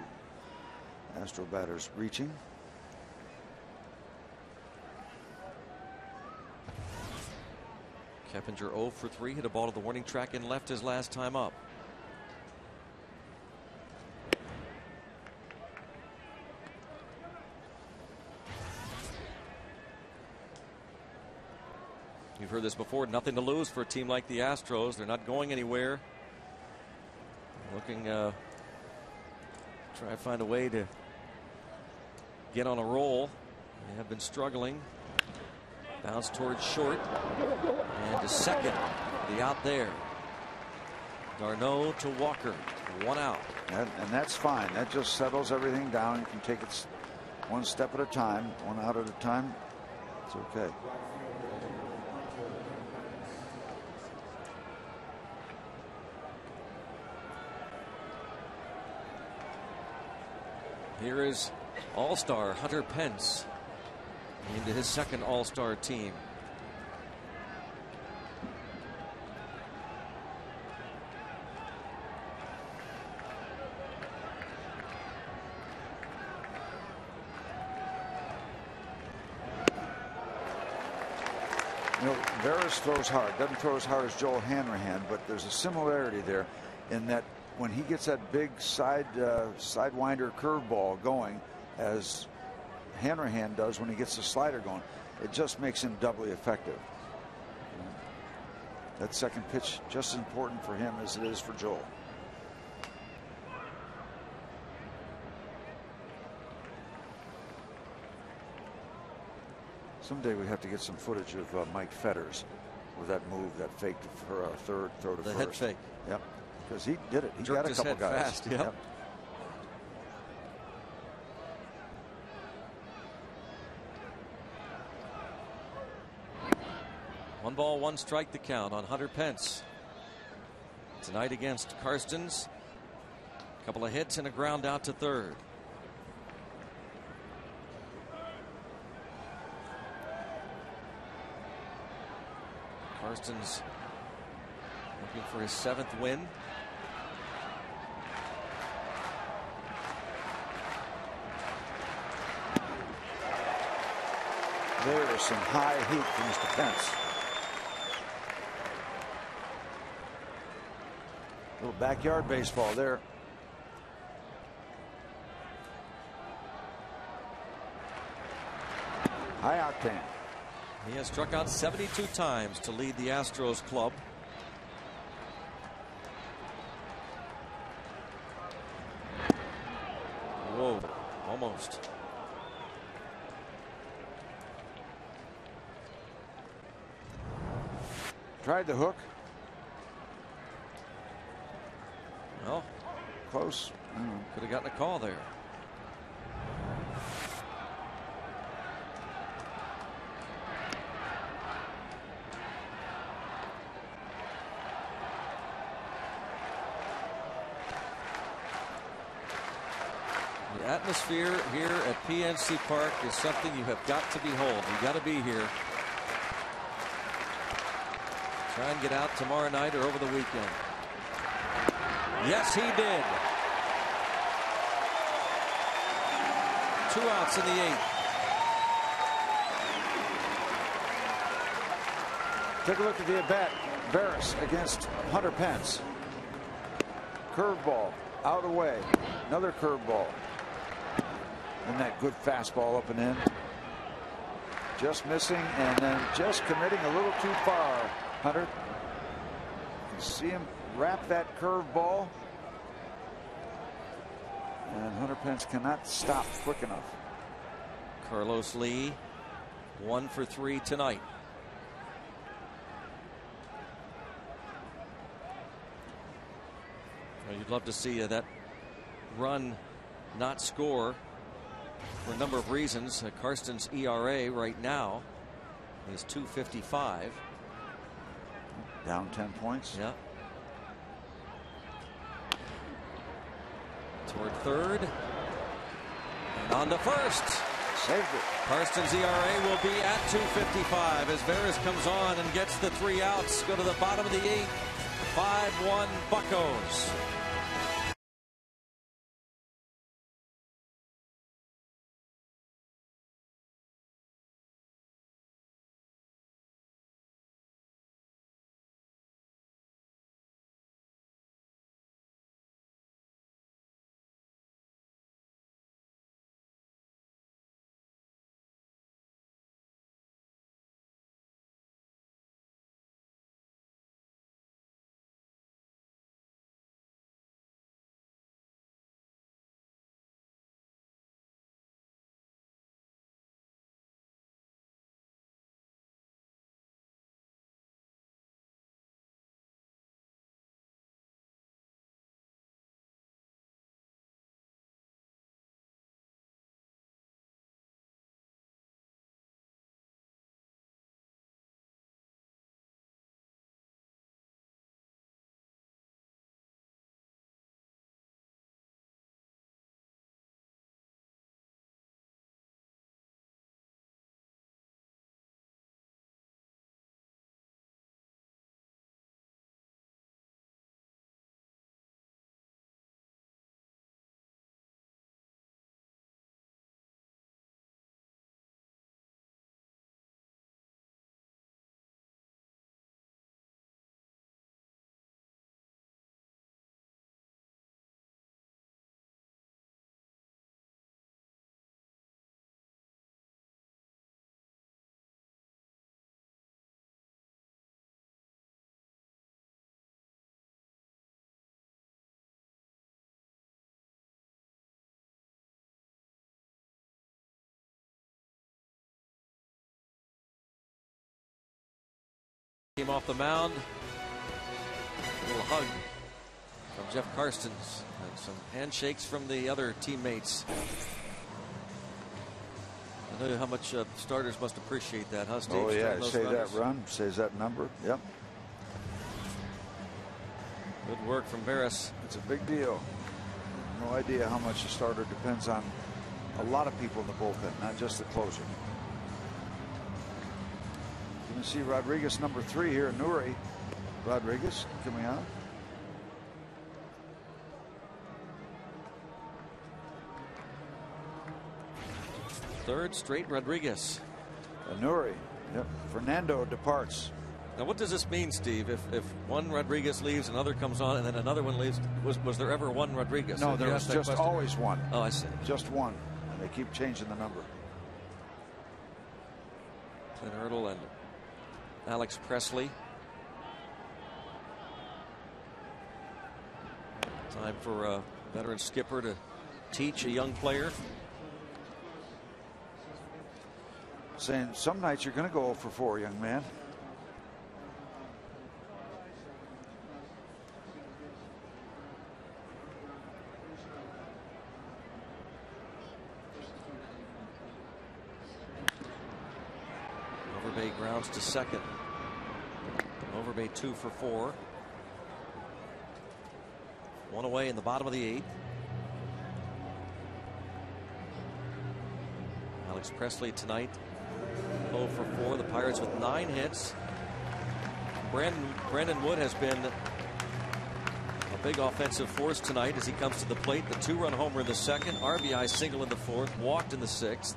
[SPEAKER 2] Astro batters reaching.
[SPEAKER 4] Keppinger 0 for 3, hit a ball to the warning track and left his last time up. You've heard this before, nothing to lose for a team like the Astros. They're not going anywhere. Looking try to find a way to get on a roll. They have been struggling. Bounce towards short and to second. The out there. d'Arnaud to Walker. 1 out.
[SPEAKER 2] And that's fine. That just settles everything down. You can take it one step at a time, 1 out at a time. It's okay.
[SPEAKER 4] Here is All-Star Hunter Pence into his second All-Star team.
[SPEAKER 2] You know, Veras throws hard. Doesn't throw as hard as Joel Hanrahan, but there's a similarity there in that when he gets that big sidewinder curveball going, as Hanrahan does when he gets the slider going, it just makes him doubly effective. That second pitch just as important for him as it is for Joel. Someday we have to get some footage of Mike Fetters. with that move, that fake for a third, throw to
[SPEAKER 4] The
[SPEAKER 2] first.
[SPEAKER 4] head fake.
[SPEAKER 2] Yep, because he did it. He
[SPEAKER 4] Jerked
[SPEAKER 2] got a
[SPEAKER 4] his
[SPEAKER 2] couple
[SPEAKER 4] head
[SPEAKER 2] guys.
[SPEAKER 4] fast, yep. 1 ball, 1 strike the count on Hunter Pence. Tonight against Karstens. A couple of hits and a ground out to third. Karstens looking for his 7th win.
[SPEAKER 2] There's some high heat from Mr. Pence. Little backyard baseball there. High octane.
[SPEAKER 4] He has struck out 72 times to lead the Astros club. Whoa, almost.
[SPEAKER 2] Tried the hook.
[SPEAKER 4] Well,
[SPEAKER 2] close.
[SPEAKER 4] Could have gotten a call there. The atmosphere here at PNC Park is something you have got to behold. You got to be here. Try and get out tomorrow night or over the weekend. Yes, he did. 2 outs in the 8th.
[SPEAKER 2] Take a look at the at-bat. Barris against Hunter Pence. Curveball out away. Another curveball. And that good fastball up and in. Just missing and then just committing a little too far. Hunter. You can see him wrap that curveball. And Hunter Pence cannot stop quick enough.
[SPEAKER 4] Carlos Lee 1 for 3 tonight. Well, you'd love to see that run not score for a number of reasons. Karstens' ERA right now is 2.55.
[SPEAKER 2] Down 10 points.
[SPEAKER 4] Yeah. Toward third. And on to first.
[SPEAKER 2] Saved it.
[SPEAKER 4] Karstens' ERA will be at 2.55 as Veras comes on and gets the 3 outs. Go to the bottom of the 8th. 5-1 Buccos. Came off the mound. A little hug from Jeff Karstens and some handshakes from the other teammates. I know how much starters must appreciate that, huh, Steve?
[SPEAKER 2] Oh, yeah. Say
[SPEAKER 4] runners.
[SPEAKER 2] that run, says that number. Yep.
[SPEAKER 4] Good work from Veras.
[SPEAKER 2] It's a big deal. No idea how much a starter depends on a lot of people in the bullpen, not just the closer. You can see Rodriguez, number 3 here, Nuri. Rodriguez coming out.
[SPEAKER 4] Third straight Rodriguez.
[SPEAKER 2] Nuri. Yep. Fernando departs.
[SPEAKER 4] Now, what does this mean, Steve? If one Rodriguez leaves, another comes on, and then another one leaves, was there ever one Rodriguez?
[SPEAKER 2] No, there was just always one.
[SPEAKER 4] Oh, I see.
[SPEAKER 2] Just one. And they keep changing the number.
[SPEAKER 4] Clint Hurdle and Alex Presley. Time for a veteran skipper to teach a young player.
[SPEAKER 2] Saying some nights you're going to go 0 for 4, young man.
[SPEAKER 4] Overbay grounds to second. Overbay 2 for 4. One away in the bottom of the 8th. Alex Presley tonight 0 for 4. The Pirates with 9 hits. Brandon Wood has been a big offensive force tonight as he comes to the plate. The 2-run homer in the 2nd, RBI single in the 4th, walked in the 6th.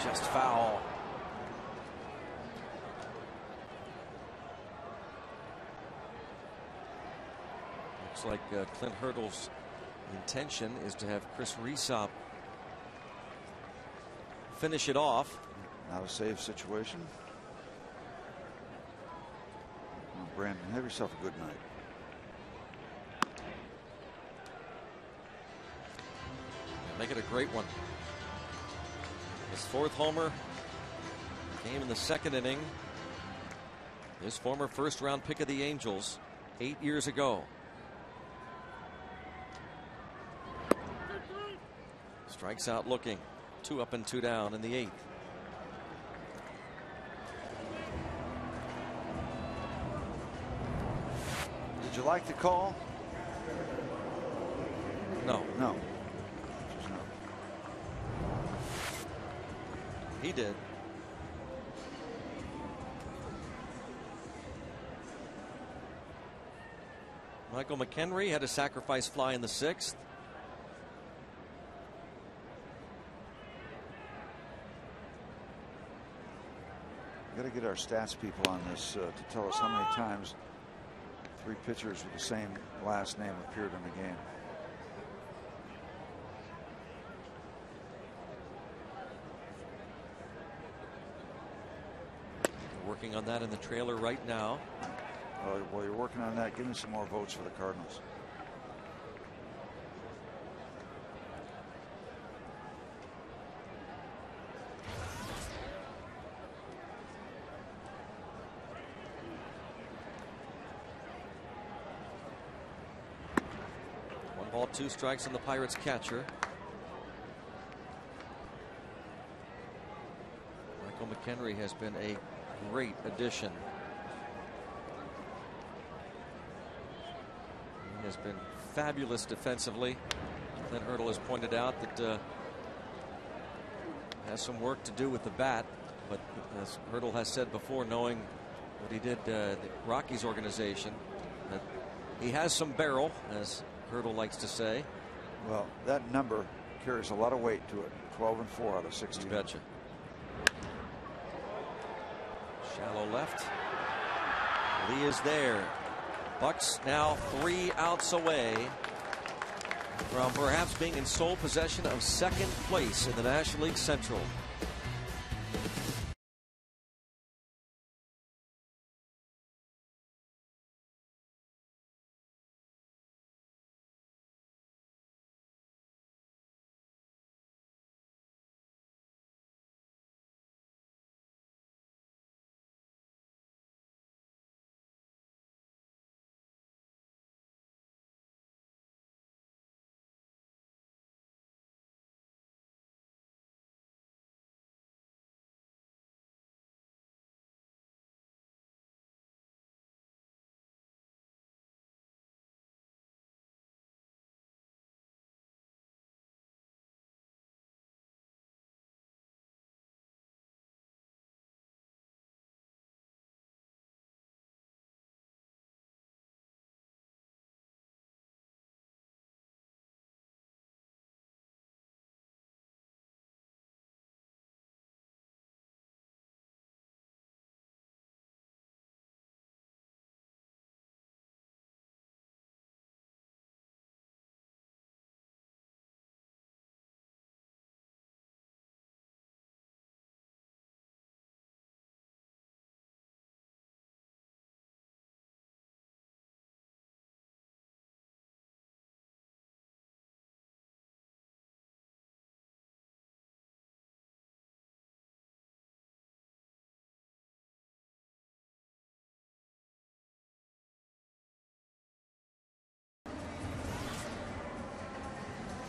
[SPEAKER 4] Just foul. Looks like Clint Hurdle's intention is to have Chris Rhysop finish it off.
[SPEAKER 2] Not a safe situation. Well, Brandon, have yourself a good night.
[SPEAKER 4] Make it a great one. His 4th homer came in the 2nd inning. His former first-round pick of the Angels 8 years ago. Strikes out looking. 2 up and 2 down in the 8th.
[SPEAKER 2] Did you like the call?
[SPEAKER 4] No.
[SPEAKER 2] No.
[SPEAKER 4] He did. Michael McHenry had a sacrifice fly in the 6th.
[SPEAKER 2] Got to get our stats people on this to tell us how many times 3 pitchers with the same last name appeared in the game.
[SPEAKER 4] Working on that in the trailer right now.
[SPEAKER 2] While you're working on that, give me some more votes for the Cardinals.
[SPEAKER 4] One ball, 2 strikes on the Pirates catcher. Michael McHenry has been a great addition. He has been fabulous defensively. Clint Hurdle has pointed out that has some work to do with the bat, but as Hurdle has said before, knowing what he did the Rockies organization, that he has some barrel, as Hurdle likes to say.
[SPEAKER 2] Well, that number carries a lot of weight to it. 12 and 4 out of 16.
[SPEAKER 4] You betcha. Shallow left. Lee is there. Bucks now 3 outs away from perhaps being in sole possession of second place in the National League Central.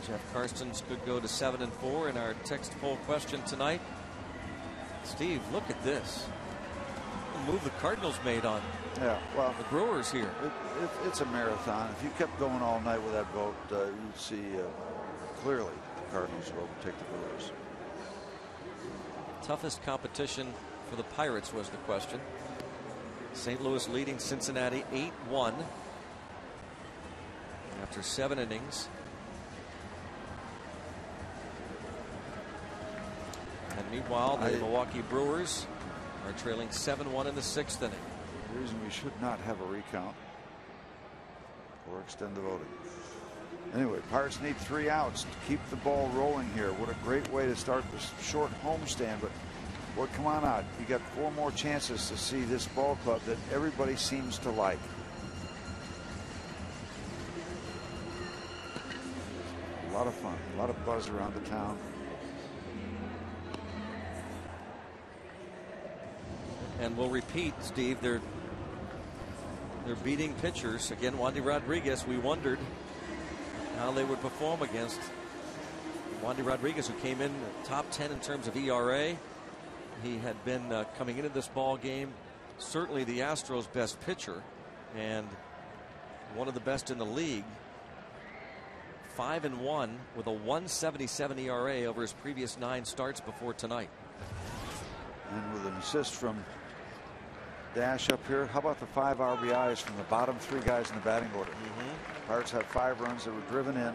[SPEAKER 4] Jeff Karstens could go to 7-4 in our text poll question tonight. Steve, look at this. The move the Cardinals made on the Brewers here.
[SPEAKER 2] It's a marathon. If you kept going all night with that vote, you'd see clearly the Cardinals will overtake the Brewers.
[SPEAKER 4] Toughest competition for the Pirates was the question. St. Louis leading Cincinnati 8-1 after 7 innings. And meanwhile, the Milwaukee Brewers are trailing 7-1 in the 6th inning.
[SPEAKER 2] The reason we should not have a recount or extend the voting. Anyway, Pirates need 3 outs to keep the ball rolling here. What a great way to start this short homestand. But boy, come on out. You got 4 more chances to see this ball club that everybody seems to like. A lot of fun, a lot of buzz around the town.
[SPEAKER 4] And we'll repeat, Steve, they're beating pitchers. Again, Wandy Rodriguez, we wondered how they would perform against Wandy Rodriguez, who came in top 10 in terms of ERA. He had been coming into this ball game certainly the Astros' best pitcher and one of the best in the league. 5-1 with a 1.77 ERA over his previous 9 starts before tonight.
[SPEAKER 2] And with an assist from Dash up here. How about the 5 RBIs from the bottom 3 guys in the batting order? Pirates had 5 runs that were driven in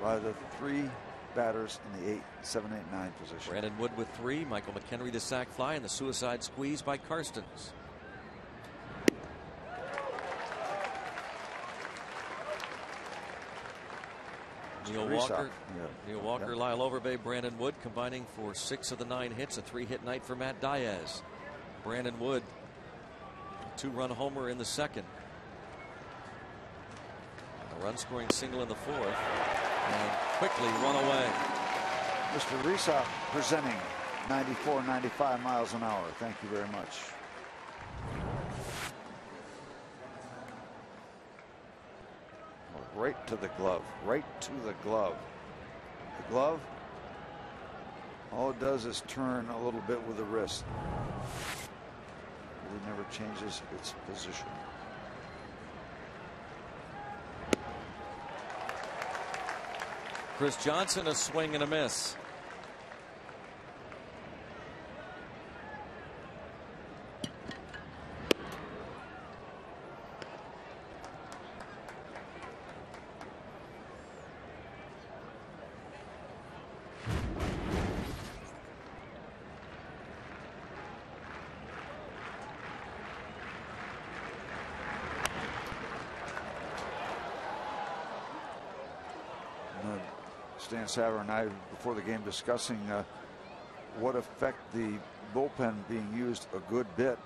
[SPEAKER 2] by the 3 batters in the 8, 7, 8, 9 position.
[SPEAKER 4] Brandon Wood with 3. Michael McHenry the sac fly, and the suicide squeeze by Karstens. Neil Walker, Lyle Overbay, Brandon Wood combining for 6 of the 9 hits. A 3-hit night for Matt Diaz. Brandon Wood, 2-run homer in the 2nd. A run-scoring single in the 4th, and quickly 1 away.
[SPEAKER 2] Mr. Risa presenting 94, 95 miles an hour. Thank you very much. Right to the glove. Right to the glove. The glove, all it does is turn a little bit with the wrist. It never changes its position.
[SPEAKER 4] Chris Johnson, a swing and a miss.
[SPEAKER 2] Stan Savran and I, before the game, discussing what effect the bullpen being used a good bit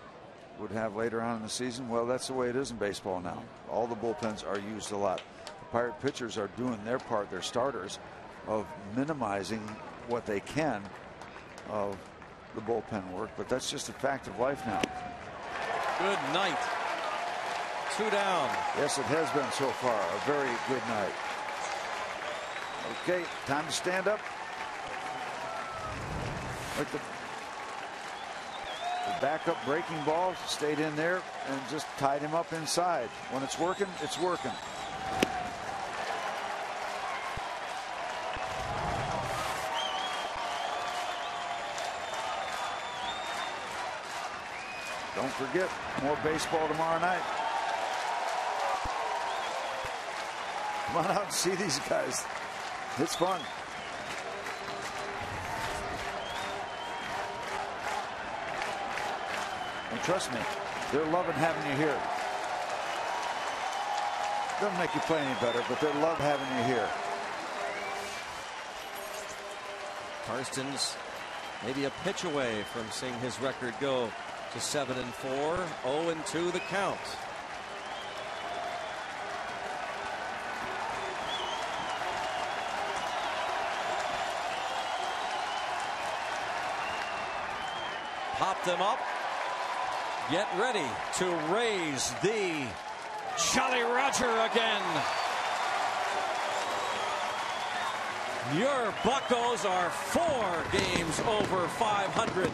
[SPEAKER 2] would have later on in the season. Well, that's the way it is in baseball now. All the bullpens are used a lot. The Pirate pitchers are doing their part, their starters, of minimizing what they can of the bullpen work, but that's just a fact of life now.
[SPEAKER 4] Good night. 2 down.
[SPEAKER 2] Yes, it has been so far. A very good night. Okay, time to stand up. Like the backup breaking ball stayed in there and just tied him up inside. When it's working, it's working. Don't forget, more baseball tomorrow night. Come on out and see these guys. It's fun. And trust me, they're loving having you here. Doesn't make you play any better, but they love having you here.
[SPEAKER 4] Karstens maybe a pitch away from seeing his record go to 7-4, 0-2 the count. Pop them up. Get ready to raise the Jolly Roger again. Your Buccos are 4 games over 500.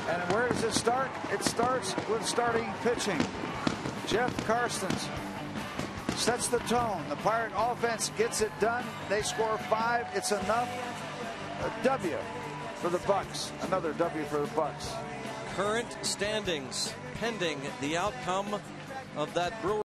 [SPEAKER 2] And where does it start? It starts with starting pitching. Jeff Karstens sets the tone. The Pirate offense gets it done. They score 5. It's enough. A W for the Bucks. Another W for the Bucks.
[SPEAKER 4] Current standings pending the outcome of that Brewer